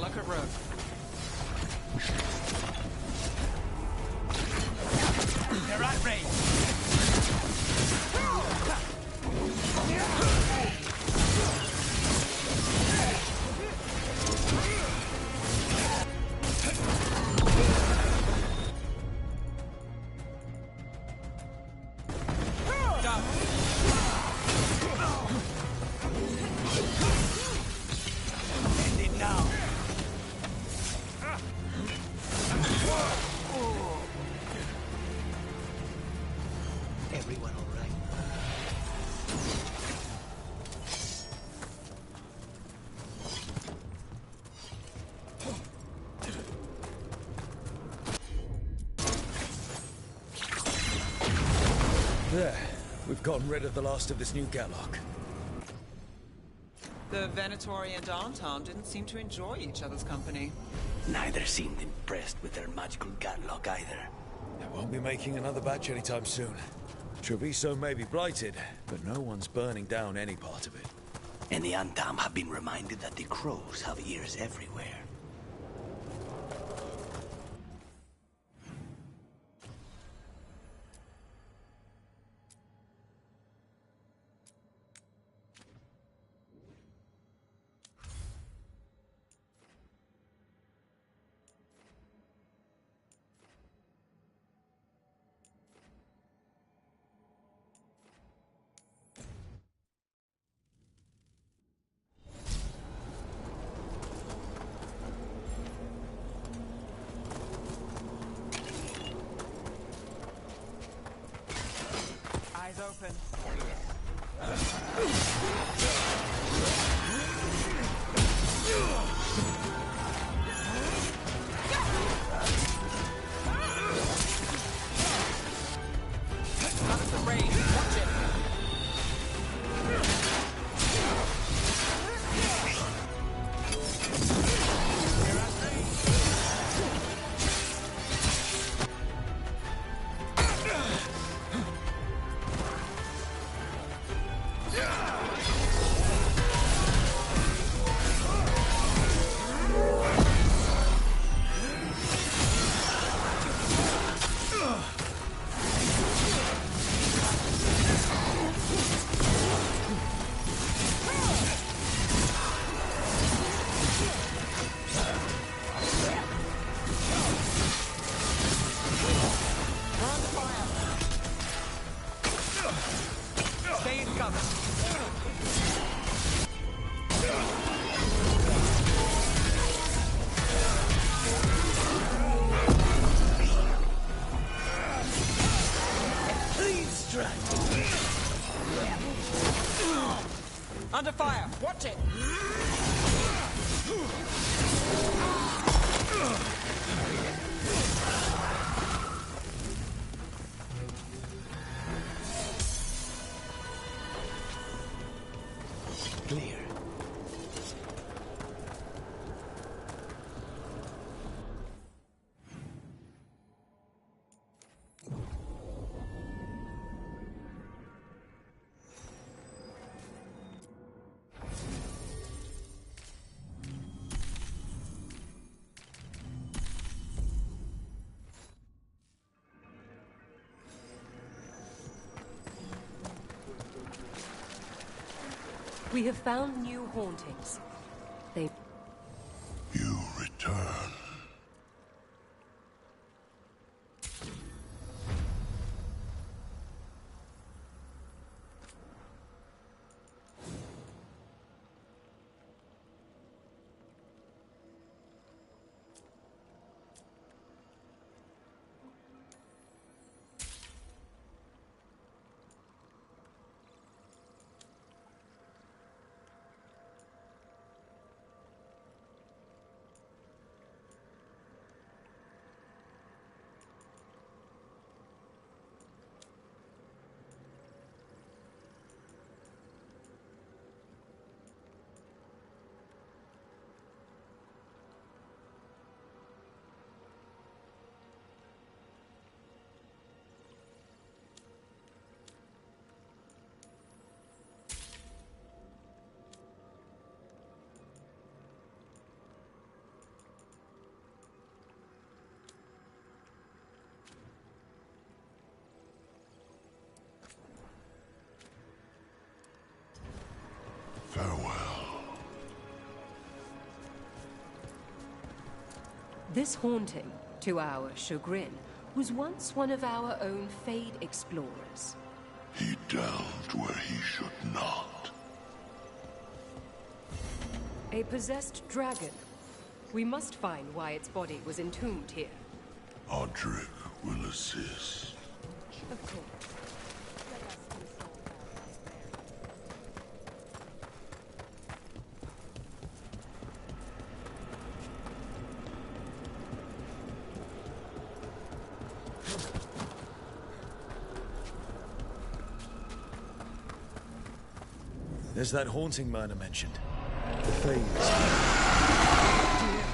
Luck at road.
They're at range.
We've gotten rid of the last of this new Gatlock.
The Venatori and Anton didn't seem to enjoy each other's company.
Neither seemed impressed with their magical Gatlock either.
They won't be making another batch anytime soon. Treviso may be blighted, but no one's burning down any part of it.
And the Antam have been reminded that the crows have ears everywhere.
Eyes open. Out of the range. Watch it. Under fire! Watch it!
Clear.
We have found new hauntings. They...
You return.
This haunting, to our chagrin, was once one of our own Fade explorers.
He delved where he should not.
A possessed dragon. We must find why its body was entombed here.
Audric will assist.
Of course.
There's that haunting murder mentioned. The Fades.
Dear,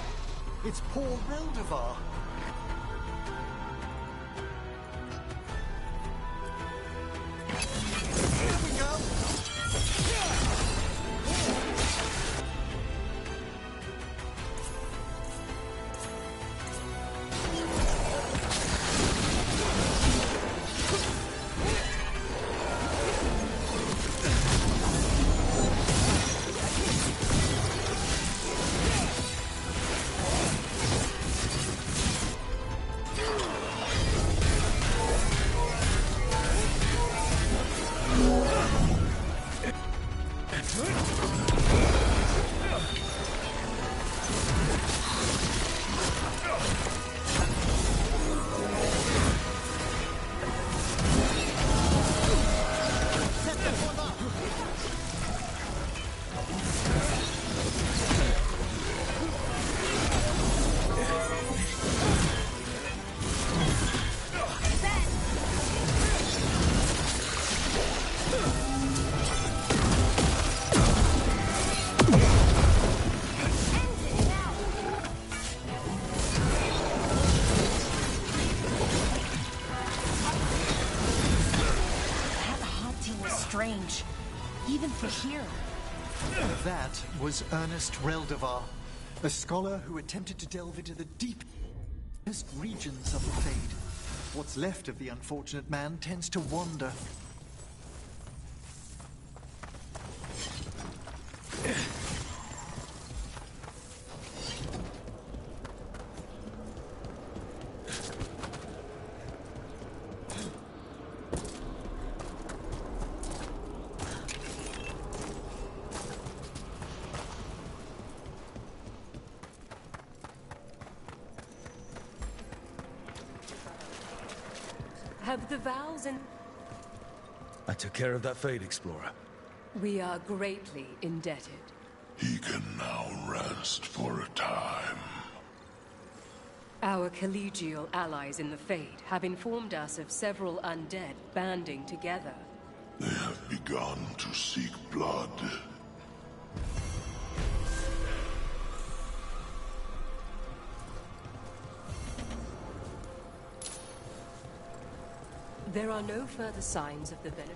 it's poor Reldevar. Here we go.
Strange, even for here.
That was Ernest Reldevar, a scholar who attempted to delve into the deepest regions of the Fade. What's left of the unfortunate man tends to wander.
Have the vows and
I took care of that Fade Explorer.
we are greatly indebted.
He can now rest for a time.
Our collegial allies in the Fade have informed us of several undead banding together.
They have begun to seek blood.
There are no further signs of the Venator.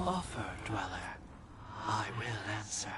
Offer, Dweller. I will answer.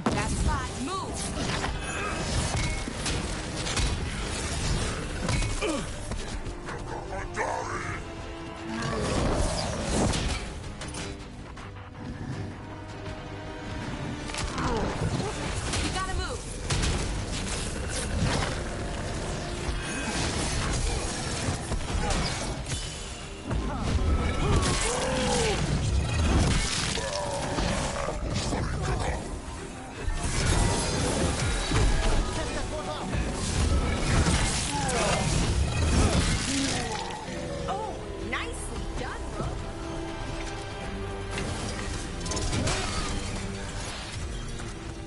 That's fine. Move. You gotta move. Oh, nicely done, bro.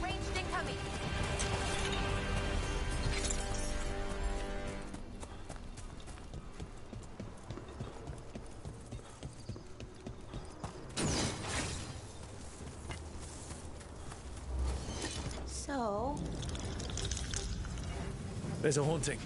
Ranged incoming.
So,
There's a haunting.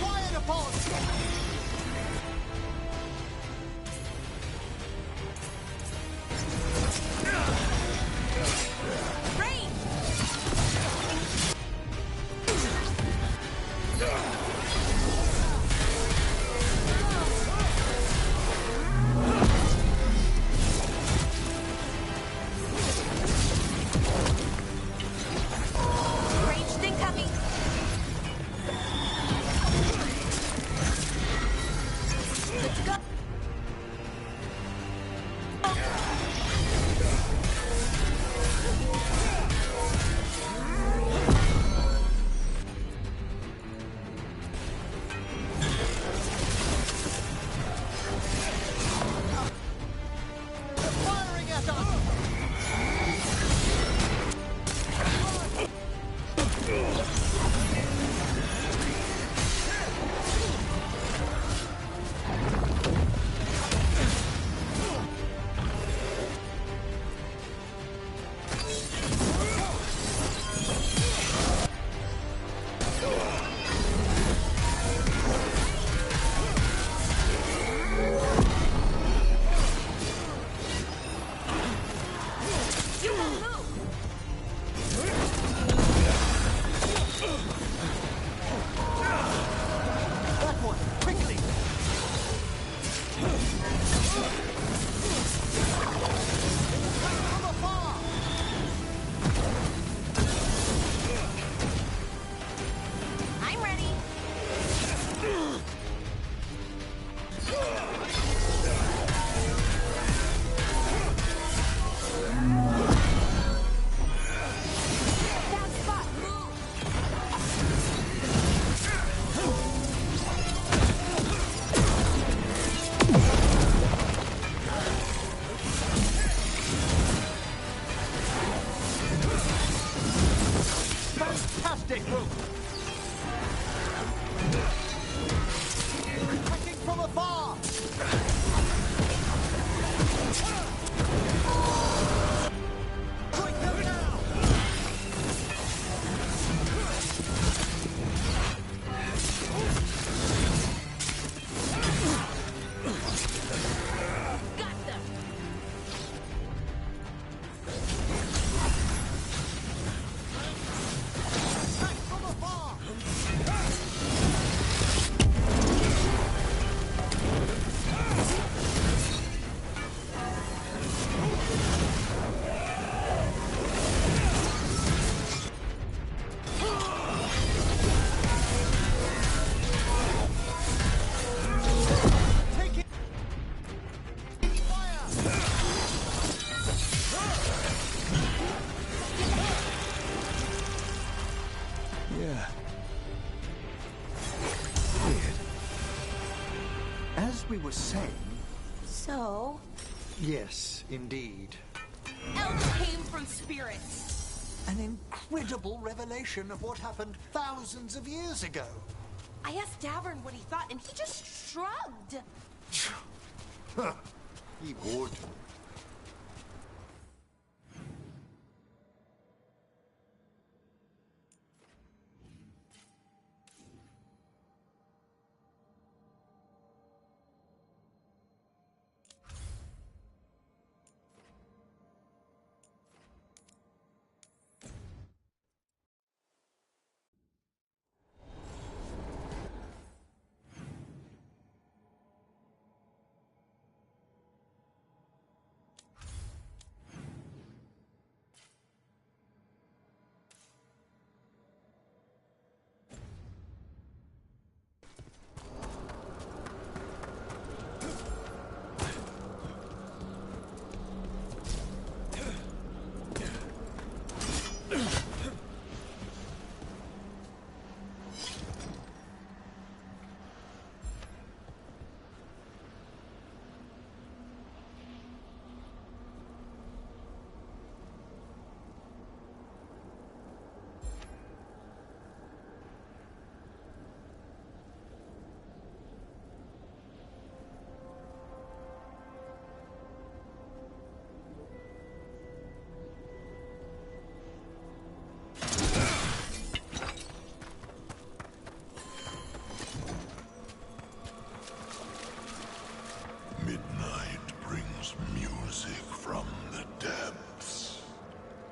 Quiet upon!
Ranged incoming. Let's go.
Firing at us!
You gotta move.
That one, quickly! From afar!
I'm ready. That spot. Move.
Fantastic move! Attacking from afar! Strike them down!
Got them.
Attack from afar! Taking fire!
Yeah.
as we were saying...
So?
Yes, indeed.
Elves came from spirits.
An incredible revelation of what happened thousands of years ago.
I asked Davern what he thought, and he just shrugged.
He would.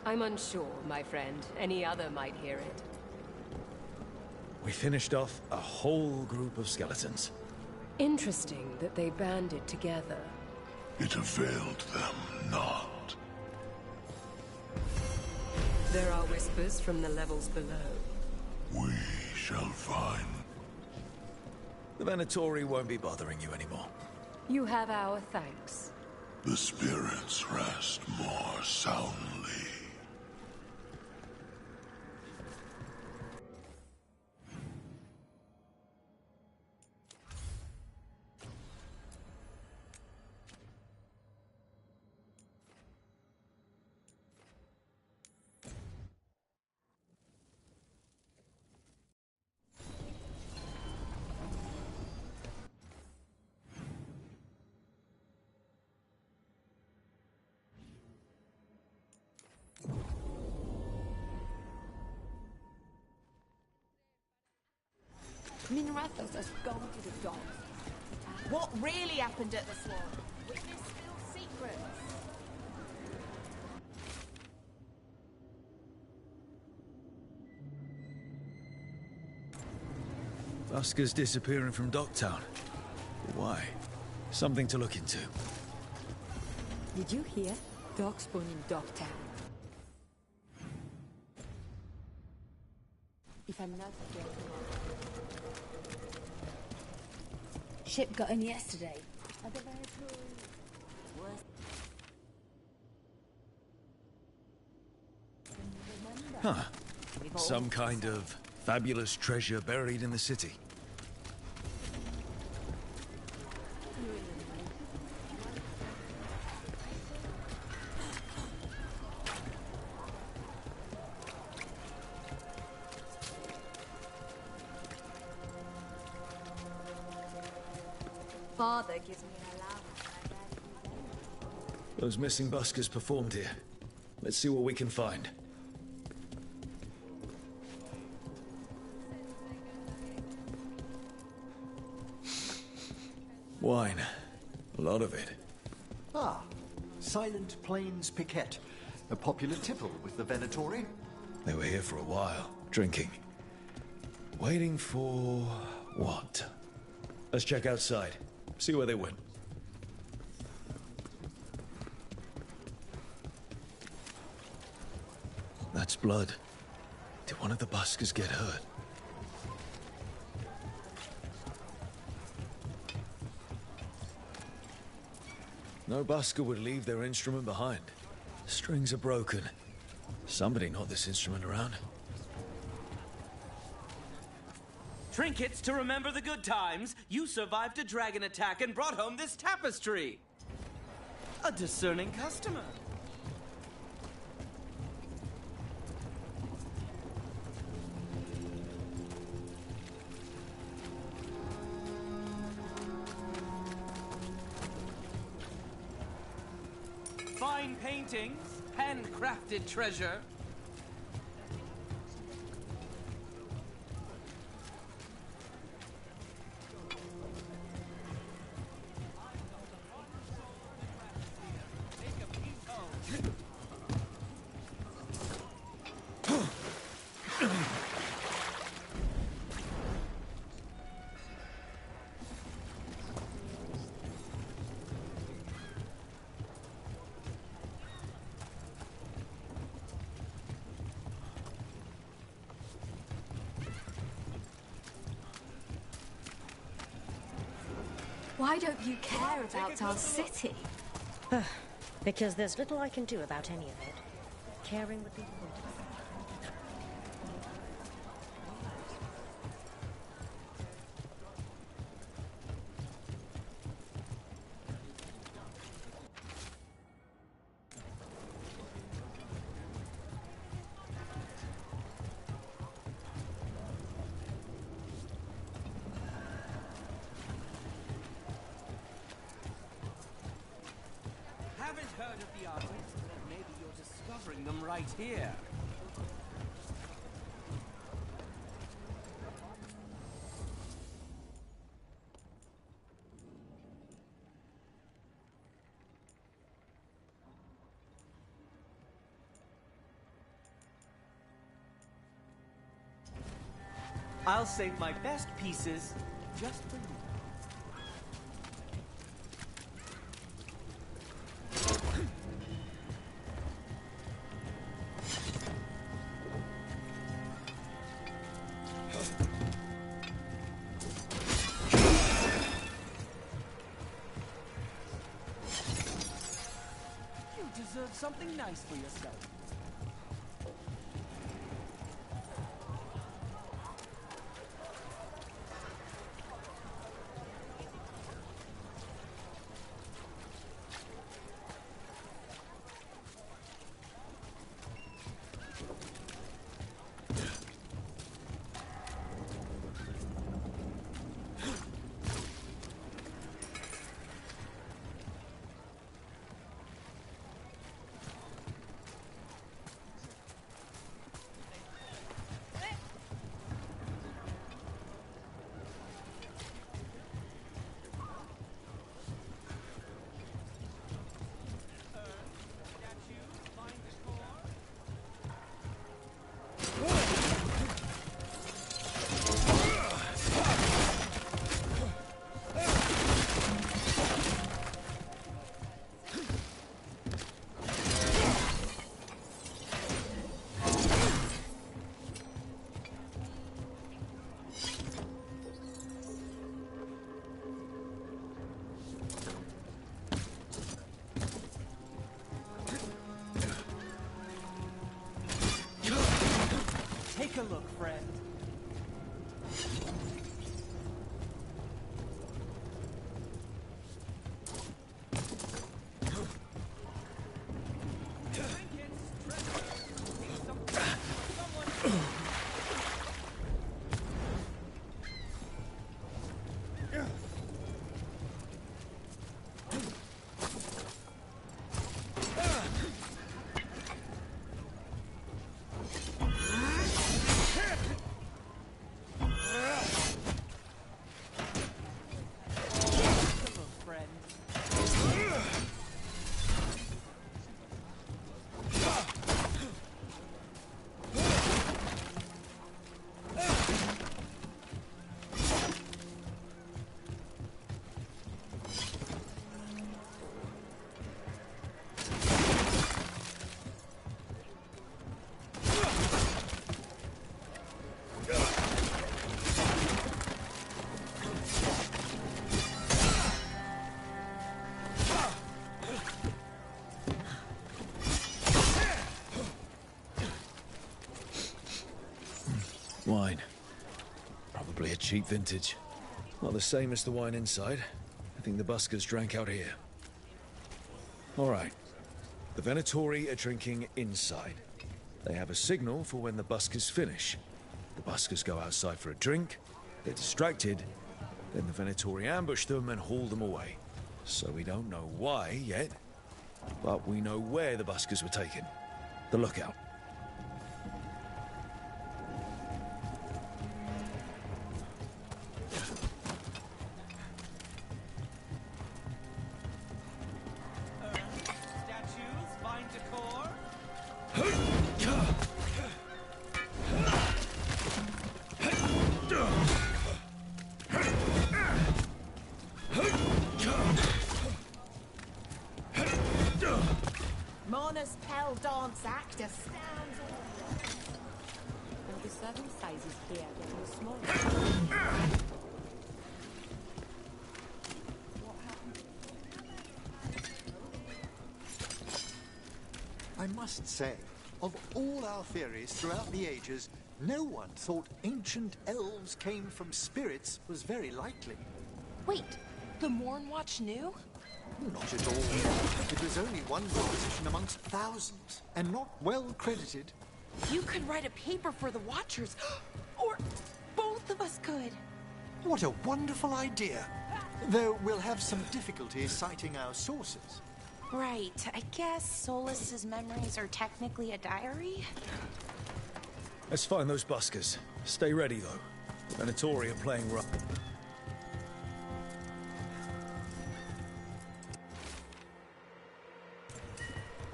I'm unsure, my friend. Any other might hear it.
We finished off a whole group of skeletons.
Interesting that they banded together.
It availed them not.
There are whispers from the levels below.
We shall find.
The Venatori won't be bothering you anymore.
You have our thanks.
The spirits rest more soundly.
Minrathos has gone to the dogs. What really happened at the swan? Witness still secrets.
Busker's disappearing from Docktown. Why? Something to look into.
Did you hear? Dog spawn in Docktown. If I'm not careful. Ship got in yesterday.
Huh. Some kind of fabulous treasure buried in the city.
Father gives me an allowance.
Those missing buskers performed here. Let's see what we can find. Wine. A lot of it.
Ah, Silent Plains Piquette. A popular tipple with the Venatori.
They were here for a while, drinking. Waiting for... what? Let's check outside. See where they went. That's blood. Did one of the buskers get hurt? No busker would leave their instrument behind. Strings are broken. Somebody knocked this instrument around.
Trinkets to remember the good times. You survived a dragon attack and brought home this tapestry. A discerning customer. Fine paintings, handcrafted treasure.
Why don't you care about our city?
Because there's little I can do about any of it. Caring would be important.
Haven't heard of the artists, but maybe you're discovering them right here. I'll save my best pieces just for you. You deserve something nice for yourself. Take a look, friend.
Probably a cheap vintage. Not the same as the wine inside. I think the buskers drank out here. All right. The Venatori are drinking inside. They have a signal for when the buskers finish. The buskers go outside for a drink, they're distracted, then the Venatori ambush them and haul them away. So we don't know why yet, but we know where the buskers were taken. The lookout.
Statues, fine decor.
Mona's Pell dance act astounds all.
There'll be serving sizes here getting smaller.
I must say, of all our theories throughout the ages, no one thought ancient elves came from spirits was very likely.
Wait, the Mornwatch knew?
Not at all. It was only one proposition amongst thousands, and not well credited.
You could write a paper for the Watchers, or both of us could.
What a wonderful idea. Though we'll have some difficulty citing our sources.
Right, I guess Solus's memories are technically a diary?
Let's find those buskers. Stay ready, though. Venatori are playing rough.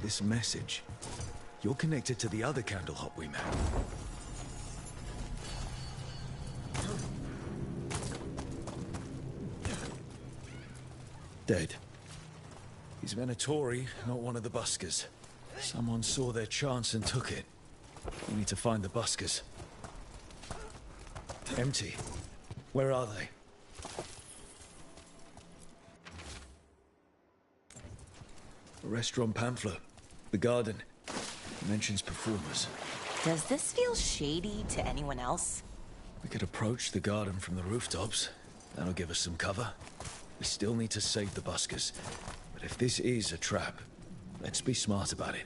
This message. You're connected to the other candle hop we met. Dead. He's Venatori, not one of the buskers. Someone saw their chance and took it. We need to find the buskers. Empty. Where are they? A restaurant pamphlet. The garden. It mentions performers.
Does this feel shady to anyone else?
We could approach the garden from the rooftops. That'll give us some cover. We still need to save the buskers. But if this is a trap, let's be smart about it.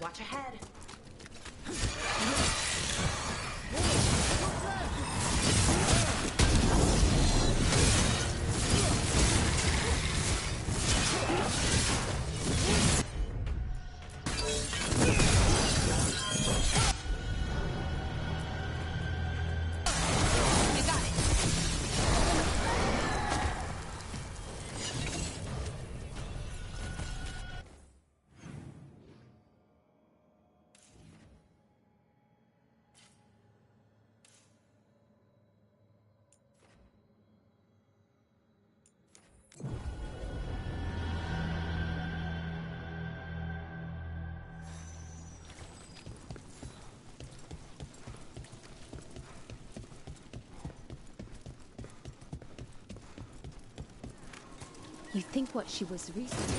Watch ahead.
You think what she was recently...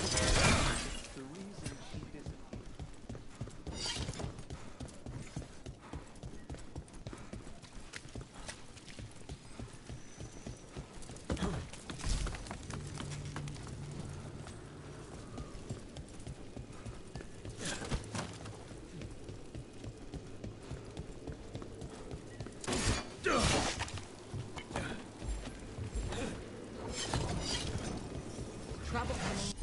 Trouble coming.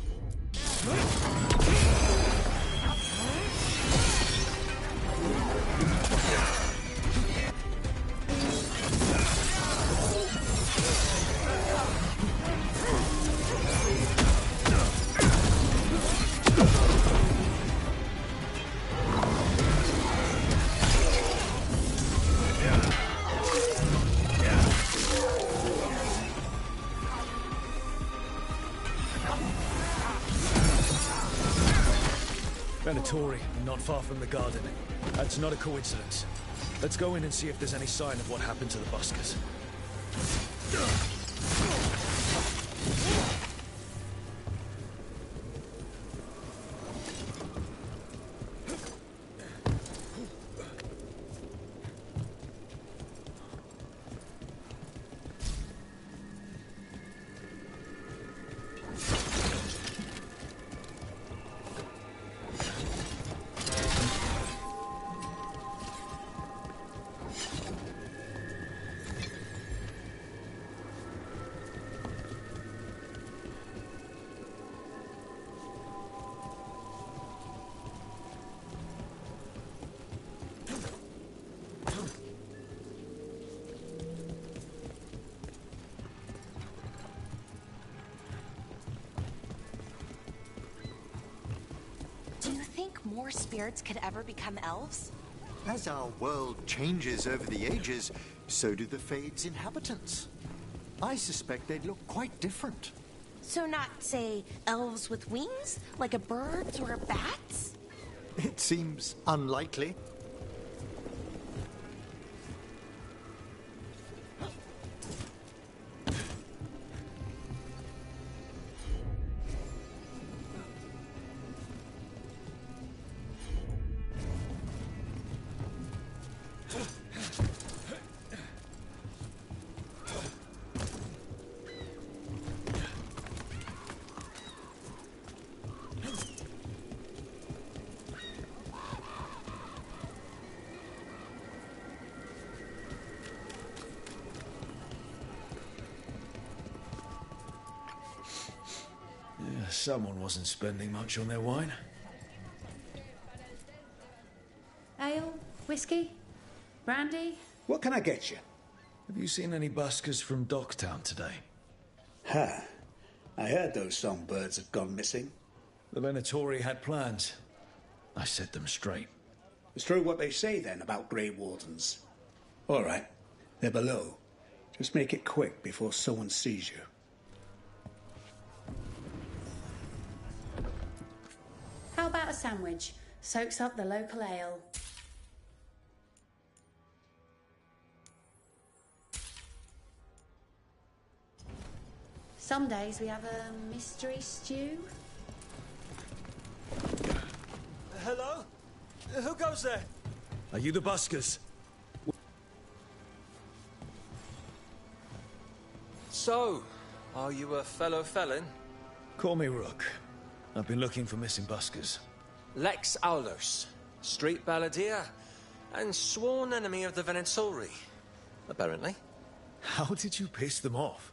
Venatori, not far from the garden. That's not a coincidence. Let's go in and see if there's any sign of what happened to the buskers.
Do you think more spirits could ever become elves?
As our world changes over the ages, so do the Fade's inhabitants. I suspect they'd look quite different.
So not, say, elves with wings? Like a bird or a bat?
It seems unlikely.
Someone wasn't spending much on their wine.
Ale? Whiskey? Brandy?
What can I get you?
Have you seen any buskers from Docktown today?
Ha! I heard those songbirds had gone missing.
The Venatori had plans. I set them straight.
It's true what they say then about Grey Wardens. All right, they're below. Just make it quick before someone sees you.
How about a sandwich? Soaks up the local ale. Some days we have a mystery stew.
Hello? Who goes there?
Are you the buskers?
So, are you a fellow felon?
Call me Rook. I've been looking for missing buskers.
Lex Aulos, street balladeer, and sworn enemy of the Venatori, apparently.
How did you piss them off?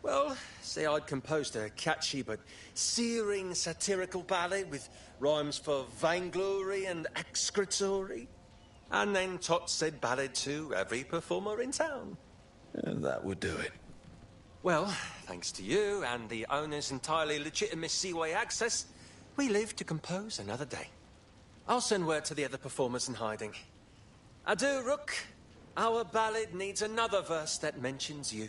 Well, say I'd composed a catchy but searing satirical ballad with rhymes for vainglory and excretory, and then taught said ballad to every performer in town.
That would do it.
Well, thanks to you and the owner's entirely legitimate seaway access, we live to compose another day. I'll send word to the other performers in hiding. Adieu, Rook. Our ballad needs another verse that mentions you.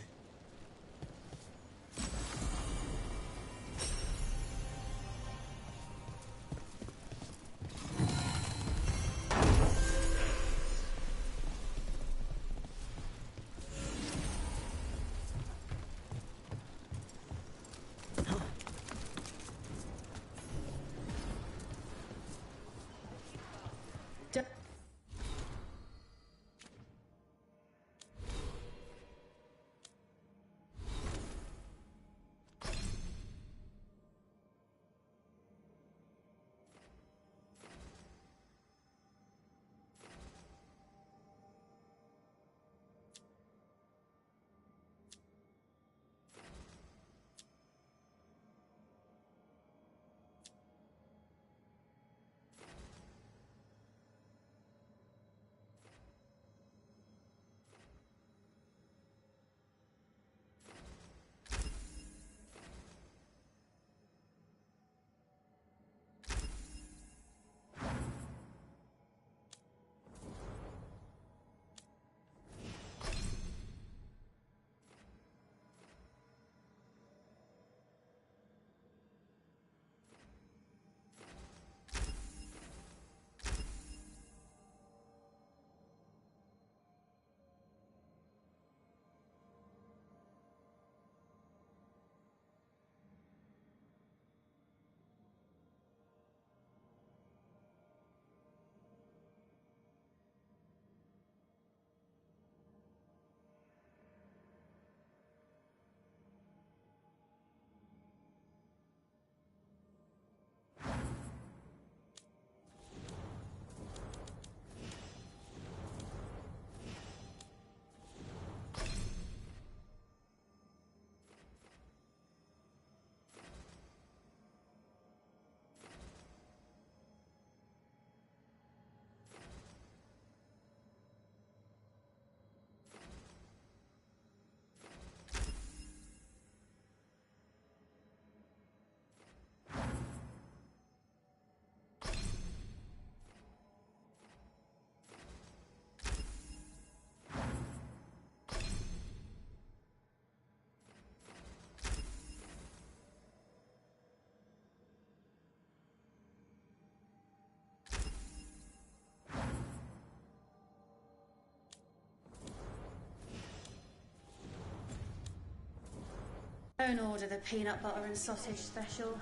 Don't order the peanut butter and sausage special.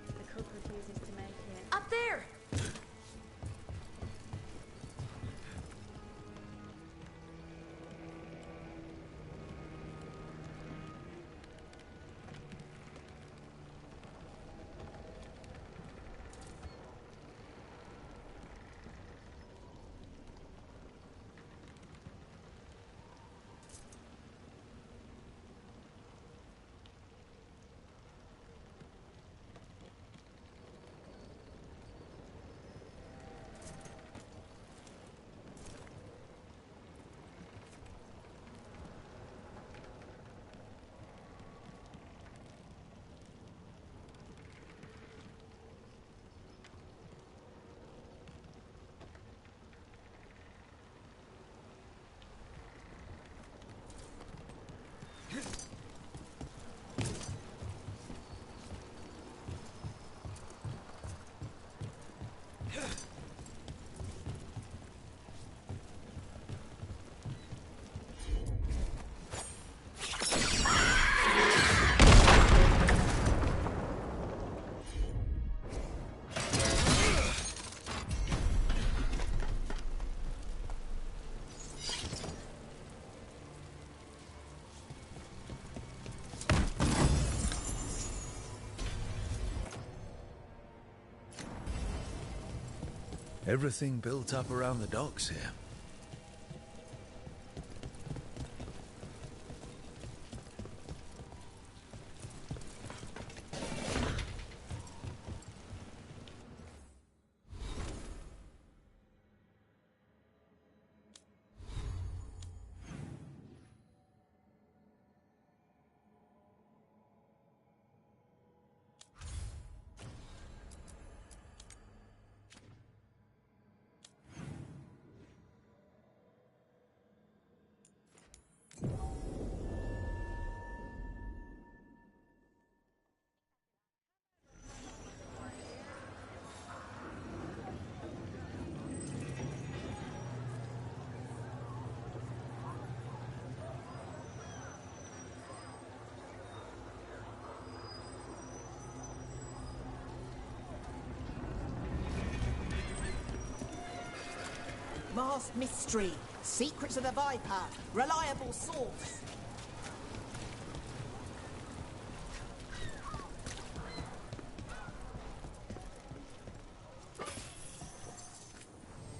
The cook refuses to make it.
Up there!
Everything built up around the docks here.
Masked mystery. Secrets of the Viper. Reliable source.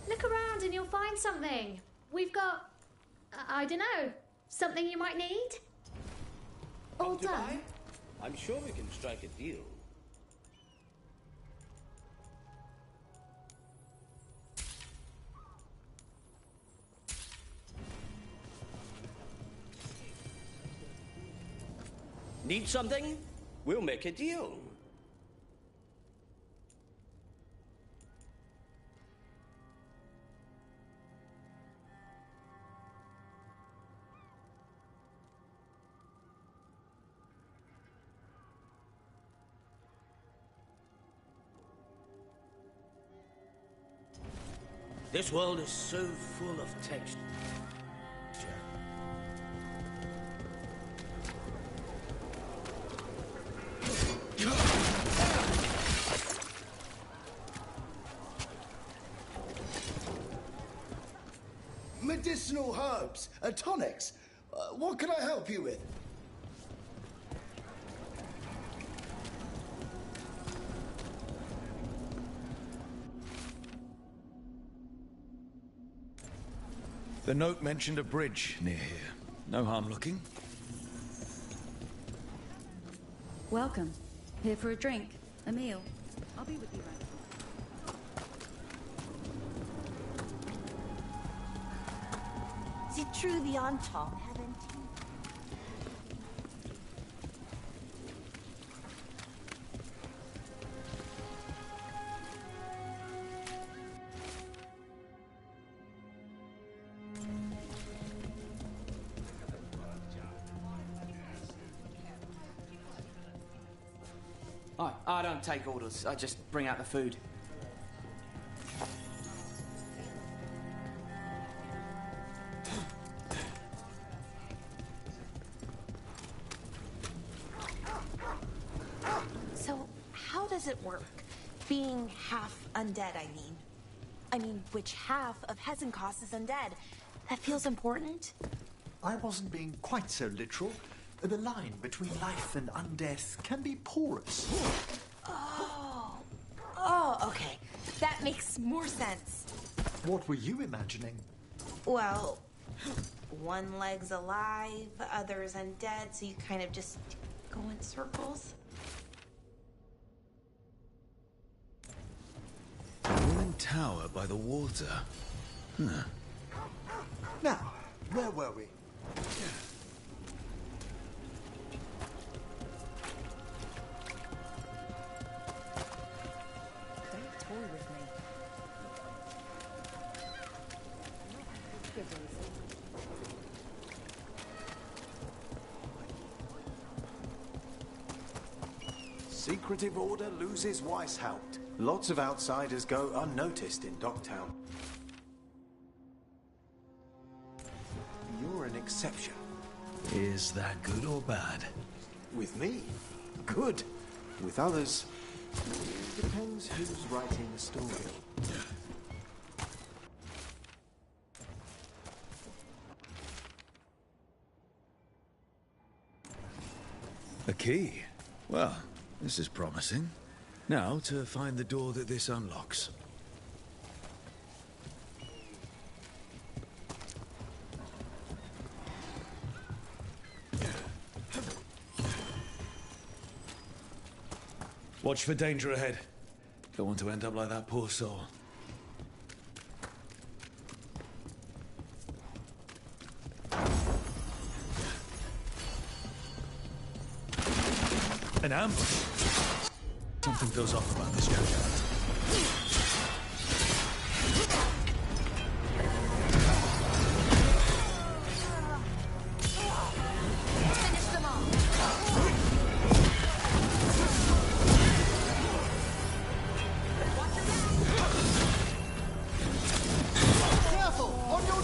Look around and you'll find something. We've got, I don't know, something you might need? All done.
I'm sure we can strike a deal. Need something? We'll make a deal. This world is so full of texture.
Medicinal herbs, tonics. What can I help you with?
The note mentioned a bridge near here. No harm looking.
Welcome. Here for a drink, a meal. I'll be with you right now.
Is it true the Antom haven't?
I don't take orders. I just bring out the food.
does it work? Being half undead, I mean. I mean, which half of Hezenkos is undead? That feels important.
I wasn't being quite so literal. The line between life and undeath can be porous.
Oh, okay. That makes more sense.
What were you imagining?
Well, one leg's alive, other's undead, so you kind of just go in circles.
Ruined tower by the water.
Now, where were we?
Don't toy with me.
Secretive Order loses Weishaupt. Lots of outsiders go unnoticed in Docktown. You're an exception.
Is that good or bad?
With me, good. With others, it depends who's writing the story.
A key. Well, this is promising. Now to find the door that this unlocks. Watch for danger ahead. Don't want to end up like that poor soul. An ambush? Something feels off about this junkyard.
Finish them all.
Careful! On your...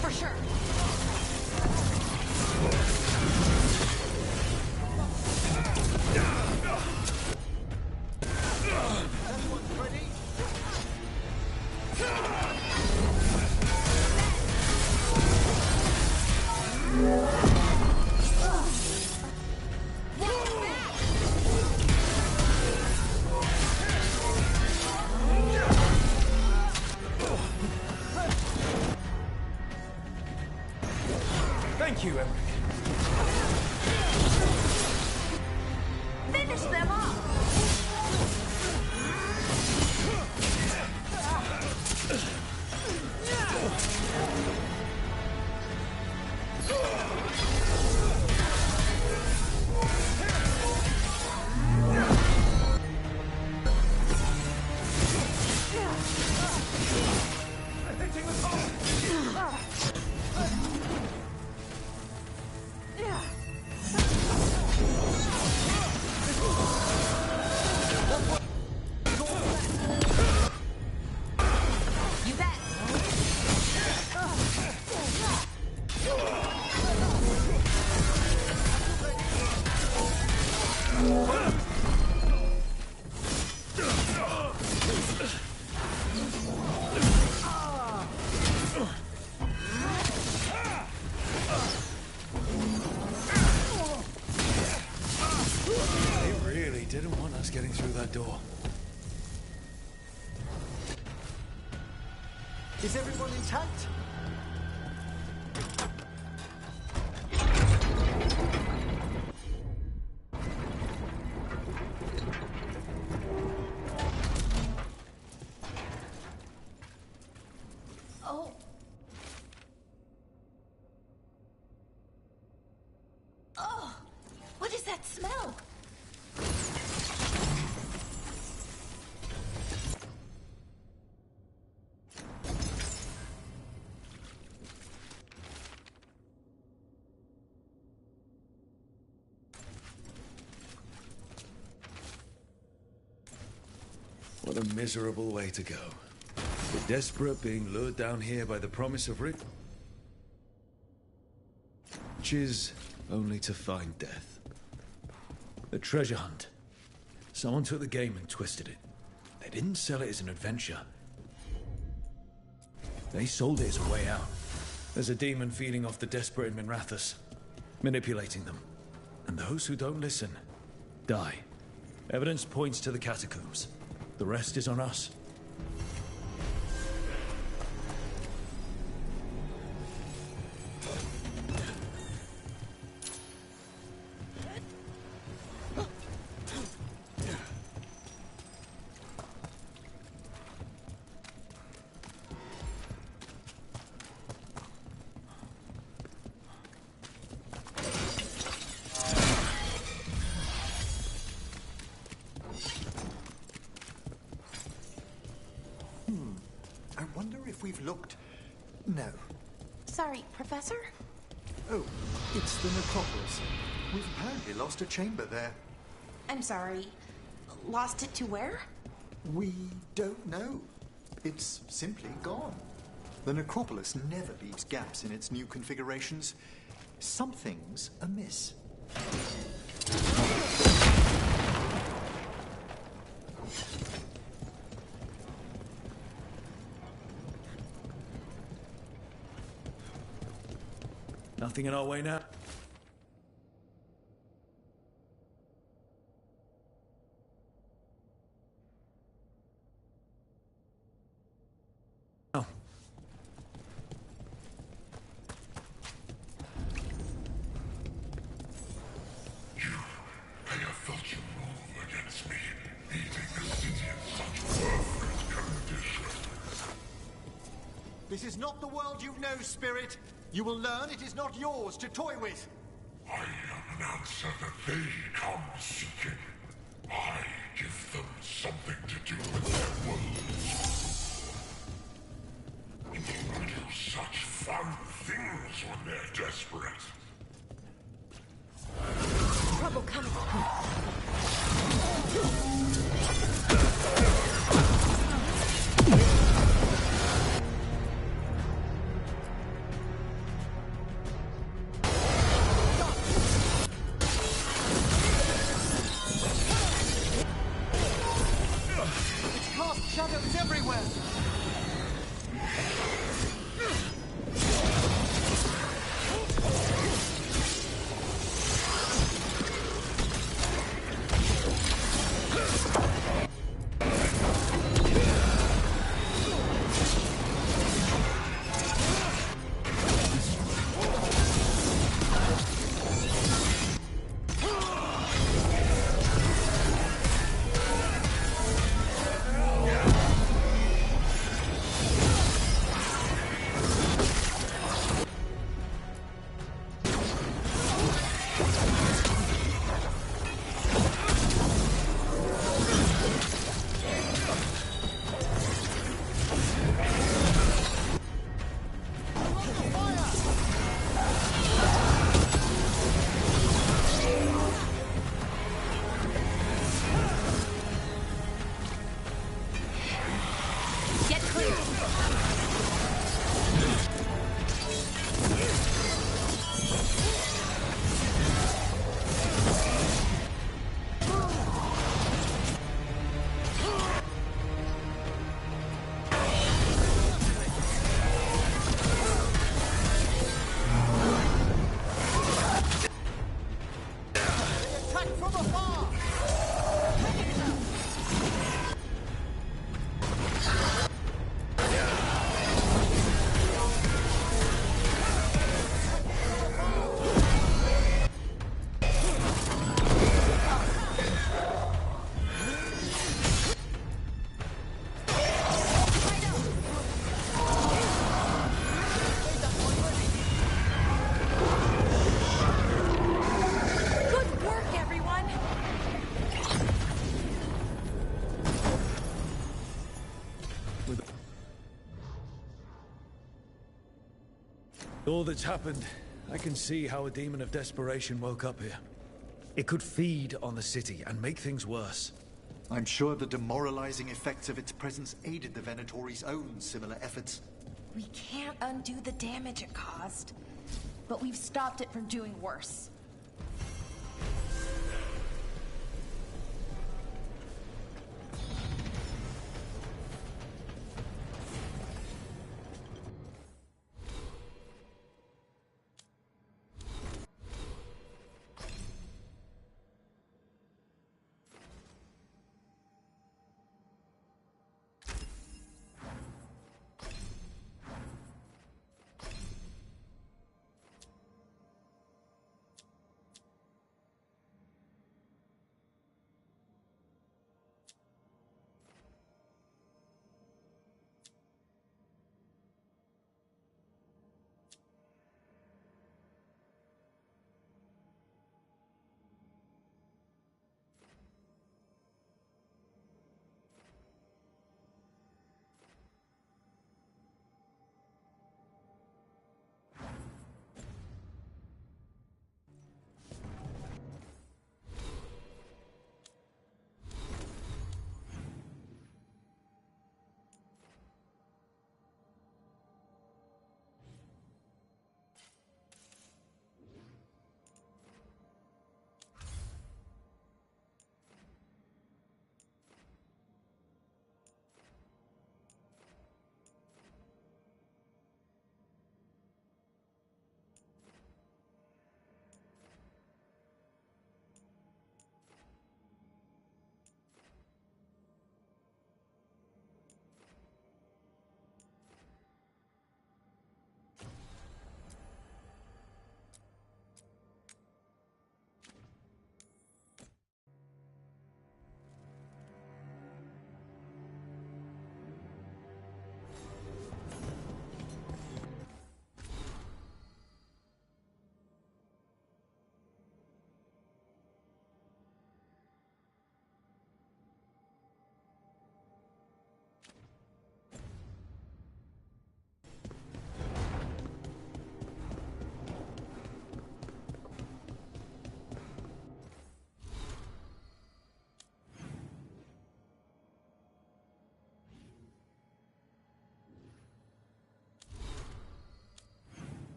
For sure.
Thank you, Emmerich.
Finish them off. You bet.
They really didn't want us getting through that door.
Is everyone intact?
Oh. Oh. What is that smell?
What a miserable way to go. The desperate being lured down here by the promise of riches, only to find death. A treasure hunt. Someone took the game and twisted it. They didn't sell it as an adventure. They sold it as a way out. There's a demon feeding off the desperate in Minrathous, manipulating them. And those who don't listen, die. Evidence points to the catacombs. The rest is on us.
I wonder if we've looked... No.
Sorry, Professor?
Oh, it's the necropolis. We've apparently lost a chamber there.
I'm sorry. Lost it to where?
We don't know. It's simply gone. The necropolis never leaves gaps in its new configurations. Something's amiss.
Nothing in our way now? Oh.
I have felt you move against me, eating the city in such perfect condition.
This is not the world you know, Spirit. You will learn it is not yours to toy with.
I am an answer that they come seeking. I give them something to do with their worlds. People do such fun things when they're desperate.
Trouble coming.
Shadows everywhere!
All that's happened, I can see how a demon of desperation woke up here. It could feed on the city and make things worse.
I'm sure the demoralizing effects of its presence aided the Venatori's own similar efforts.
We can't undo the damage it caused, but we've stopped it from doing worse.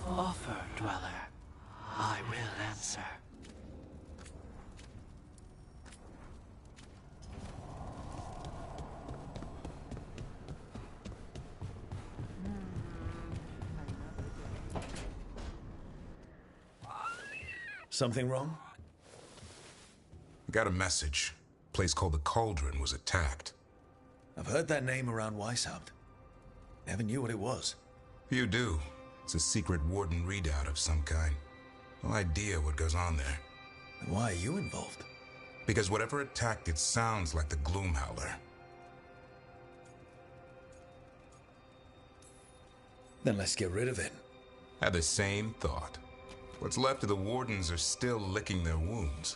Offer, Dweller. I will answer.
Something wrong?
Got a message. A place called the Cauldron was attacked.
I've heard that name around Weishaupt. Never knew what it was.
You do. It's a secret Warden readout of some kind. No idea what goes on there.
Then why are you involved?
Because whatever attacked it sounds like the Gloomhowler.
Then let's get rid of it.
Had the same thought. What's left of the Wardens are still licking their wounds.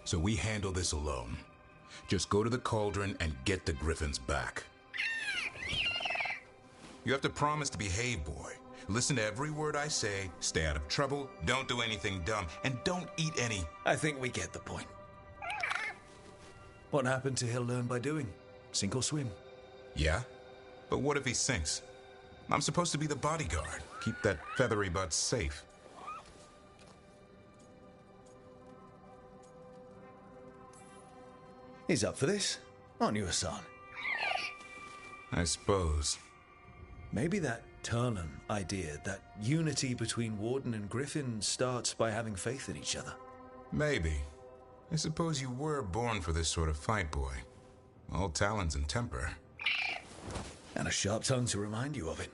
So we handle this alone. Just go to the Cauldron and get the Griffins back. You have to promise to behave, boy. Listen to every word I say, stay out of trouble, don't do anything dumb, and don't eat any...
I think we get the point. What happened to he'll learn by doing? Sink or swim?
Yeah? But what if he sinks? I'm supposed to be the bodyguard. Keep that feathery butt safe.
He's up for this. Aren't you, Hassan?
I suppose.
Maybe that Turlan idea, that unity between Warden and Griffin starts by having faith in each other.
Maybe. I suppose you were born for this sort of fight, boy. All talons and temper.
And a sharp tongue to remind you of it.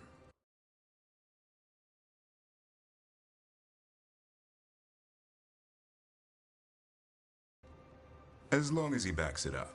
As long as he backs it up.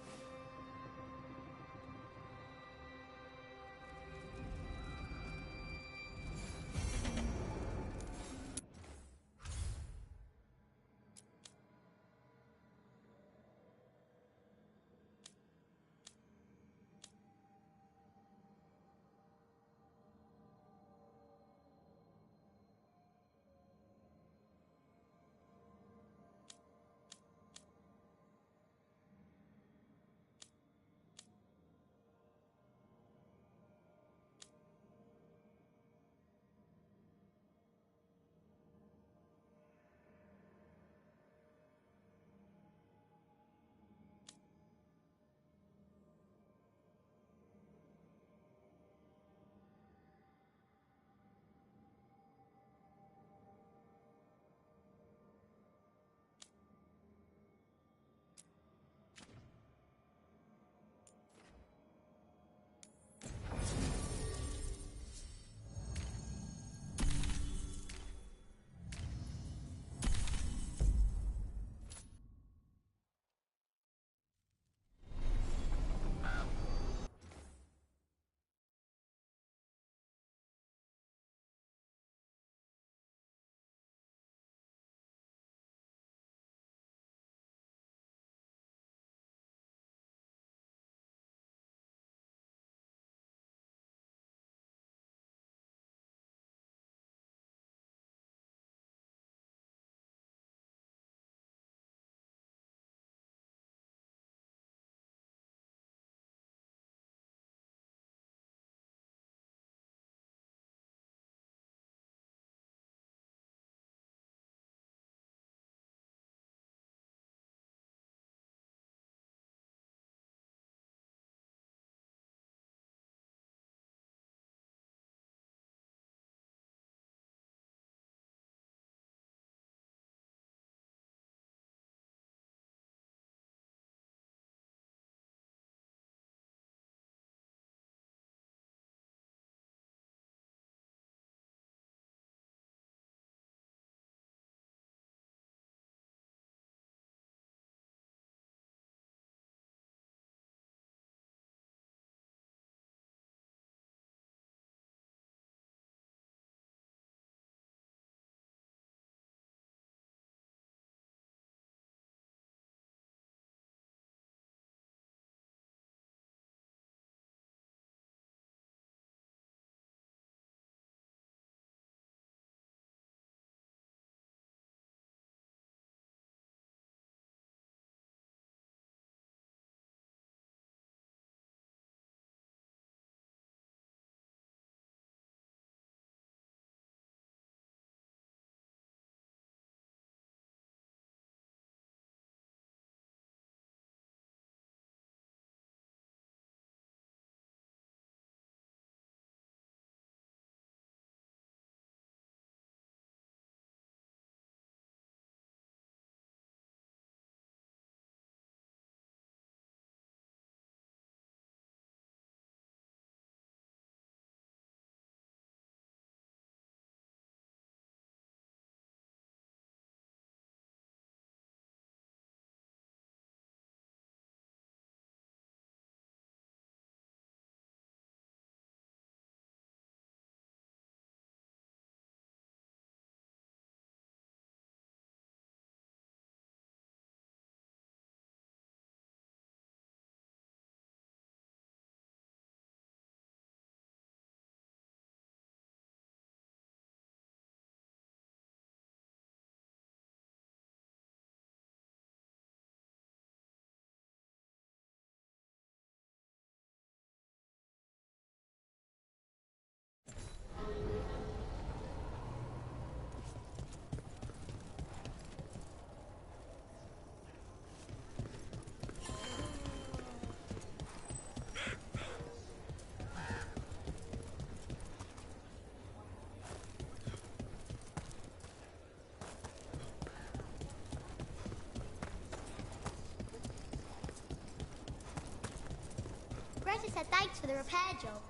Joseph said thanks for the repair job.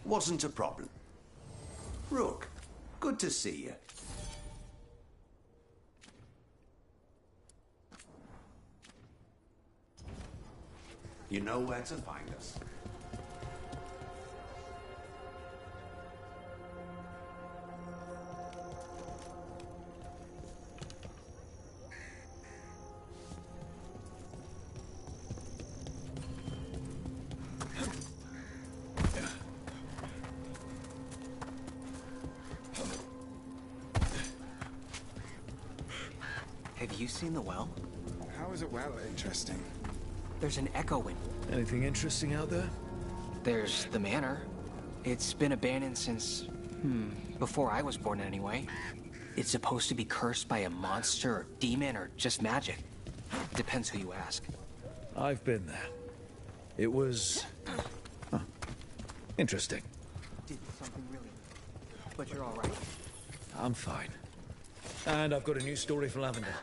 Wasn't a problem. Rook, good to see you. You know where to find us.
Have you seen the well?
How is a well interesting?
There's an echo in.
Anything interesting out there?
There's the manor. It's been abandoned since, before I was born anyway. It's supposed to be cursed by a monster or demon or just magic. Depends who you ask.
I've been there. It was... interesting.
Did something really... But you're all right?
I'm fine. And I've got a new story for Lavender.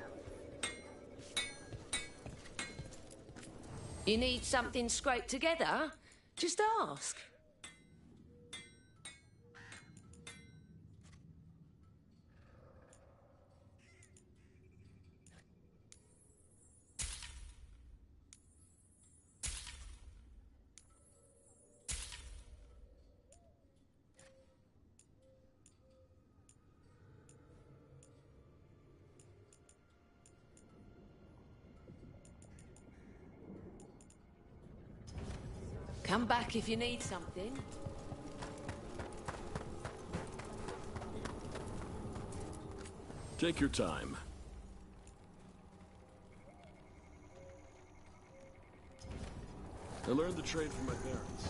You need something scraped together? Just ask. Come back if you need something.
Take your time. I learned the trade from my parents.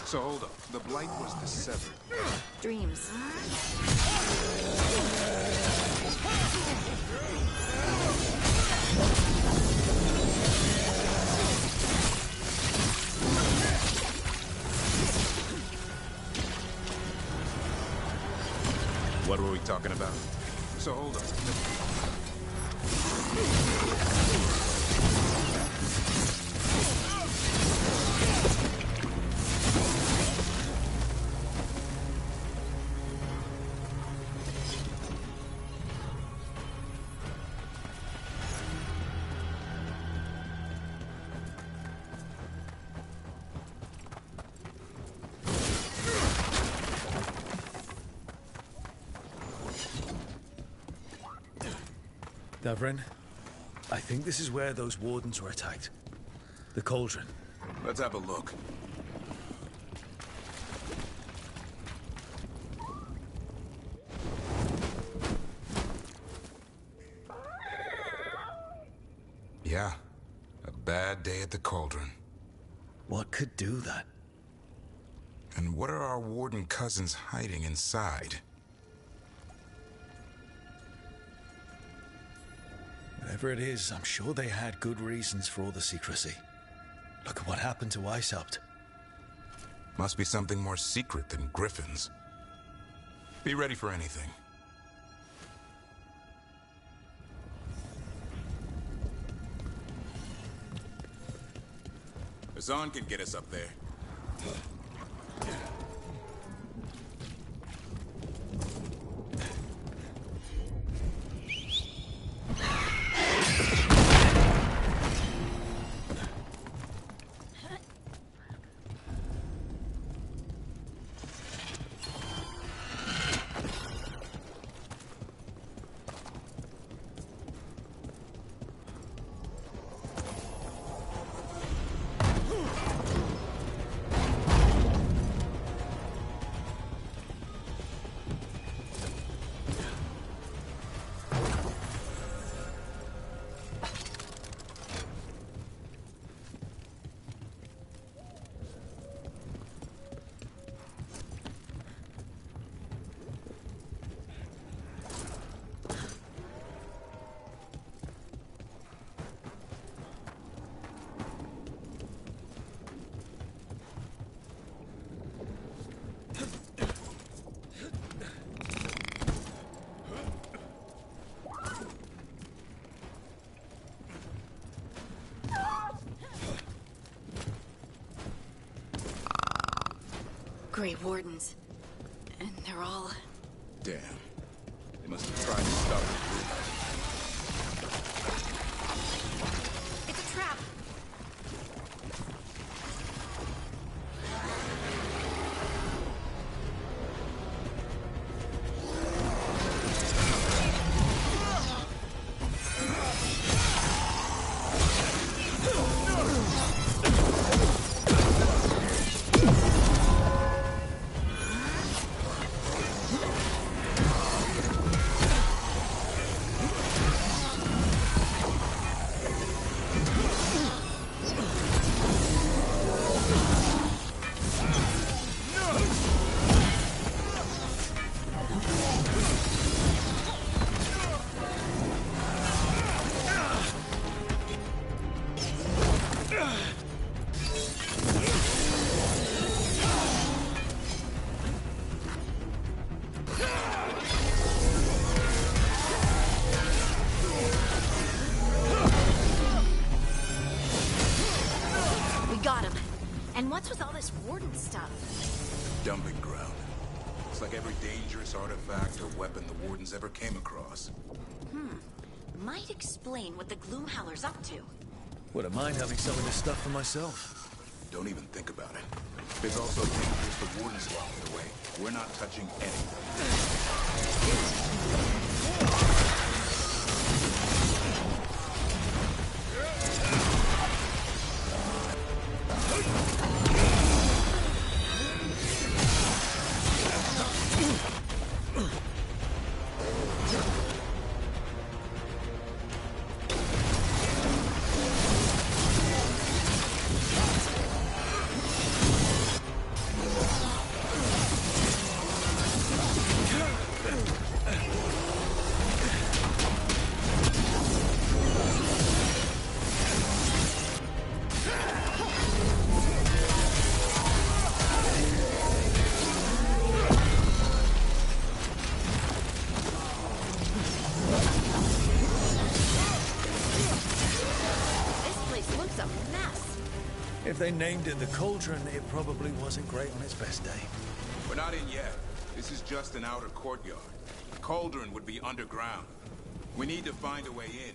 So hold up. The Blight was dissevered.
Dreams.
What were we talking about? So hold up.
Davrin, I think this is where those wardens were attacked. The cauldron.
Let's have a look. Yeah, a bad day at the cauldron.
What could do that?
And what are our warden cousins hiding inside?
Whatever it is, I'm sure they had good reasons for all the secrecy. Look at what happened to Icehopt.
Must be something more secret than griffins. Be ready for anything. Hassan can get us up there.
Great Wardens. And they're all...
Damn. They must have tried to stop it.
It's a trap! And what's with all this warden stuff?
Dumping ground. It's like every dangerous artifact or weapon the wardens ever came across.
Might explain what the Gloomhowler's up to.
Wouldn't mind having some of this stuff for myself.
Don't even think about it. It's also dangerous the wardens lock it away. We're not touching anything.
If they named it the Cauldron, it probably wasn't great on its best day.
We're not in yet. This is just an outer courtyard. The Cauldron would be underground. We need to find a way in.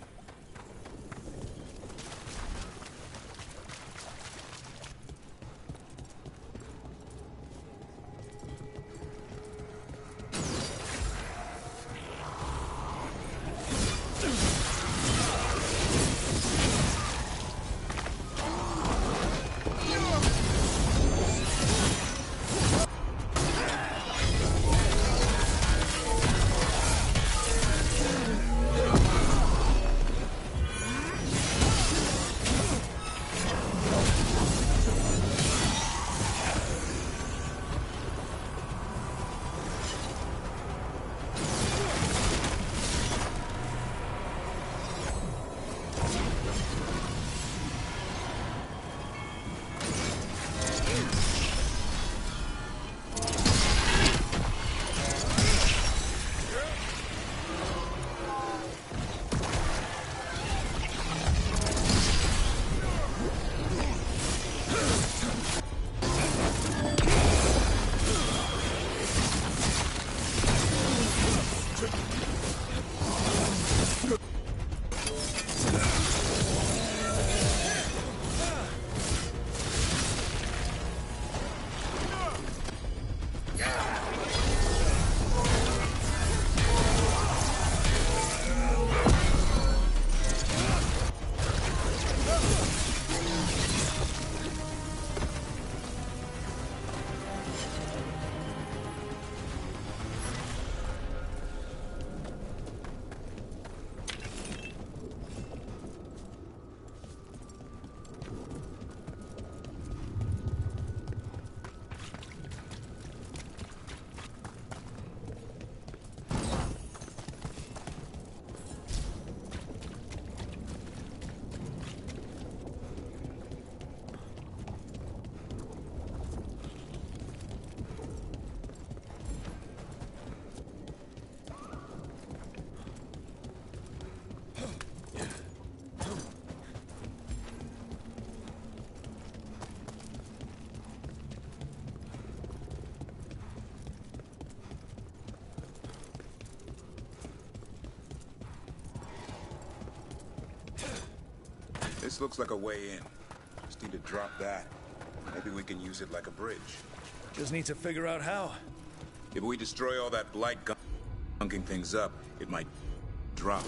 This looks like a way in. Just need to drop that. Maybe we can use it like a bridge.
Just need to figure out how.
If we destroy all that blight gunking things up, it might drop.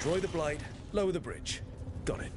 Destroy the Blight, lower the bridge. Got it.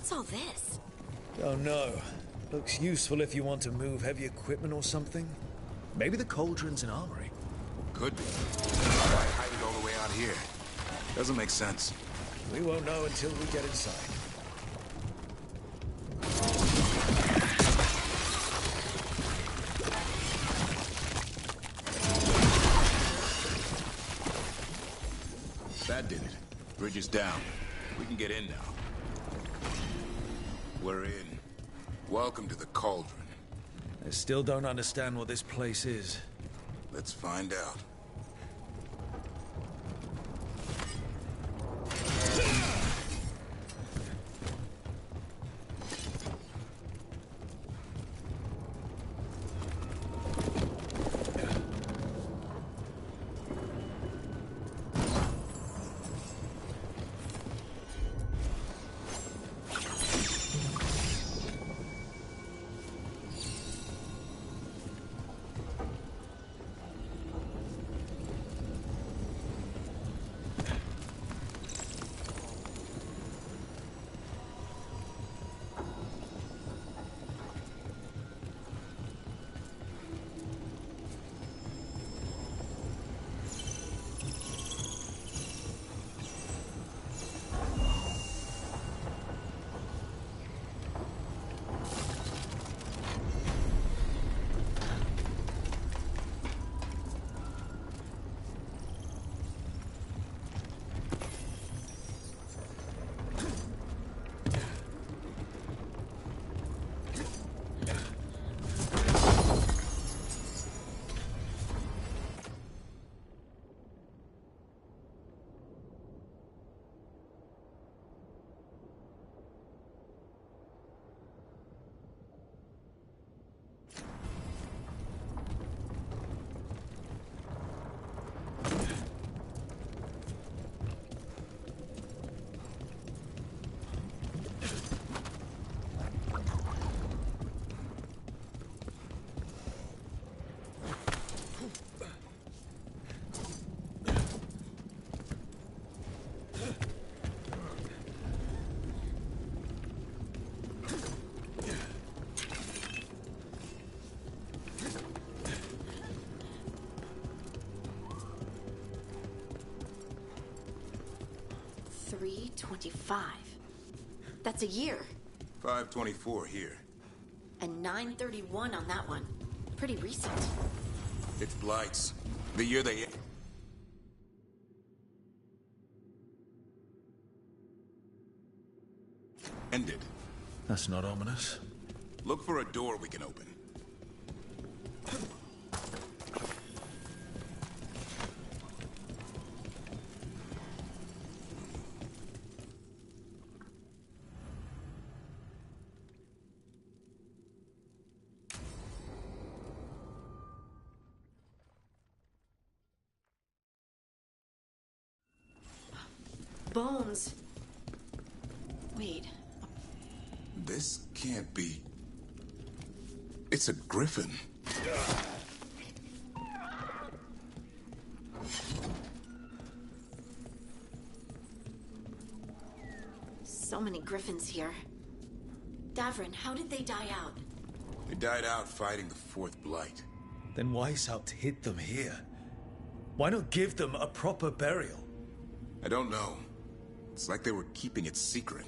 What's all this?
Oh no. Looks useful if you want to move heavy equipment or something. Maybe the cauldron's an armory.
Could be. Why hide it all the way out here? Doesn't make sense.
We won't know until we get inside.
That did it. Bridge is down. We can get in now. We're in. Welcome to the Cauldron.
I still don't understand what this place is.
Let's find out.
325. That's a year.
524 here.
And 931 on that one. Pretty recent.
It's Blights. The year they... ended.
That's not ominous.
Look for a door we can open.
Bones. Wait.
This can't be... It's a griffin.
So many griffins here. Davrin, how did they die out?
They died out fighting the fourth Blight.
Then why South hid them here? Why not give them a proper burial?
I don't know. It's like they were keeping it secret.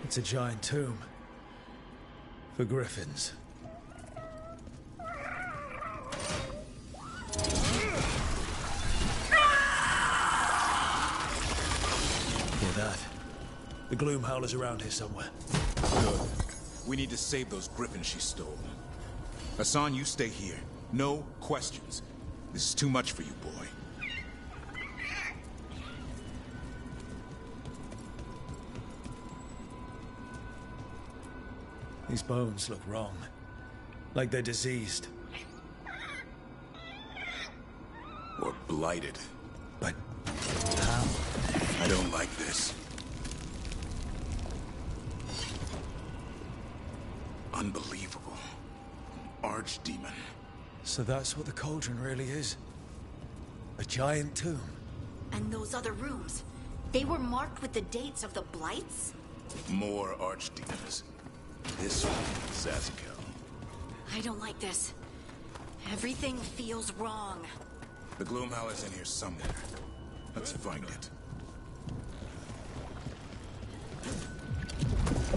It's a giant tomb. For griffins. Hear that? The Gloom Howler's around here somewhere.
Good. We need to save those griffins she stole. Hassan, you stay here. No questions. This is too much for you, boy.
These bones look wrong. Like they're diseased.
Or blighted.
But how?
I don't like this. Unbelievable. An archdemon.
So that's what the cauldron really is? A giant tomb?
And those other rooms, they were marked with the dates of the Blights?
More archdemons. This one, Zazikel.
I don't like this. Everything feels wrong.
The Gloomhowler's in here somewhere. Let's find it.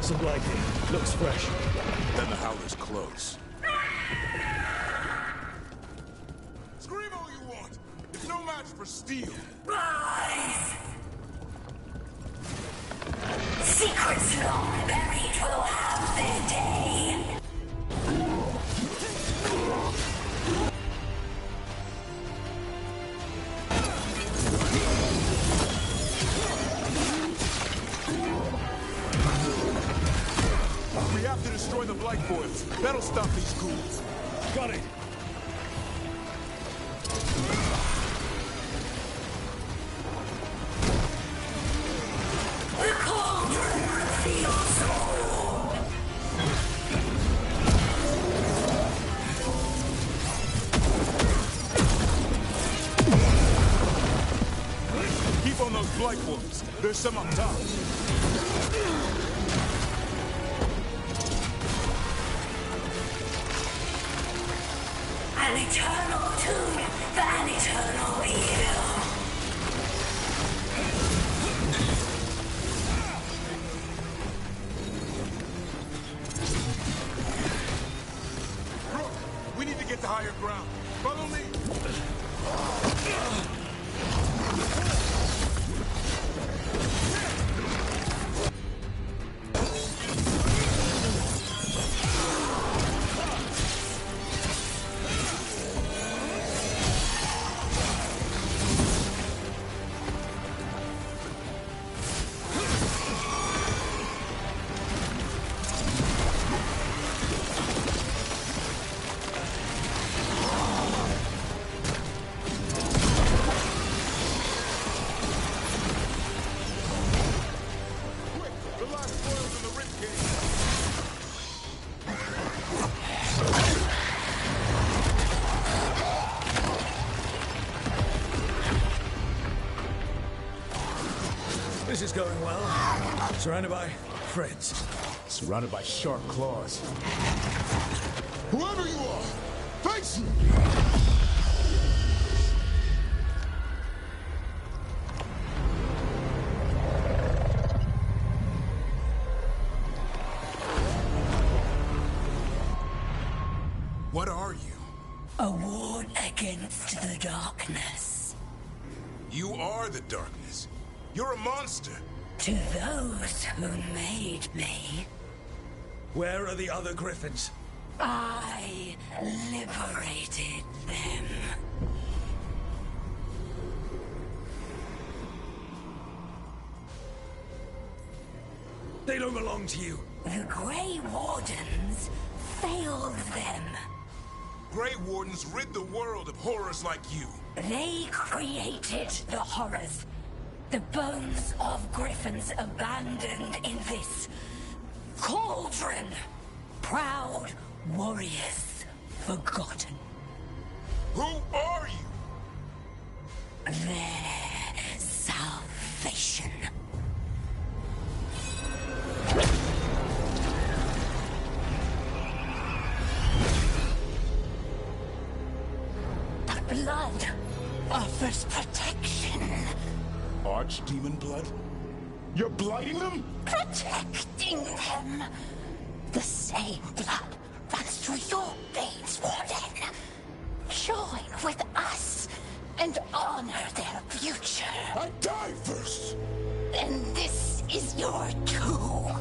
Some light here. Looks fresh.
Then the Howler's close.
Scream all you want! It's no match for steel!
Rise! Secrets long buried will have their day.
We have to destroy the Blight Boils. That'll stop these ghouls.
Got it.
The cauldron feels all.
Keep on those Blight Boils. There's some up top.
An eternal tomb for an eternal evil.
Rook, we need to get to higher ground. Follow me.
This is going well. Surrounded by friends.
Surrounded by sharp claws.
Whoever you are, face me!
What are you?
A ward against the darkness.
You are the darkness. You're a monster.
To those who made me,
Where are the other griffins?
I liberated them.
They don't belong to you.
The Grey Wardens failed them.
Grey Wardens rid the world of horrors like you.
They created the horrors. The bones of griffins abandoned in this cauldron. Proud warriors forgotten.
Who are you?
Their salvation. The blood offers protection.
Archdemon blood? You're blighting them?
Protecting them. The same blood runs through your veins, Warden. Join with us and honor their future.
I die first!
Then this is your tomb.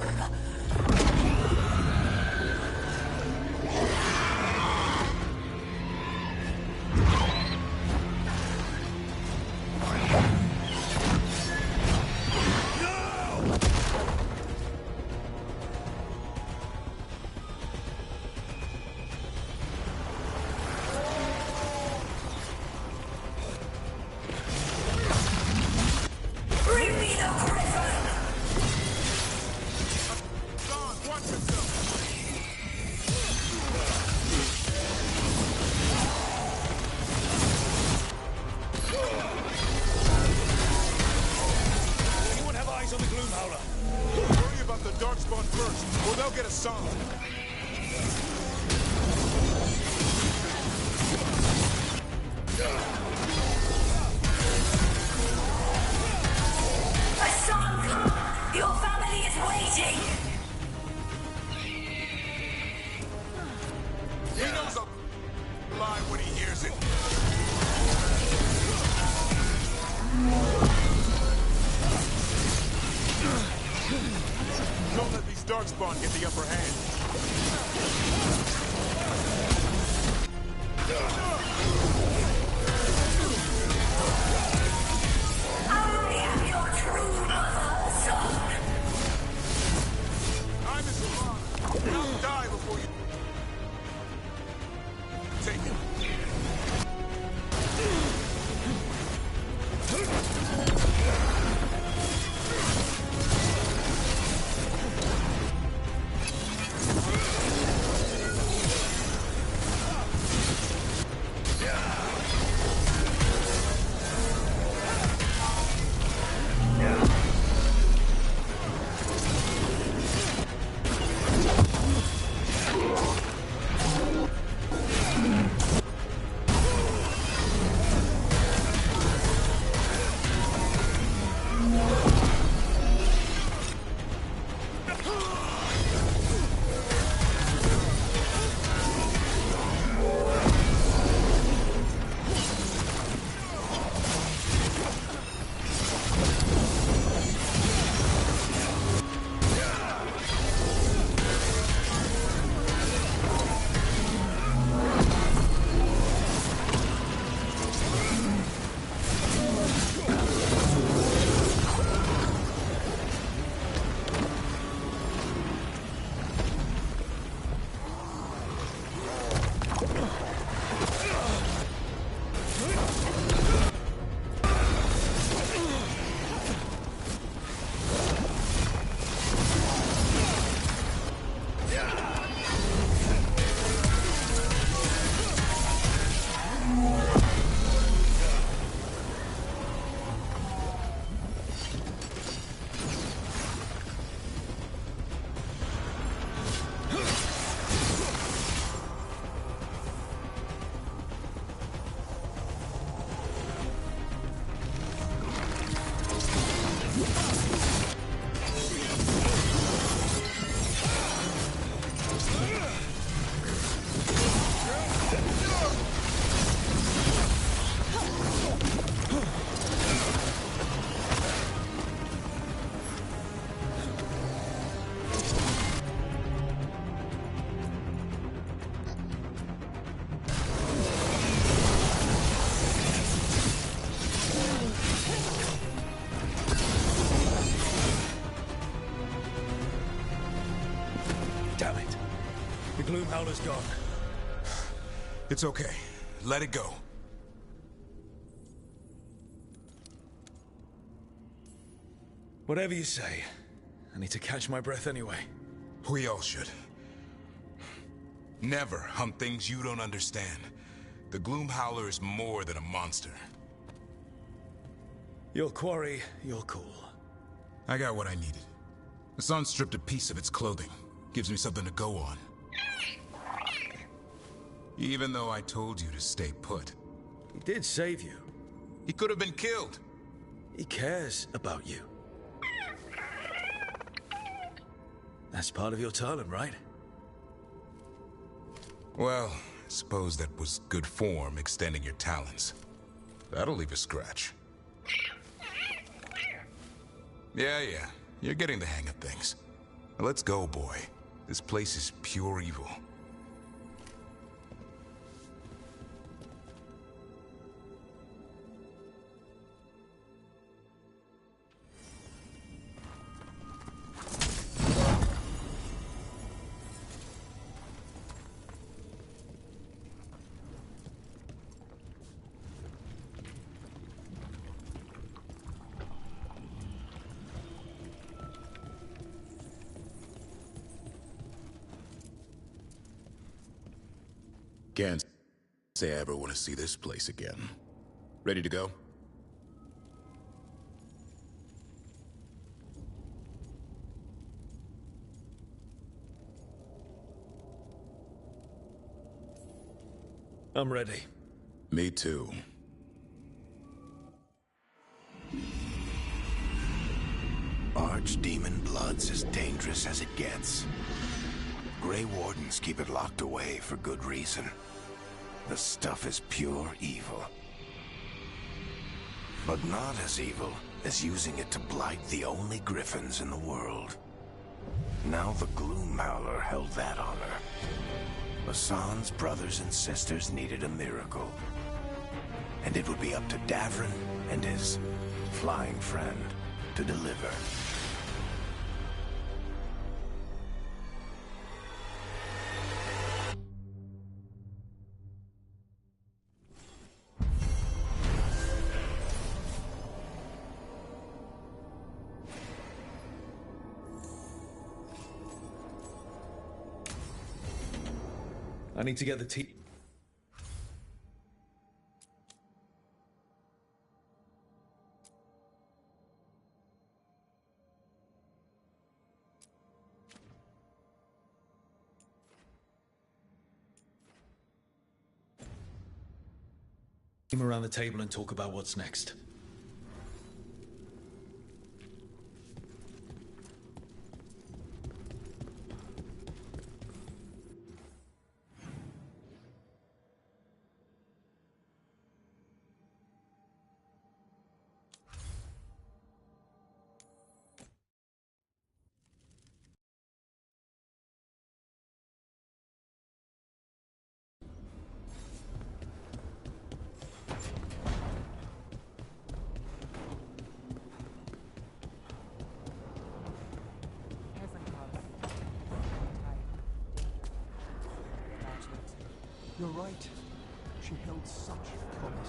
Bring me the griffin!
God, watch yourself!
Anyone have eyes on the Gloom Howler?
Worry about the Darkspawn first, or they'll get a song.
Asan! Your family is waiting!
He knows a lie when he hears it. Don't let these Darkspawn get the upper hand.
I am your true mother, son.
I'm his father. I'll die before you take him.
Gloomhowler's gone.
It's okay. Let it go.
Whatever you say. I need to catch my breath anyway.
We all should. Never hunt things you don't understand. The Gloomhowler is more than a monster.
Your quarry, your call.
I got what I needed. The sun stripped a piece of its clothing. Gives me something to go on. Even though I told you to stay put.
He did save you.
He could have been killed.
He cares about you. That's part of your talent, right?
Well, I suppose that was good form, extending your talents. That'll leave a scratch. Yeah. You're getting the hang of things. Now let's go, boy. This place is pure evil. Can't say I ever want to see this place again. Ready to go?
I'm ready.
Me too.
Archdemon blood's as dangerous as it gets. Grey Wardens keep it locked away for good reason. The stuff is pure evil. But not as evil as using it to blight the only griffins in the world. Now the Gloomhowler held that honor. Hassan's brothers and sisters needed a miracle. And it would be up to Davrin and his flying friend to deliver.
I need to get the team. Around the table and talk about what's next.
You're right. She held such promise.